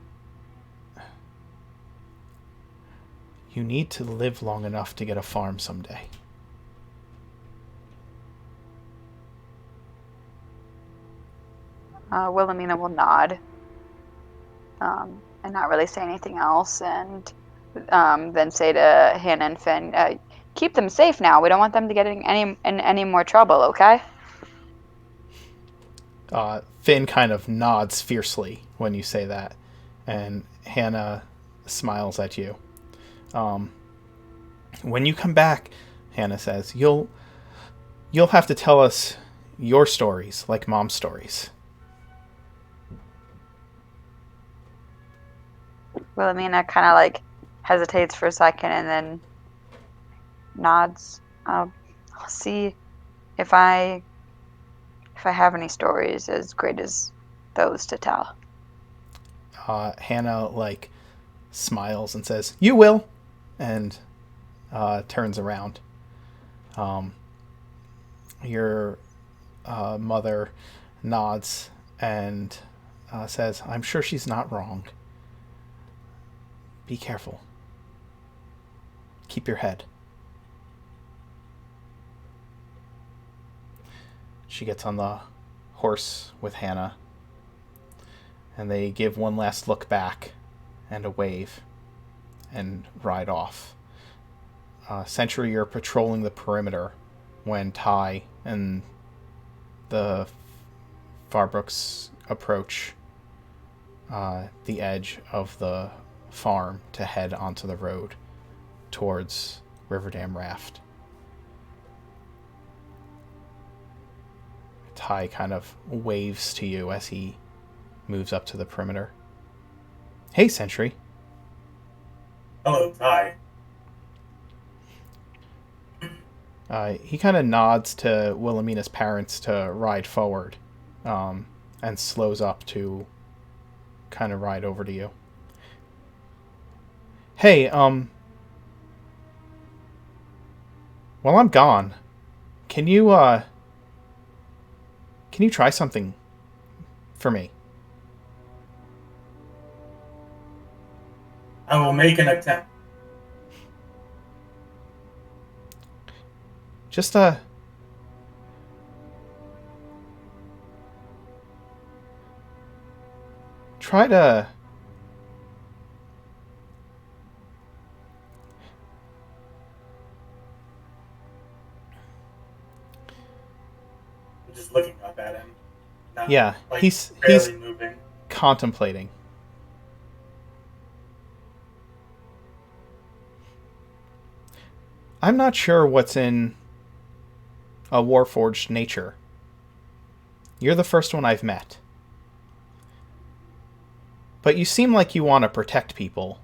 "You need to live long enough to get a farm someday." Wilhelmina will nod and not really say anything else, and then say to Hannah and Finn, keep them safe now. We don't want them to get in any more trouble, okay? Finn kind of nods fiercely when you say that, and Hannah smiles at you. When you come back, Hannah says, you'll have to tell us your stories, like Mom's stories. Wilhelmina kind of like hesitates for a second and then nods. I'll see if I have any stories as great as those to tell. Hannah like smiles and says, "You will," and turns around. Your mother nods and says, "I'm sure she's not wrong. Be careful. Keep your head." She gets on the horse with Hannah, and they give one last look back and a wave and ride off. Sentry, you're patrolling the perimeter when Ty and the Farbrooks approach the edge of the farm to head onto the road towards Riverdam Raft. Ty kind of waves to you as he moves up to the perimeter. "Hey, Sentry." Hello, Ty. He kind of nods to Wilhelmina's parents to ride forward, and slows up to kind of ride over to you. "Hey, while I'm gone, can you try something for me?" I will make an attempt. Just try to I'm just looking up at him. Not, yeah, like, he's barely moving. contemplating. "I'm not sure what's in a Warforged nature. You're the first one I've met. But you seem like you want to protect people.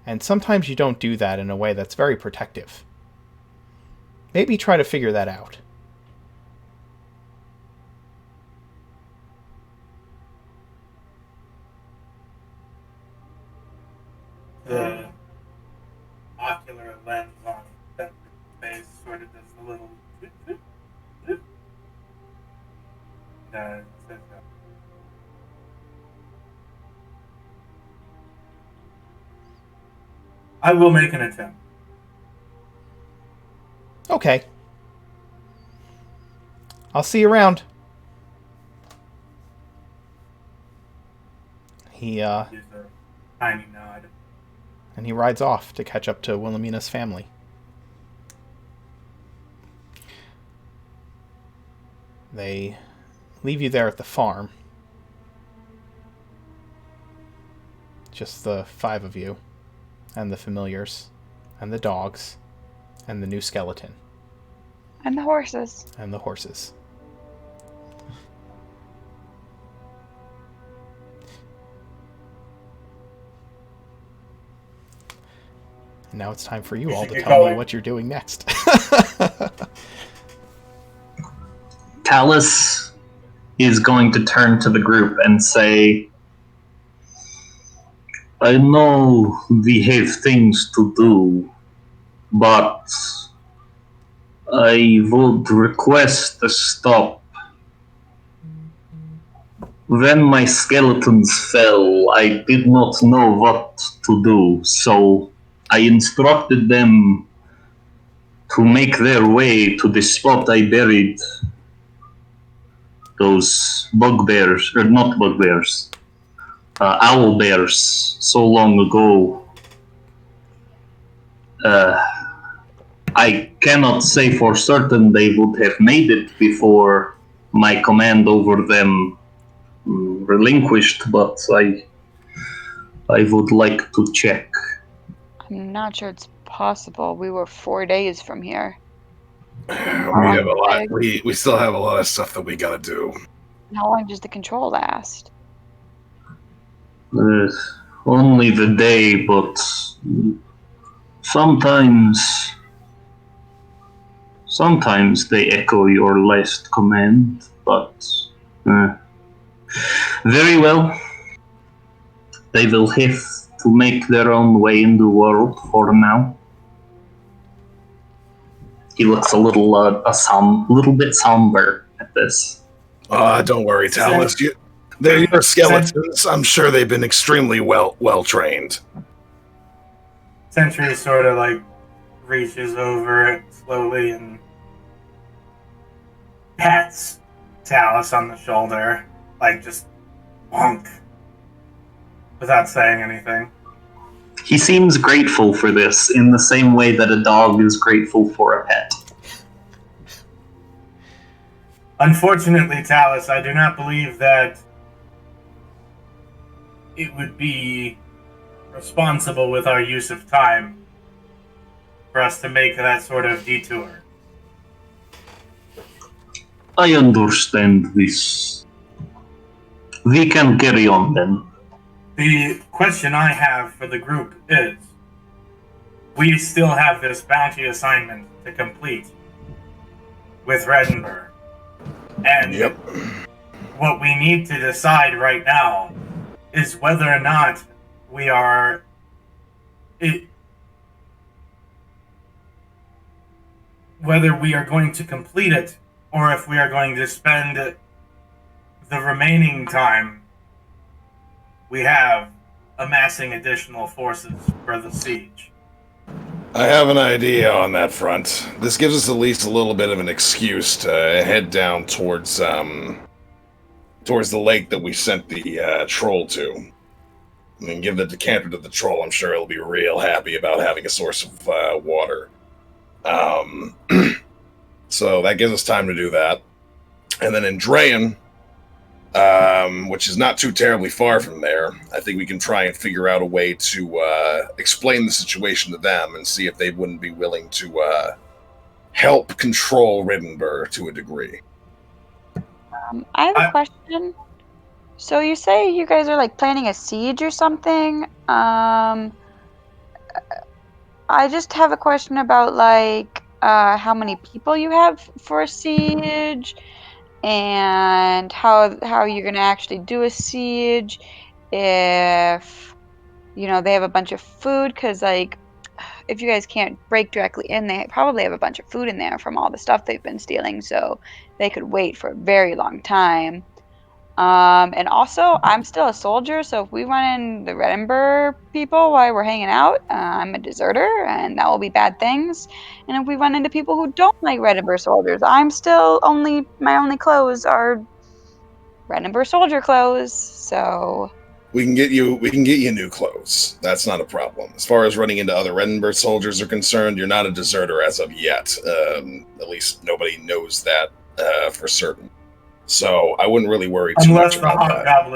And sometimes you don't do that in a way that's very protective. Maybe try to figure that out." The ocular lens on Sentry's face sort of does a little. Says that. I will make an attempt. Okay. I'll see you around. He Use a tiny nod. and he rides off to catch up to Wilhelmina's family. They leave you there at the farm. Just the 5 of you, and the familiars, and the dogs, and the new skeleton, And the horses. and the horses. And now it's time for you We all should to get tell me going. what you're doing next. Talus is going to turn to the group and say, "I know we have things to do, but I would request a stop. When my skeletons fell, I did not know what to do, so I instructed them to make their way to the spot I buried those bugbears, or not bugbears, owl bears so long ago. I cannot say for certain they would have made it before my command over them relinquished, but I would like to check." I'm not sure it's possible. We were 4 days from here. We have a lot. We still have a lot of stuff that we gotta do. How long does the control last? Only the day, but sometimes they echo your last command, but very well. They will have to make their own way in the world for now. He looks a little bit somber at this. Don't worry, Talus. They're your skeletons. I'm sure they've been extremely well trained. Sentry sort of like reaches over it slowly and pats Talus on the shoulder, like just bonk, without saying anything. He seems grateful for this in the same way that a dog is grateful for a pet. Unfortunately, Talus, I do not believe that it would be responsible with our use of time for us to make that sort of detour. I understand this. We can carry on then. The question I have for the group is, we still have this bounty assignment to complete with Redenburg. And what we need to decide right now is whether or not we are whether we are going to complete it or if we are going to spend the remaining time we have amassing additional forces for the siege. I have an idea on that front. This gives us at least a little bit of an excuse to head down towards the lake that we sent the troll to. I mean, give the decanter to the troll. I'm sure he'll be real happy about having a source of water. So that gives us time to do that. And then in Drayan, which is not too terribly far from there, I think we can try and figure out a way to explain the situation to them and see if they wouldn't be willing to help control Riddenburg to a degree. I have a question. So you say you guys are like planning a siege or something? I just have a question about like how many people you have for a siege, and how you're gonna actually do a siege. If they have a bunch of food, because like if you guys can't break directly in, they probably have a bunch of food in there from all the stuff they've been stealing, so they could wait for a very long time. And also, I'm still a soldier, so if we run in the Reddenburg people while we're hanging out, I'm a deserter, and that will be bad things. And if we run into people who don't like Reddenburg soldiers, my only clothes are Reddenburg soldier clothes, so... We can get you new clothes. That's not a problem. As far as running into other Reddenburg soldiers are concerned, you're not a deserter as of yet. At least nobody knows that for certain. So I wouldn't really worry too much about that.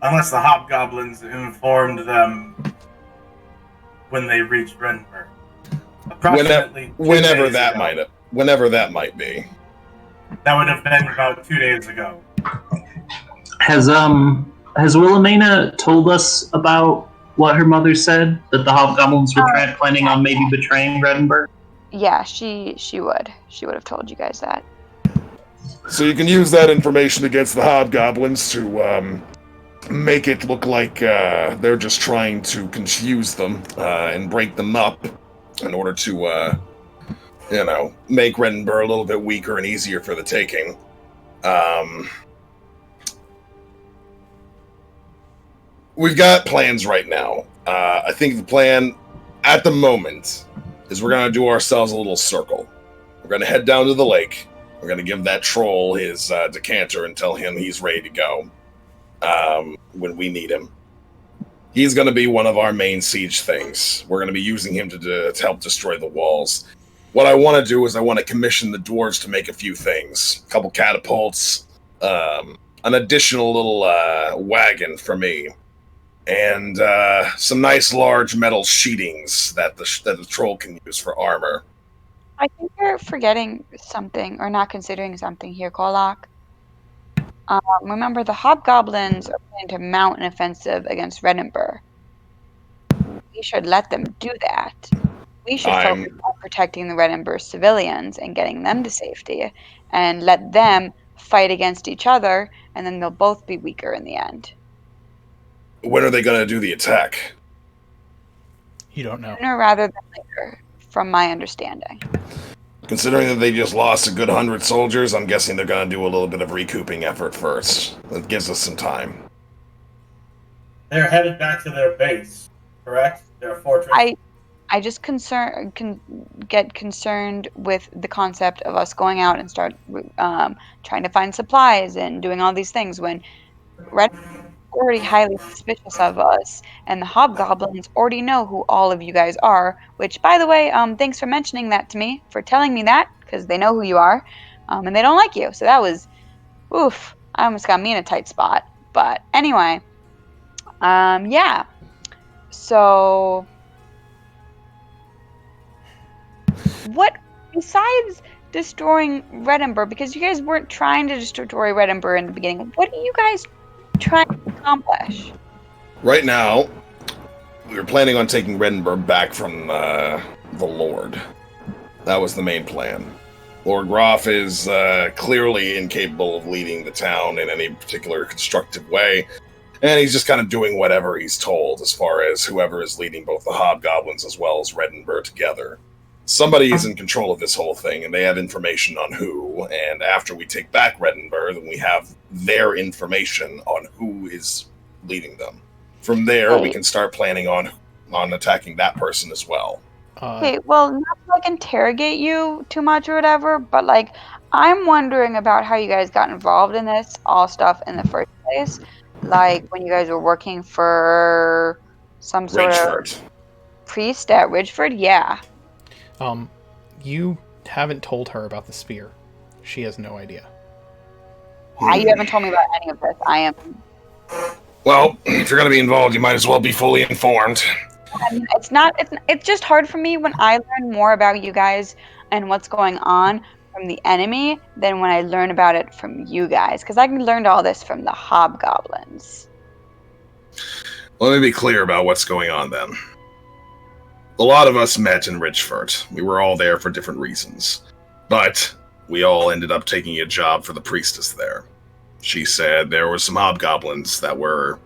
Unless the Hobgoblins informed them when they reached Reddenburg. Whenever that might be. That would have been about 2 days ago. Has Wilhelmina told us about what her mother said? That the Hobgoblins were planning on maybe betraying Reddenburg? Yeah, she would. She would have told you guys that. So you can use that information against the Hobgoblins to make it look like they're just trying to confuse them and break them up in order to, make Reddenburg a little bit weaker and easier for the taking. We've got plans right now. I think the plan at the moment is we're going to do ourselves a little circle. We're going to head down to the lake. We're going to give that troll his decanter and tell him he's ready to go when we need him. He's going to be one of our main siege things. We're going to be using him to help destroy the walls. What I want to do is I want to commission the dwarves to make a few things. A couple catapults, an additional little wagon for me, and some nice large metal sheetings that the troll can use for armor. I think you're forgetting something or not considering something here, Kolak. Remember, the Hobgoblins are planning to mount an offensive against Reddenburg. We should let them do that. We should focus I'm on protecting the Reddenburg civilians and getting them to safety, and let them fight against each other, and then they'll both be weaker in the end. when are they going to do the attack? You don't know. Sooner rather than later, from my understanding. Considering that they just lost a good 100 soldiers, I'm guessing they're going to do a little bit of recouping effort first. That gives us some time. They're headed back to their base, correct? Their fortress. I just get concerned with the concept of us going out and start trying to find supplies and doing all these things when Red already highly suspicious of us, and the Hobgoblins already know who all of you guys are. Which, by the way, thanks for mentioning that to me, for telling me that, because they know who you are, and they don't like you. So that was, oof! I almost got me in a tight spot. But anyway, yeah. So, what besides destroying Reddenburg? Because you guys weren't trying to destroy Reddenburg in the beginning. What are you guys trying to accomplish? Right now, we were planning on taking Reddenburg back from the Lord. That was the main plan. Lord Groff is clearly incapable of leading the town in any particular constructive way, and he's just kind of doing whatever he's told as far as whoever is leading both the Hobgoblins as well as Reddenburg together. Somebody is in control of this whole thing, and they have information on who, and after we take back Reddenburg, then we have their information on who is leading them. From there, we can start planning on attacking that person as well. Okay, well, not to like interrogate you too much or whatever, but like I'm wondering about how you guys got involved in this all stuff in the first place. Like when you guys were working for some sort Ridgeford. of priest at Ridgeford, yeah. You haven't told her about the spear. She has no idea. You haven't told me about any of this. I am. Well, if you're going to be involved, you might as well be fully informed. I mean, it's just hard for me when I learn more about you guys and what's going on from the enemy than when I learn about it from you guys, because I learned all this from the Hobgoblins. Let me be clear about what's going on then. A lot of us met in Ridgeford. We were all there for different reasons. But we all ended up taking a job for the priestess there. She said there were some hobgoblins that were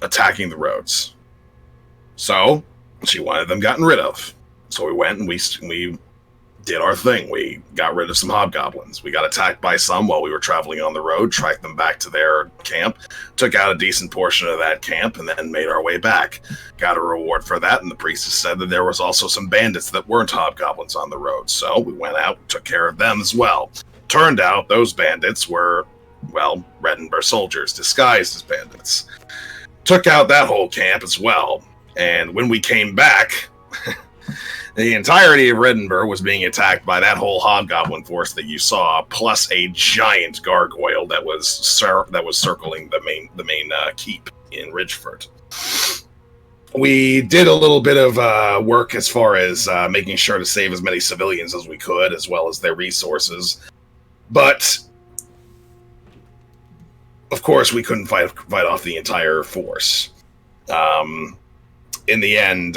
attacking the roads. So, she wanted them gotten rid of. So we went and we did our thing. We got rid of some hobgoblins. We got attacked by some while we were traveling on the road, tracked them back to their camp, took out a decent portion of that camp, and then made our way back. Got a reward for that, and the priestess said that there was also some bandits that weren't hobgoblins on the road. So we went out and took care of them as well. Turned out those bandits were, well, Reddenburg soldiers disguised as bandits. Took out that whole camp as well. And when we came back, the entirety of Reddenburg was being attacked by that whole hobgoblin force that you saw, plus a giant gargoyle that was circling the main keep in Ridgeford. We did a little bit of work as far as making sure to save as many civilians as we could, as well as their resources. But of course, we couldn't fight off the entire force. In the end,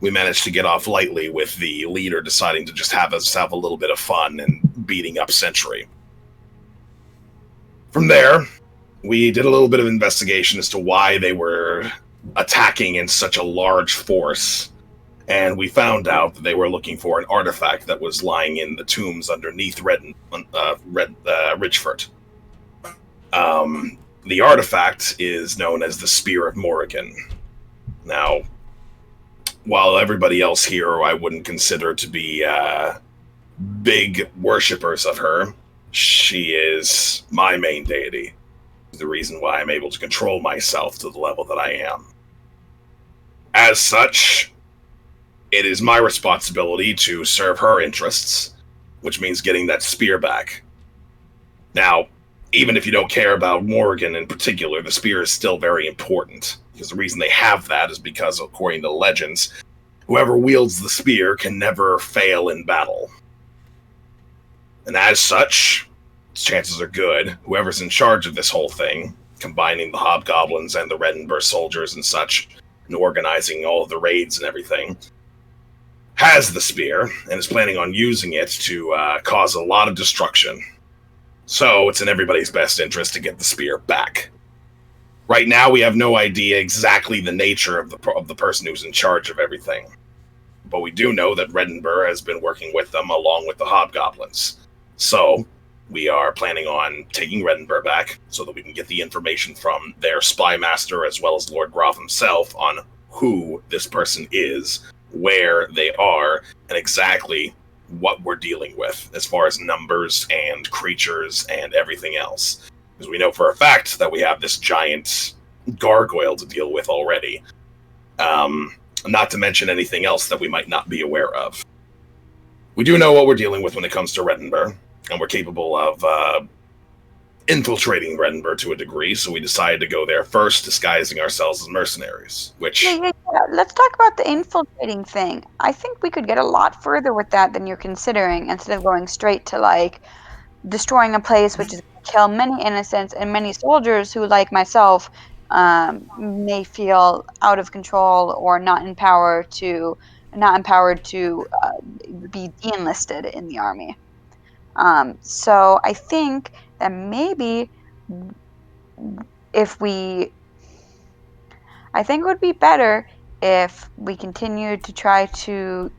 we managed to get off lightly with the leader deciding to just have us have a little bit of fun and beating up Sentry. From there, we did a little bit of investigation as to why they were attacking in such a large force, and we found out that they were looking for an artifact that was lying in the tombs underneath Ridgeford. The artifact is known as the Spear of Morrigan. Now, while everybody else here I wouldn't consider to be big worshippers of her, she is my main deity. The reason why I'm able to control myself to the level that I am. As such, it is my responsibility to serve her interests, which means getting that spear back. Now, even if you don't care about Morrigan in particular, the spear is still very important. Because the reason they have that is because, according to legends, whoever wields the spear can never fail in battle. And as such, chances are good, whoever's in charge of this whole thing, combining the hobgoblins and the Redenburg soldiers and such, and organizing all of the raids and everything, has the spear and is planning on using it to cause a lot of destruction. So it's in everybody's best interest to get the spear back. Right now, we have no idea exactly the nature of the person who's in charge of everything. But we do know that Redenburg has been working with them along with the hobgoblins. So we are planning on taking Redenburg back so that we can get the information from their spy master as well as Lord Groff himself on who this person is, where they are, and exactly what we're dealing with as far as numbers and creatures and everything else. Because we know for a fact that we have this giant gargoyle to deal with already. Not to mention anything else that we might not be aware of. We do know what we're dealing with when it comes to Redenburg, and we're capable of infiltrating Redenburg to a degree, so we decided to go there first, disguising ourselves as mercenaries, which... Yeah. Let's talk about the infiltrating thing. I think we could get a lot further with that than you're considering, instead of going straight to, like, destroying a place which is going to kill many innocents and many soldiers who, like myself, may feel out of control or not empowered to be de-enlisted in the army. So I think that maybe I think it would be better if we continued to try to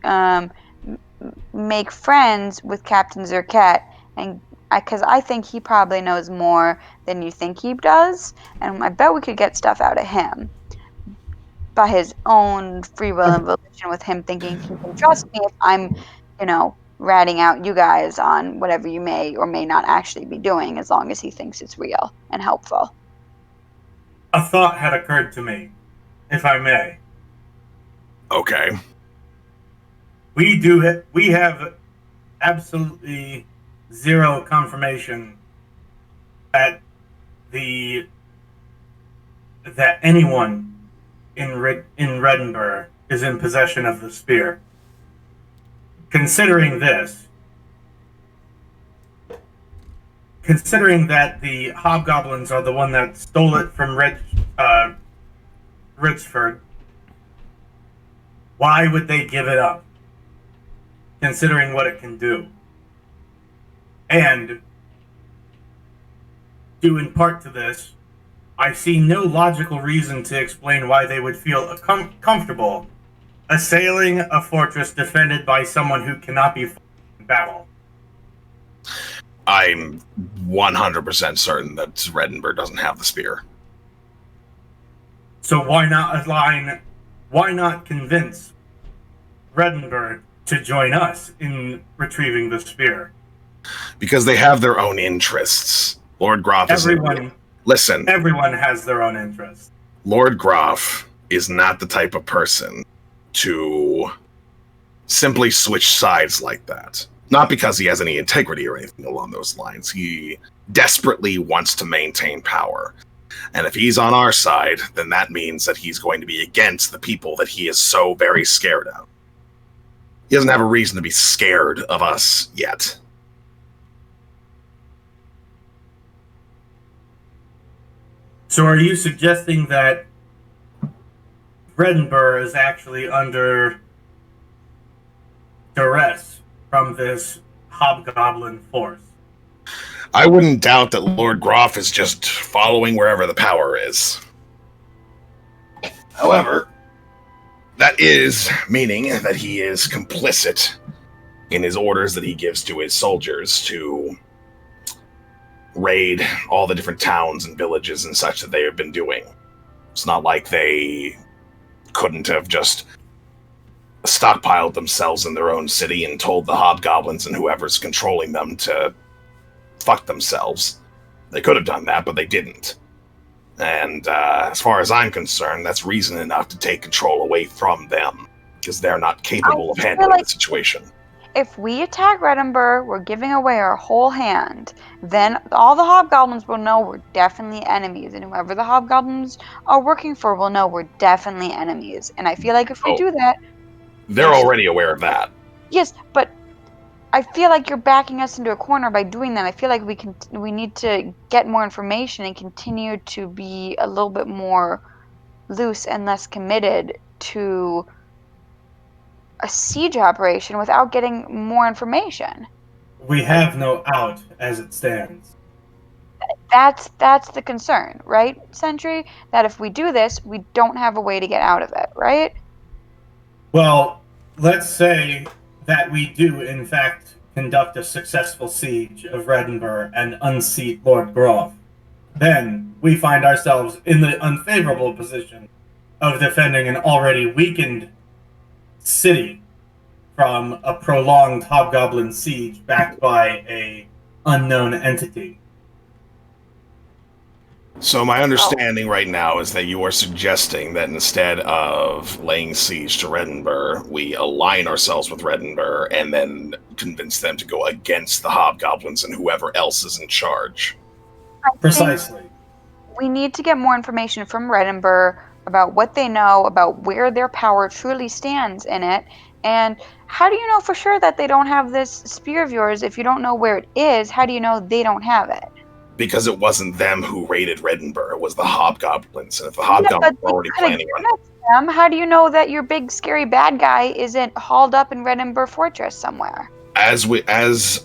make friends with Captain Zerket, and because I think he probably knows more than you think he does, and I bet we could get stuff out of him by his own free will and volition, with him thinking he can trust me if I'm, ratting out you guys on whatever you may or may not actually be doing, as long as he thinks it's real and helpful. A thought had occurred to me, if I may. Okay. We have absolutely zero confirmation that anyone in Redenburg is in possession of the spear. Considering that the hobgoblins are the one that stole it from Richford, why would they give it up? Considering what it can do. And due in part to this, I see no logical reason to explain why they would feel comfortable assailing a fortress defended by someone who cannot be fought in battle. I'm 100% certain that Redenburg doesn't have the spear. So why not convince Redenburg to join us in retrieving the spear? Because they have their own interests. Lord Groff Listen. Everyone has their own interests. Lord Groff is not the type of person to simply switch sides like that. Not because he has any integrity or anything along those lines. He desperately wants to maintain power. And if he's on our side, then that means that he's going to be against the people that he is so very scared of. He doesn't have a reason to be scared of us yet. So are you suggesting that Redenburg is actually under duress from this hobgoblin force? I wouldn't doubt that Lord Groff is just following wherever the power is. However, that is meaning that he is complicit in his orders that he gives to his soldiers to raid all the different towns and villages and such that they have been doing. It's not like they couldn't have just stockpiled themselves in their own city and told the hobgoblins and whoever's controlling them to fuck themselves. They could have done that, but they didn't. And as far as I'm concerned, that's reason enough to take control away from them, because they're not capable of handling the situation. If we attack Redenburg, we're giving away our whole hand. Then all the hobgoblins will know we're definitely enemies, and whoever the hobgoblins are working for will know we're definitely enemies. And I feel like if we do that... They're already aware of that. Yes, but I feel like you're backing us into a corner by doing that. I feel like we need to get more information and continue to be a little bit more loose and less committed to a siege operation without getting more information. We have no out as it stands. That's the concern, right, Sentry? That if we do this, we don't have a way to get out of it, right? Well, let's say that we do, in fact, conduct a successful siege of Reddenburg and unseat Lord Groff. Then we find ourselves in the unfavorable position of defending an already weakened city from a prolonged Hobgoblin siege backed by a unknown entity. So my understanding right now is that you are suggesting that instead of laying siege to Reddenburg, we align ourselves with Reddenburg and then convince them to go against the Hobgoblins and whoever else is in charge. Precisely. We need to get more information from Reddenburg about what they know, about where their power truly stands in it, and how do you know for sure that they don't have this spear of yours? If you don't know where it is, how do you know they don't have it? Because it wasn't them who raided Reddenburg, it was the Hobgoblins. And if the Hobgoblins were already planning on... Them. How do you know that your big scary bad guy isn't hauled up in Reddenburg Fortress somewhere? As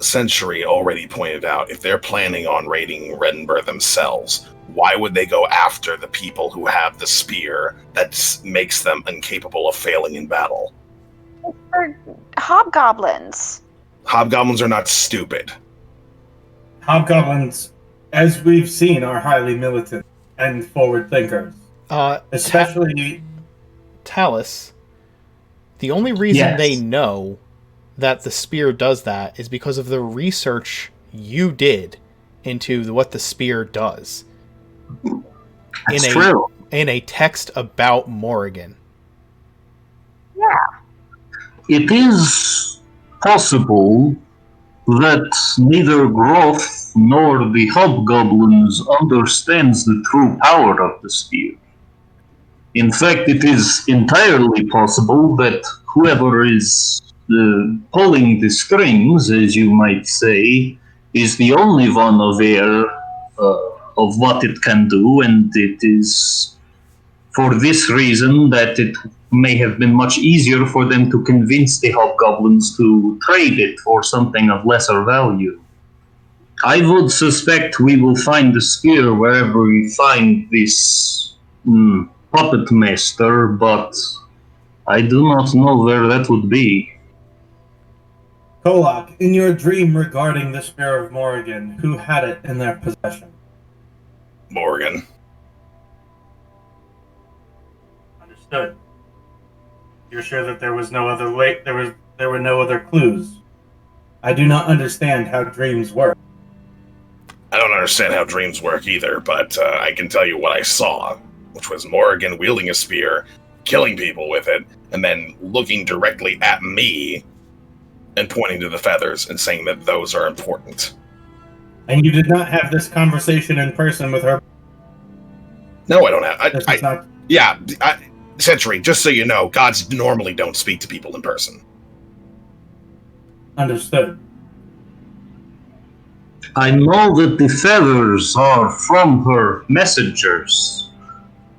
Century already pointed out, if they're planning on raiding Reddenburg themselves, why would they go after the people who have the spear that makes them incapable of failing in battle? They're hobgoblins. Hobgoblins are not stupid. Hobgoblins, as we've seen, are highly militant and forward thinkers. Especially... Talus, the only reason Yes. they know that the spear does that is because of the research you did into what the spear does. That's true. In a text about Morrigan. It is possible that neither Groth nor the Hobgoblins understands the true power of the spear. In fact, it is entirely possible that whoever is pulling the strings, as you might say, is the only one aware of what it can do, and it is for this reason that it may have been much easier for them to convince the Hobgoblins to trade it for something of lesser value. I would suspect we will find the spear wherever we find this puppet master, but I do not know where that would be. Kolak, in your dream regarding the Spear of Morrigan, who had it in their possession? Morrigan. Understood. You're sure that there was no other way? There were no other clues. I do not understand how dreams work. I don't understand how dreams work either, but I can tell you what I saw, which was Morrigan wielding a spear, killing people with it, and then looking directly at me and pointing to the feathers and saying that those are important. And you did not have this conversation in person with her? No, I don't have. Not... Century, just so you know, gods normally don't speak to people in person. Understood. I know that the feathers are from her messengers.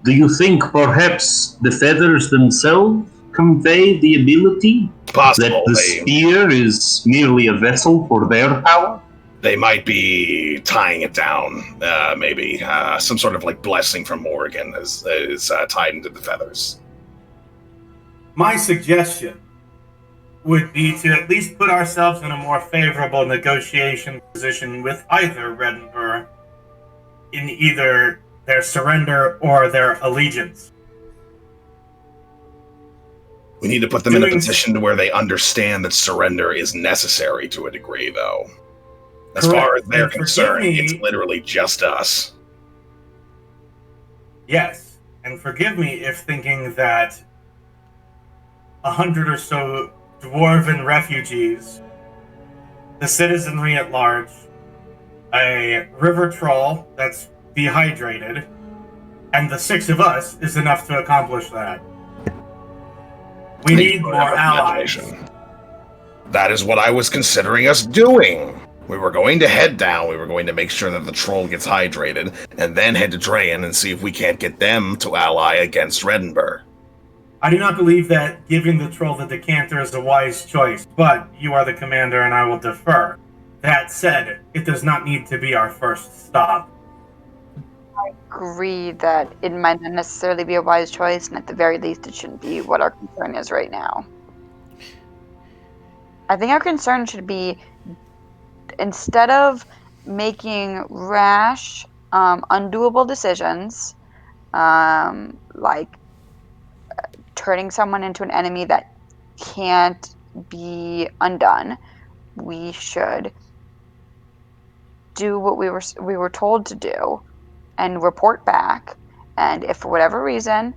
Do you think perhaps the feathers themselves convey the ability? Possible. That the spear is merely a vessel for their power? They might be tying it down, maybe. Some sort of blessing from Morrigan is tied into the feathers. My suggestion would be to at least put ourselves in a more favorable negotiation position with either Reddenburg in either their surrender or their allegiance. We need to put them in a position to where they understand that surrender is necessary to a degree, though. As far as they're concerned, it's literally just us. Yes, and forgive me if thinking that 100 or so dwarven refugees, the citizenry at large, a river troll that's dehydrated, and the 6 of us is enough to accomplish that. We need more allies. That is what I was considering us doing. We were going to head down, we were going to make sure that the troll gets hydrated, and then head to Drayan and see if we can't get them to ally against Redenburg. I do not believe that giving the troll the decanter is a wise choice, but you are the commander and I will defer. That said, it does not need to be our first stop. I agree that it might not necessarily be a wise choice, and at the very least, it shouldn't be what our concern is right now. I think our concern should be, instead of making rash, undoable decisions, like turning someone into an enemy that can't be undone, we should do what we were told to do and report back. And if for whatever reason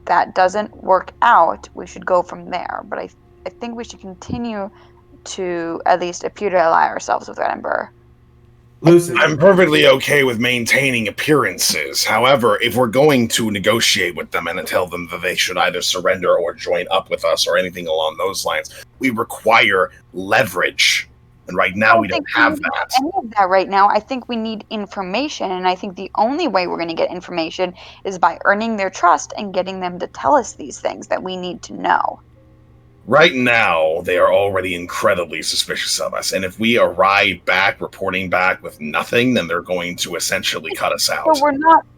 that doesn't work out, we should go from there. But I think we should continue to at least appear to ally ourselves with Edinburgh. Lucy, I'm perfectly okay with maintaining appearances. However, if we're going to negotiate with them and tell them that they should either surrender or join up with us or anything along those lines, we require leverage. And right now we don't have that. Any of that right now. I think we need information, and I think the only way we're going to get information is by earning their trust and getting them to tell us these things that we need to know. Right now, they are already incredibly suspicious of us, and if we arrive back, reporting back with nothing, then they're going to essentially cut us out. So we're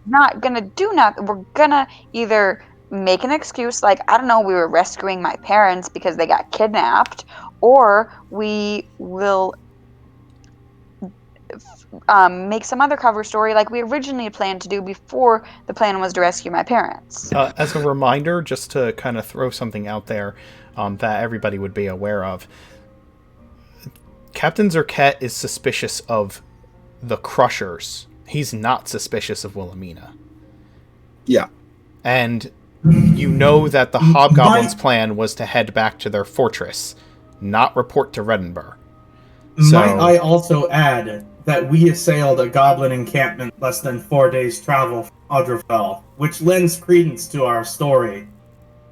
not going to do nothing. We're going to either make an excuse like, I don't know, we were rescuing my parents because they got kidnapped, or we will make some other cover story like we originally planned to do before the plan was to rescue my parents. As a reminder, just to kind of throw something out there that everybody would be aware of, Captain Zerket is suspicious of the Krushers. He's not suspicious of Wilhelmina. Yeah. And you know that the Hobgoblin's plan was to head back to their fortress, not report to Redenburg. So, might I also add that we assailed a goblin encampment less than 4 days' travel from Adrafel, which lends credence to our story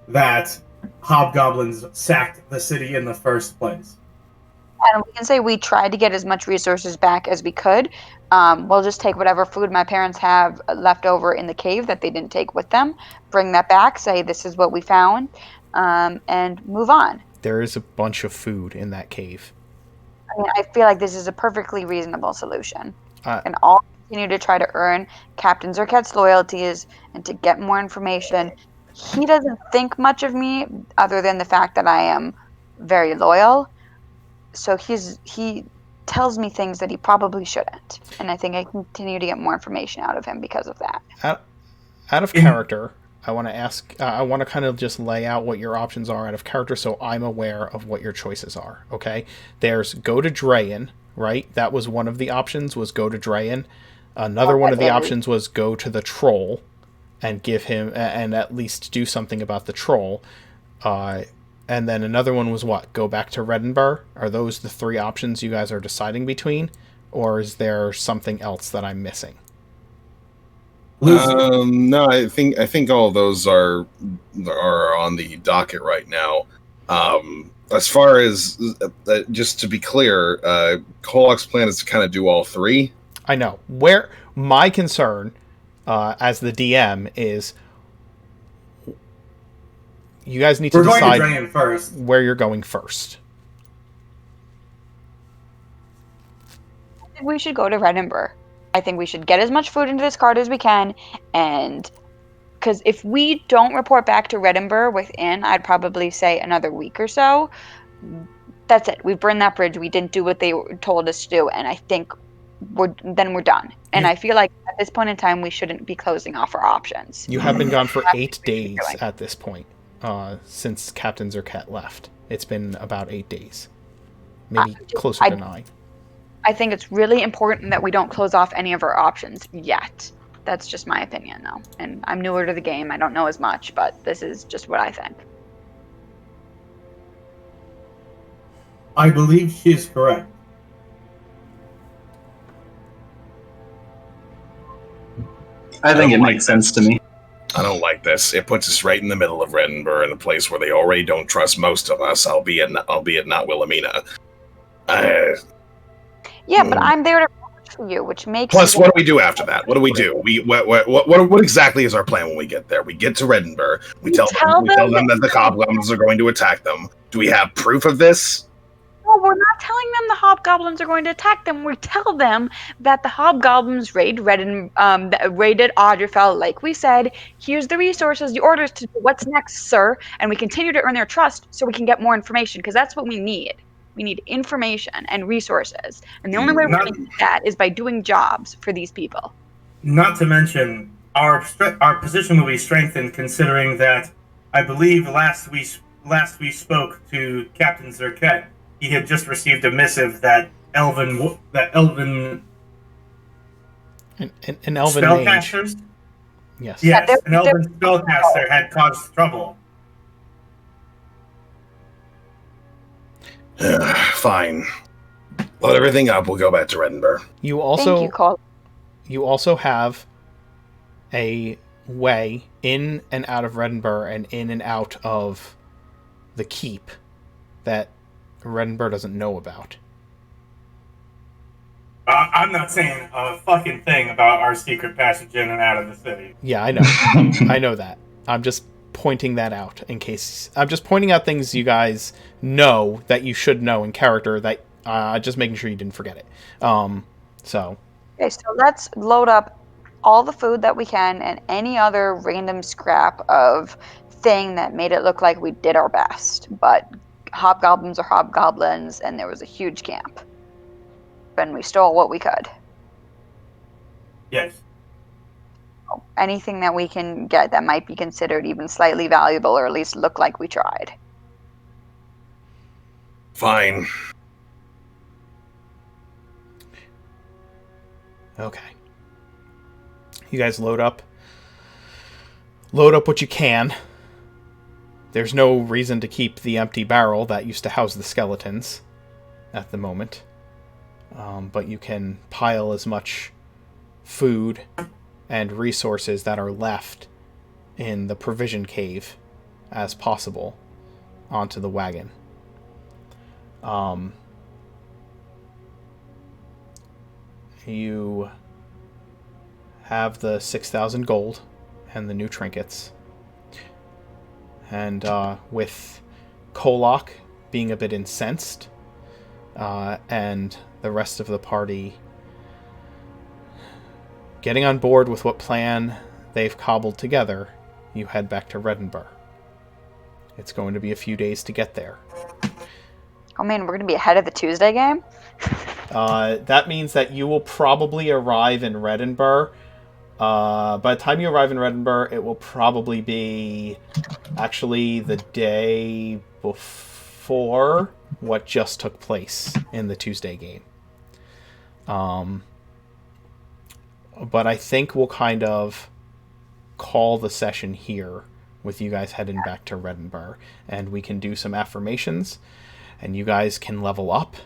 that hobgoblins sacked the city in the first place. And we can say we tried to get as much resources back as we could. We'll just take whatever food my parents have left over in the cave that they didn't take with them, bring that back, say this is what we found, and move on. there is a bunch of food in that cave. I mean, I feel like this is a perfectly reasonable solution. And I'll continue to try to earn Captain Zerket's loyalties and to get more information. He doesn't think much of me other than the fact that I am very loyal. So he tells me things that he probably shouldn't. And I think I continue to get more information out of him because of that. Out of character, I want to ask, I want to kind of just lay out what your options are out of character so I'm aware of what your choices are, okay? There's go to Drayan, right? That was one of the options, was go to Drayan. Another one of the options was go to the troll and give him, and at least do something about the troll. And then another one was what? Go back to Redenburg? Are those the three options you guys are deciding between? Or is there something else that I'm missing? No, I think all of those are on the docket right now. As far as just to be clear, Kolok's plan is to kind of do all three. I know. Where my concern as the DM is you guys need to decide first. Where you're going first. I think we should go to Redenburg. I think we should get as much food into this cart as we can, and because if we don't report back to Redenburg within, I'd probably say another week or so, that's it. We've burned that bridge. We didn't do what they told us to do, and I think we're done. And I feel like at this point in time, we shouldn't be closing off our options. You have been gone for 8 days at this point, since Captain Zerket left. It's been about 8 days, maybe closer to 9. I think it's really important that we don't close off any of our options yet. That's just my opinion, though. And I'm newer to the game. I don't know as much, but this is just what I think. I believe she is correct. I think it makes sense to me. I don't like this. It puts us right in the middle of Reddenburg, in a place where they already don't trust most of us, albeit not Wilhelmina. Yeah, but I'm there to vouch for you, which makes Plus, you what do we do after that? What do we do? What exactly is our plan when we get there? We get to Reddenburg. We tell them that the Hobgoblins are going to attack them. Do we have proof of this? No, we're not telling them the Hobgoblins are going to attack them. We tell them that the Hobgoblins raided Audrefell, like we said. Here's the resources, the orders to do what's next, sir. And we continue to earn their trust so we can get more information, because that's what we need. We need information and resources. And the only way we're going to get that is by doing jobs for these people. Not to mention, our position will be strengthened, considering that I believe last we spoke to Captain Zerket, he had just received a missive that elven An elven spellcasters. mage. Yes. Yes, an elven spellcaster had caused trouble. Fine. Load everything up. We'll go back to Reddenburg. You also Thank you, Cole. You also have a way in and out of Reddenburg and in and out of the keep that Reddenburg doesn't know about. I'm not saying a fucking thing about our secret passage in and out of the city. Yeah, I know. I know that. I'm just pointing that out in case... I'm just pointing out things you guys know that you should know in character, that just making sure you didn't forget it. So... Okay, so let's load up all the food that we can and any other random scrap of thing that made it look like we did our best. But hobgoblins are hobgoblins, and there was a huge camp. And we stole what we could. Yes. Anything that we can get that might be considered even slightly valuable, or at least look like we tried. Fine. Okay. You guys load up. Load up what you can. There's no reason to keep the empty barrel that used to house the skeletons at the moment. But you can pile as much food and resources that are left in the provision cave as possible onto the wagon. You have the 6,000 gold and the new trinkets. And with Kolok being a bit incensed, and the rest of the party getting on board with what plan they've cobbled together, you head back to Reddenburg. It's going to be a few days to get there. Oh man, we're going to be ahead of the Tuesday game? That means that you will probably arrive in Reddenburg. By the time you arrive in Reddenburg, it will probably be actually the day before what just took place in the Tuesday game. But I think we'll kind of call the session here with you guys heading back to Reddenburg, and we can do some affirmations, and you guys can level up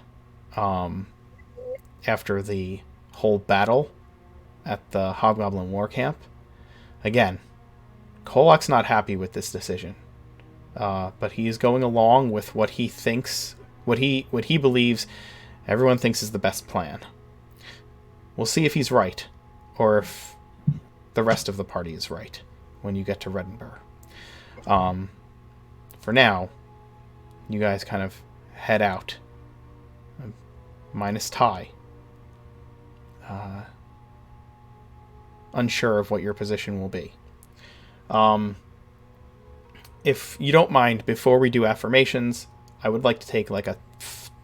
after the whole battle at the Hobgoblin War Camp. Again, Kolok's not happy with this decision, but he is going along with what he thinks, what he believes everyone thinks is the best plan. We'll see if he's right, or if the rest of the party is right when you get to Reddenburg. For now, you guys kind of head out, minus Ty. Unsure of what your position will be. If you don't mind, before we do affirmations, I would like to take like a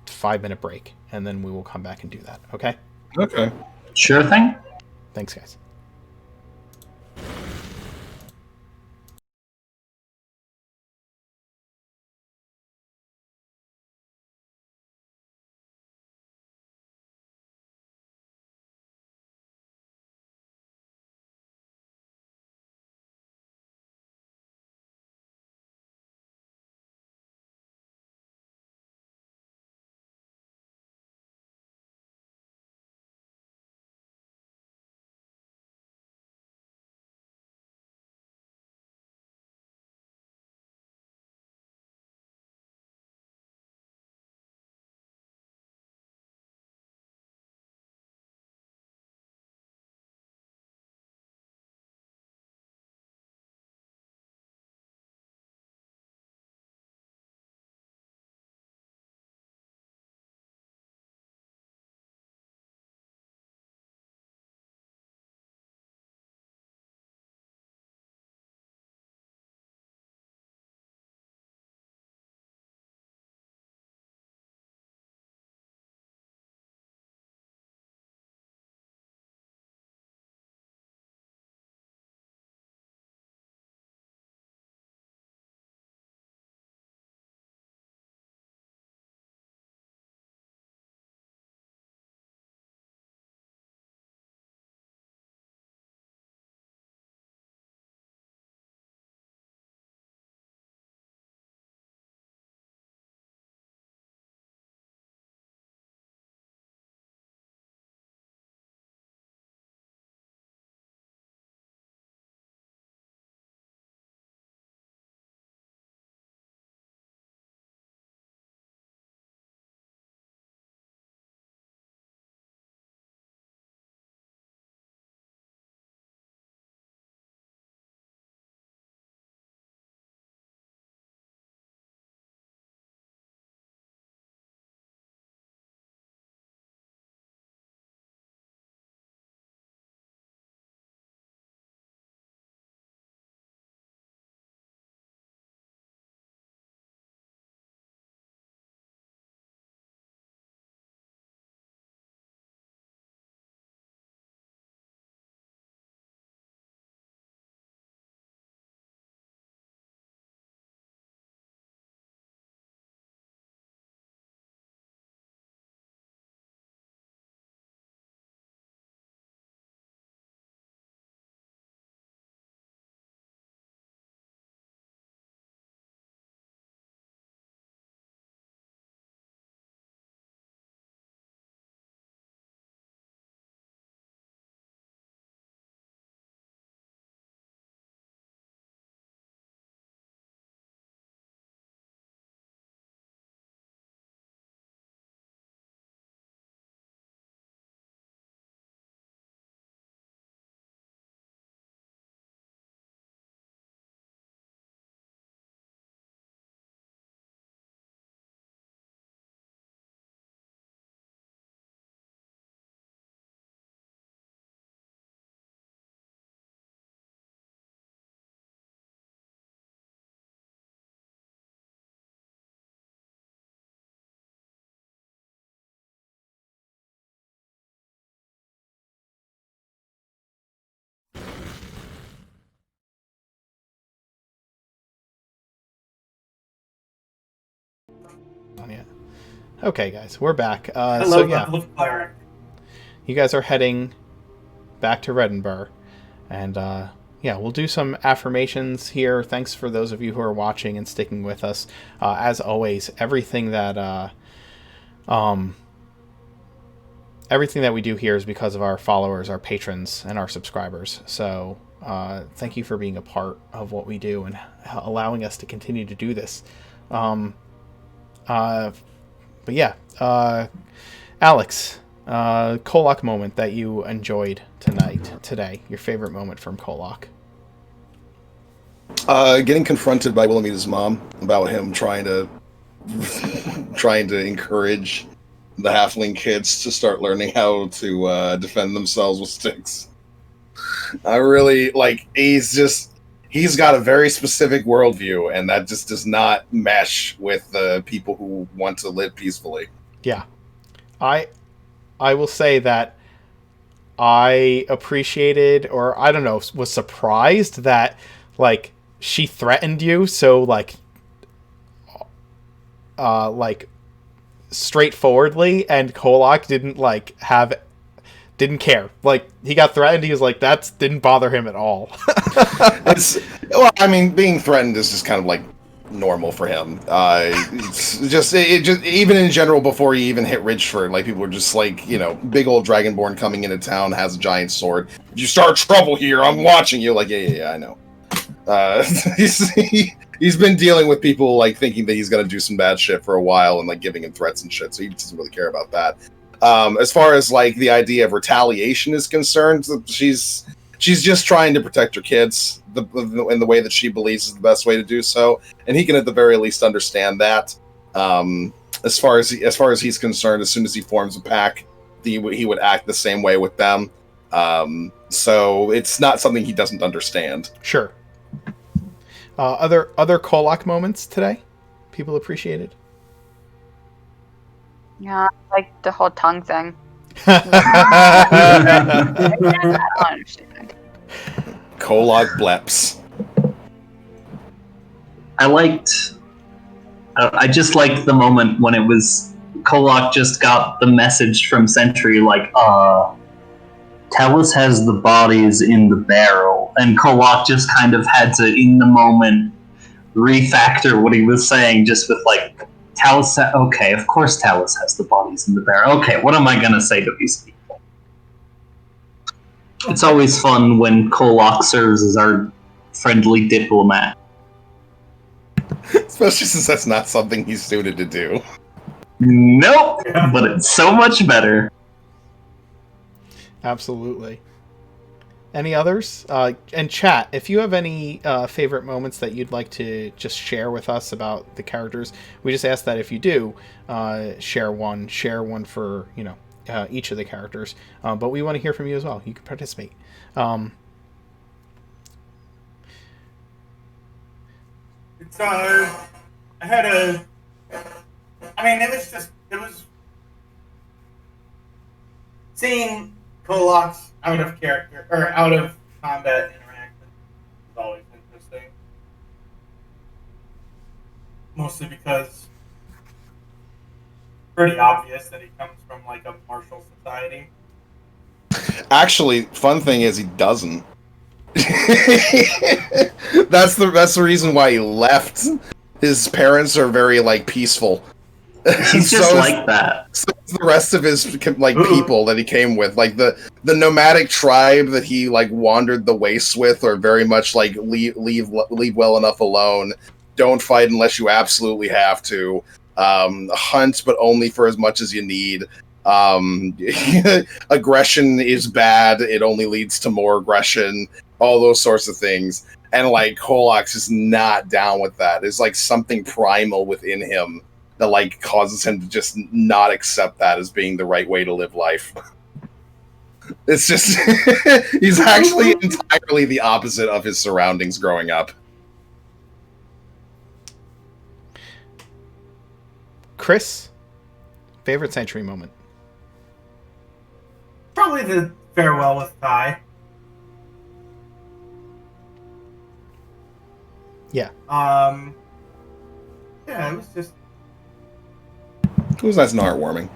5-minute break, and then we will come back and do that. Okay? Okay. Sure thing. Thanks, guys. on yet. Okay, guys, we're back. Hello, level of cleric. You guys are heading back to Reddenburg, and yeah, we'll do some affirmations here. Thanks for those of you who are watching and sticking with us. As always, everything that we do here is because of our followers, our patrons, and our subscribers. So thank you for being a part of what we do and allowing us to continue to do this. But yeah, Alex, Kolak moment that you enjoyed today, your favorite moment from Kolak. Getting confronted by Wilhelmina's mom about him trying to encourage the halfling kids to start learning how to defend themselves with sticks. I really he's got a very specific worldview, and that just does not mesh with the people who want to live peacefully. Yeah. I will say that I appreciated, or I don't know, was surprised that, like, she threatened you so, straightforwardly, and Kolak didn't care. Like, he got threatened, he was like, that didn't bother him at all. Being threatened is just kind of like normal for him. It's just even in general, before he even hit Ridgeford, like, people were just like, big old dragonborn coming into town has a giant sword. If you start trouble here, I'm watching you. Like, yeah, I know. He's been dealing with people like thinking that he's gonna do some bad shit for a while and like giving him threats and shit, so he doesn't really care about that. As far as like the idea of retaliation is concerned, she's just trying to protect her kids in the way that she believes is the best way to do so, and he can at the very least understand that. As far as he's concerned, as soon as he forms a pack, he would act the same way with them. So it's not something he doesn't understand. Sure. Other Kolak moments today? People appreciated? Yeah, like the whole tongue thing. I don't understand. Kolak bleps. I just liked the moment when it was Kolak just got the message from Sentry, like, Talus has the bodies in the barrel, and Kolak just kind of had to, in the moment, refactor what he was saying, just with, like, Talus, okay, of course Talus has the bodies in the barrel. Okay, what am I gonna say to these people? It's always fun when Kolak serves as our friendly diplomat. Especially since that's not something he's suited to do. Nope, but it's so much better. Absolutely. Any others? And chat, if you have any favorite moments that you'd like to just share with us about the characters, we just ask that if you do, share one for, each of the characters. But we want to hear from you as well. You can participate. It was seeing Kolak's out of character or out of combat interaction is always interesting. Mostly because it's pretty obvious that he comes from like a martial society. Actually, fun thing is he doesn't. That's the reason why he left. His parents are very like peaceful. He's just like that. So the rest of his like people that he came with, like the nomadic tribe that he like wandered the wastes with, are very much like leave well enough alone. Don't fight unless you absolutely have to. Hunt, but only for as much as you need. Aggression is bad. It only leads to more aggression. All those sorts of things. And like Kolak's is not down with that. There's like something primal within him that like causes him to just not accept that as being the right way to live life. It's just he's actually entirely the opposite of his surroundings growing up. Chris, favorite Sentry moment? Probably the farewell with Ty. Yeah. Yeah, it was just It was nice and heartwarming.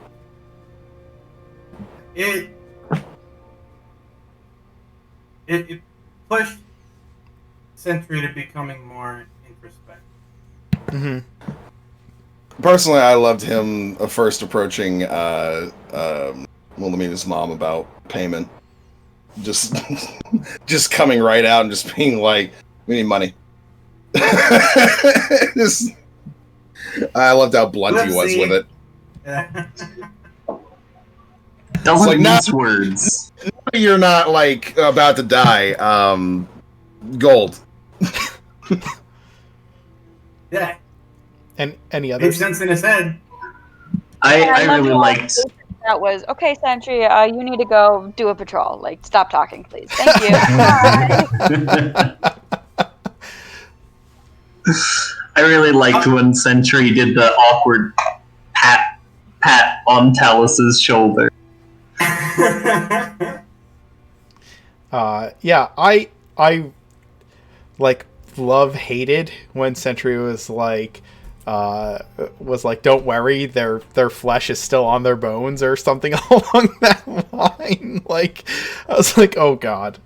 It pushed Sentry to becoming more introspective. Mm-hmm. Personally, I loved him first approaching Wilhelmina's mom about payment. Just coming right out and just being like, "We need money." Just, I loved how blunt he was with it. Doesn't like, mince words. You're not like about to die. Gold. Yeah. And any Makes others? sense in his head. I loved really how liked. that was okay, Sentry. You need to go do a patrol. Like, stop talking, please. Thank you. Bye. I really liked when Sentry did the awkward pat on Talus's shoulder. Yeah, I like hated when Sentry was like, don't worry, their flesh is still on their bones or something along that line. Like, I was like, oh god.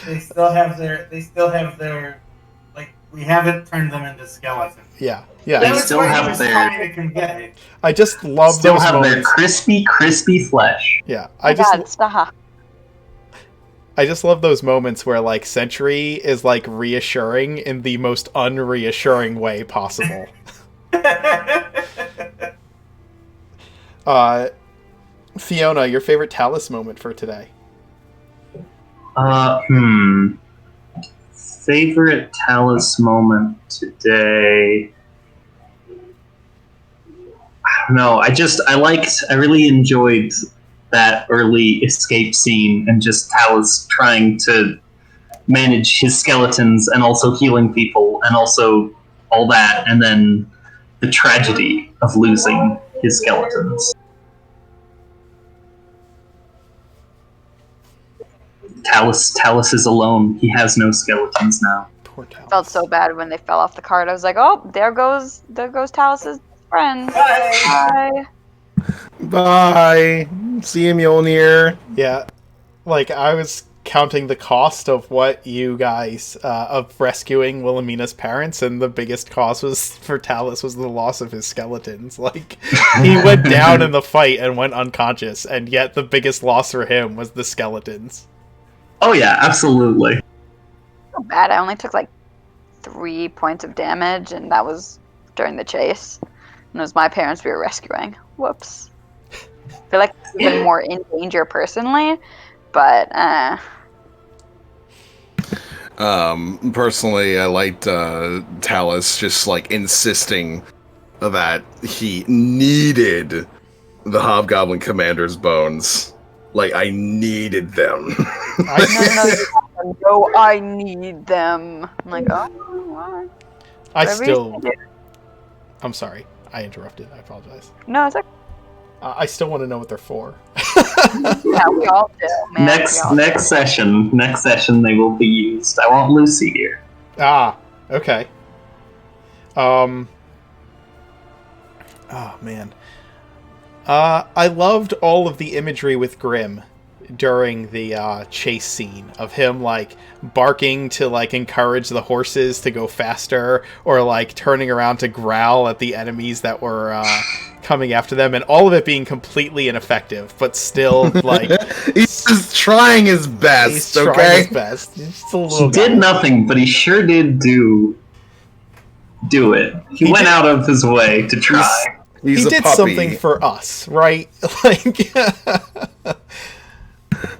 They still have their like, we haven't turned them into skeletons. Yeah. They still have their. Trying to convey. I just love Still those have moments. their crispy flesh. Yeah, Oh God, stop. I just love those moments where like Sentry is like reassuring in the most unreassuring way possible. Fiona, your favorite Talus moment for today? Favorite Talus moment today. I don't know. I really enjoyed that early escape scene and just Talus trying to manage his skeletons and also healing people and also all that, and then the tragedy of losing his skeletons. Talus is alone. He has no skeletons now. Poor Talus. Felt so bad when they fell off the cart. I was like, oh, there goes Talus's friend. Bye. Bye. See you, Mjolnir. Yeah, like I was counting the cost of what you guys of rescuing Wilhelmina's parents, and the biggest cost was for Talus was the loss of his skeletons. Like, he went down in the fight and went unconscious, and yet the biggest loss for him was the skeletons. Oh yeah, absolutely. So bad. I only took like 3 points of damage, and that was during the chase. And it was my parents we were rescuing. Whoops. I feel like I'm even more in danger personally, but personally, I liked Talus just like insisting that he needed the Hobgoblin commander's bones. Like, I needed them. no, I need them. I'm like, oh, I'm sorry, I interrupted. I apologize. no, it's like, I still want to know what they're for. yeah, we all do, man. Next session they will be used. I want Lucy here. Ah, okay. Oh man. I loved all of the imagery with Grim during the chase scene of him like barking to like encourage the horses to go faster, or like turning around to growl at the enemies that were coming after them, and all of it being completely ineffective, but still like He's just trying his best. he's Okay, trying his best. He's just a little He did guy. nothing, but he sure did do it. He went did. out of his way to try. he's He a did puppy. something for us, right? Like,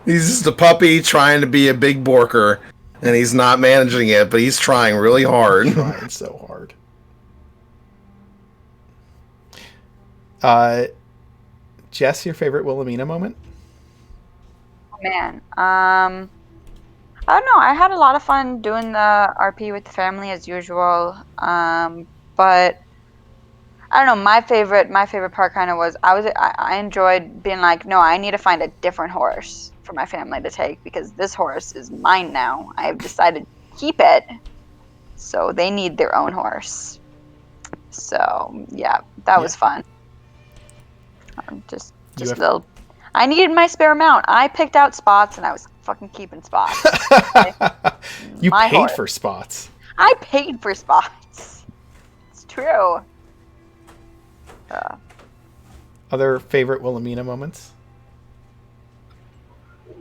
He's just a puppy trying to be a big borker, and he's not managing it, but he's trying really hard. trying so hard. Jess, your favorite Wilhelmina moment? Man, I don't know. I had a lot of fun doing the RP with the family as usual. But I don't know. My favorite part kind of was I enjoyed being like, no, I need to find a different horse for my family to take, because this horse is mine now. I have decided to keep it, so they need their own horse. So yeah, that was fun. Just have- little. I needed my spare mount. I picked out spots, and I was fucking keeping spots. You My paid horse. for spots. I paid for spots. It's true. Other favorite Wilhelmina moments?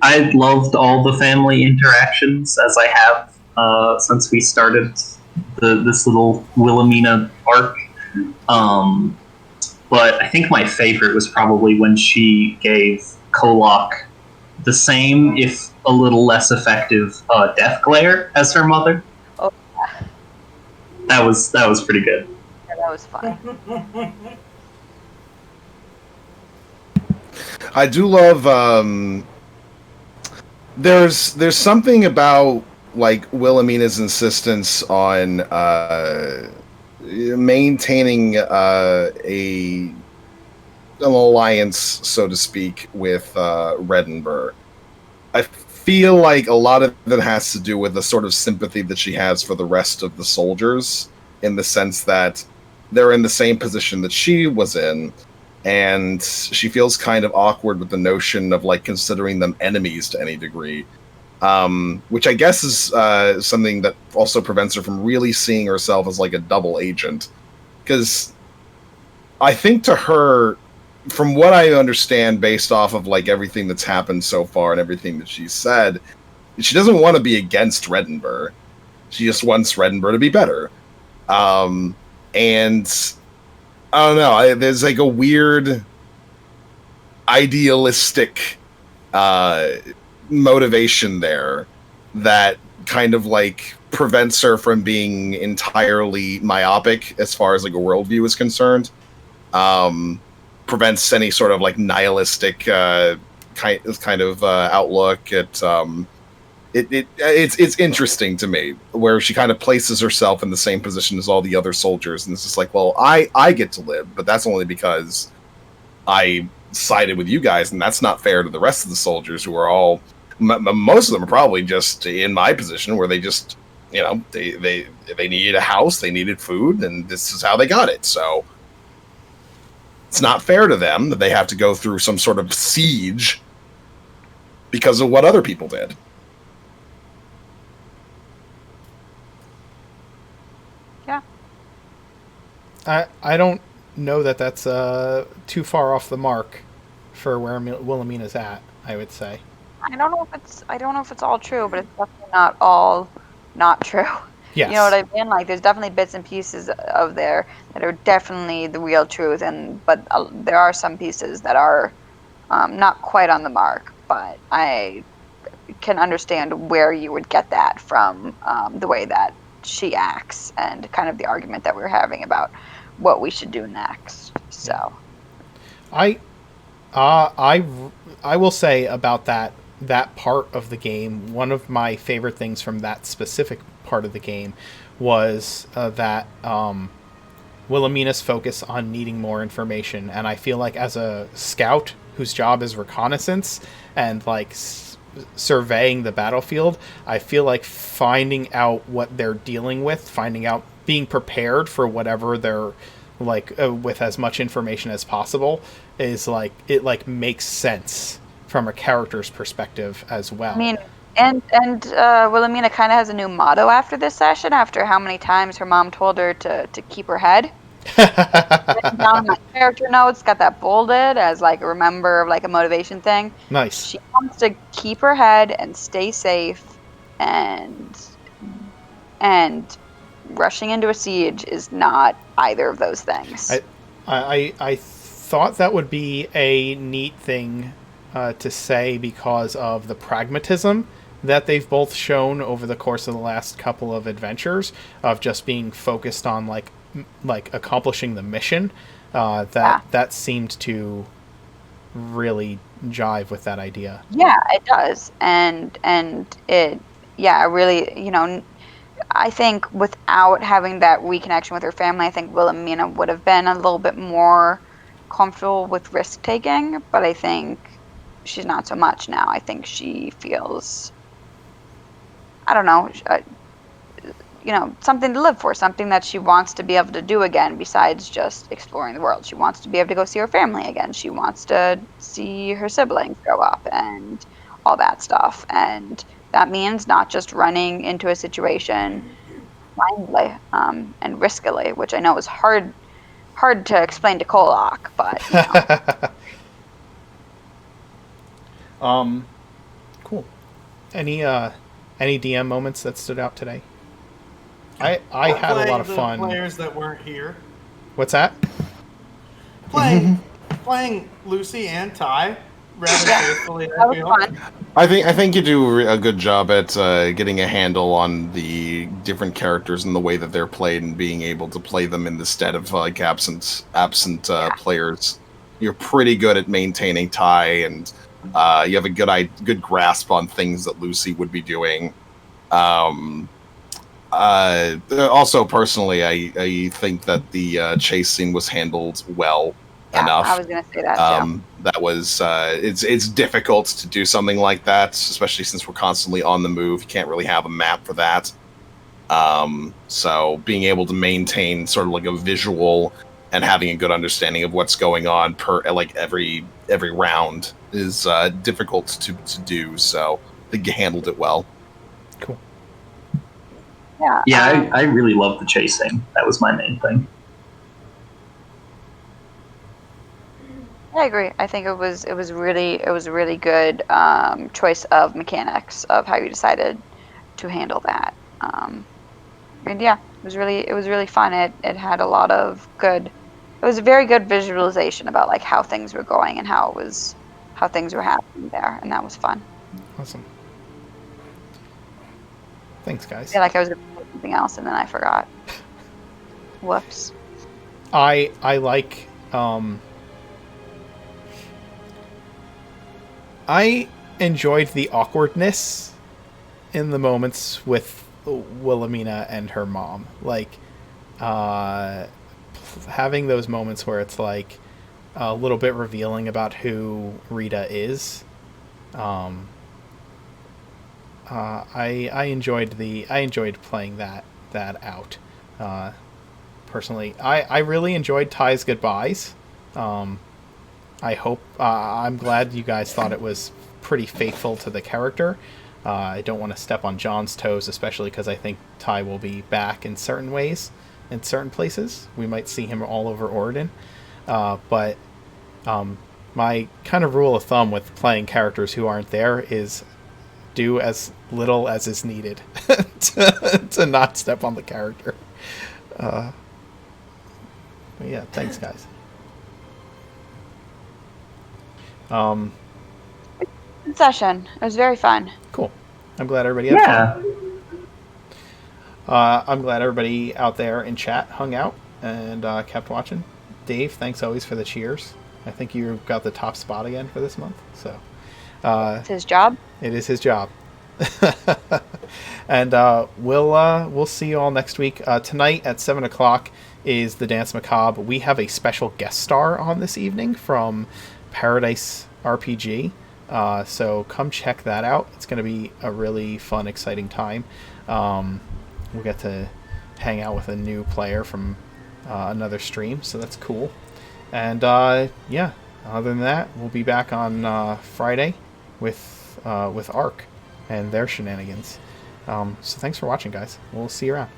I loved all the family interactions as I have since we started this little Wilhelmina arc. But I think my favorite was probably when she gave Kolok the same, if a little less effective, death glare as her mother. Oh, That was pretty good. yeah, that was fun. I do love. There's something about like Wilhelmina's insistence on maintaining an alliance, so to speak, with Redenburg. I feel like a lot of it has to do with the sort of sympathy that she has for the rest of the soldiers, in the sense that they're in the same position that she was in, and she feels kind of awkward with the notion of like considering them enemies to any degree, which I guess is something that also prevents her from really seeing herself as like a double agent, because I think to her, from what I understand based off of like everything that's happened so far and everything that she's said, she doesn't want to be against Redenburg. She just wants Redenburg to be better. And I don't know, there's like a weird idealistic motivation there that kind of like prevents her from being entirely myopic as far as like a worldview is concerned. Prevents any sort of like nihilistic kind of outlook at it's interesting to me where she kind of places herself in the same position as all the other soldiers, and it's just like, well, I get to live, but that's only because I sided with you guys, and that's not fair to the rest of the soldiers who are all most of them are probably just in my position where they just, you know, they needed a house, they needed food, and this is how they got it. So it's not fair to them that they have to go through some sort of siege because of what other people did. Yeah. I don't know that that's too far off the mark for where Wilhelmina's at, I would say. I don't know if it's all true, but it's definitely not all not true. Yes. You know what I mean? Like, there's definitely bits and pieces of there that are definitely the real truth, but there are some pieces that are not quite on the mark. But I can understand where you would get that from, the way that she acts and kind of the argument that we're having about what we should do next. So, I will say about that part of the game, one of my favorite things from that specific part of the game was that Wilhelmina's focus on needing more information. And I feel like as a scout whose job is reconnaissance and like surveying the battlefield, I feel like finding out what they're dealing with, being prepared for whatever they're like with as much information as possible is like, it like makes sense from a character's perspective as well. I mean, and Wilhelmina kind of has a new motto after this session, after how many times her mom told her to keep her head. Written down in my character notes, got that bolded as like remember, like a motivation thing. Nice. She wants to keep her head and stay safe, and rushing into a siege is not either of those things. I thought that would be a neat thing to say because of the pragmatism that they've both shown over the course of the last couple of adventures of just being focused on like accomplishing the mission. That seemed to really jive with that idea. Yeah, it does, and it really, you know, I think without having that reconnection with her family, I think Wilhelmina would have been a little bit more comfortable with risk taking, but I think she's not so much now. I think she feels, I don't know, something to live for, something that she wants to be able to do again besides just exploring the world. She wants to be able to go see her family again. She wants to see her siblings grow up and all that stuff. And that means not just running into a situation blindly and riskily, which I know is hard to explain to Kolak, but Cool. Any DM moments that stood out today? I had a lot of fun. Players that weren't here. What's that? Playing Lucy and Ty rather faithfully. that was fun. I think you do a good job at getting a handle on the different characters and the way that they're played, and being able to play them in the stead of like absent players. You're pretty good at maintaining Ty, and you have a good grasp on things that Lucy would be doing. Also, personally, I think that the chase scene was handled well enough. I was going to say that too. That was it's difficult to do something like that, especially since we're constantly on the move. You can't really have a map for that. So being able to maintain sort of like a visual and having a good understanding of what's going on per like every round is difficult to do. So I think you handled it well. Cool. Yeah, I really love the chasing. That was my main thing. I agree. I think it was really good choice of mechanics of how you decided to handle that. And yeah, it was really fun. It had a lot of good. It was a very good visualization about like how things were going and how things were happening there, and that was fun. Awesome. Thanks, guys. I feel like I was going to say something else and then I forgot. Whoops. I like. I enjoyed the awkwardness in the moments with Wilhelmina and her mom. Like, having those moments where it's like a little bit revealing about who Rita is. I enjoyed playing that out. Personally, I really enjoyed Ty's goodbyes. I hope I'm glad you guys thought it was pretty faithful to the character. I don't want to step on John's toes, especially because I think Ty will be back in certain ways, in certain places. We might see him all over Oregon. But my kind of rule of thumb with playing characters who aren't there is do as little as is needed to not step on the character. Yeah, thanks, guys. Good session. It was very fun. Cool. I'm glad everybody had fun. I'm glad everybody out there in chat hung out and kept watching. Dave, thanks always for the cheers. I think you got the top spot again for this month. So it's his job. It is his job. And we'll see you all next week. Tonight at 7:00 is the Dance Macabre. We have a special guest star on this evening from Paradise RPG. So come check that out. It's going to be a really fun, exciting time. We'll get to hang out with a new player from another stream, so that's cool. And yeah, other than that, we'll be back on Friday with Ark and their shenanigans. So thanks for watching, guys. We'll see you around.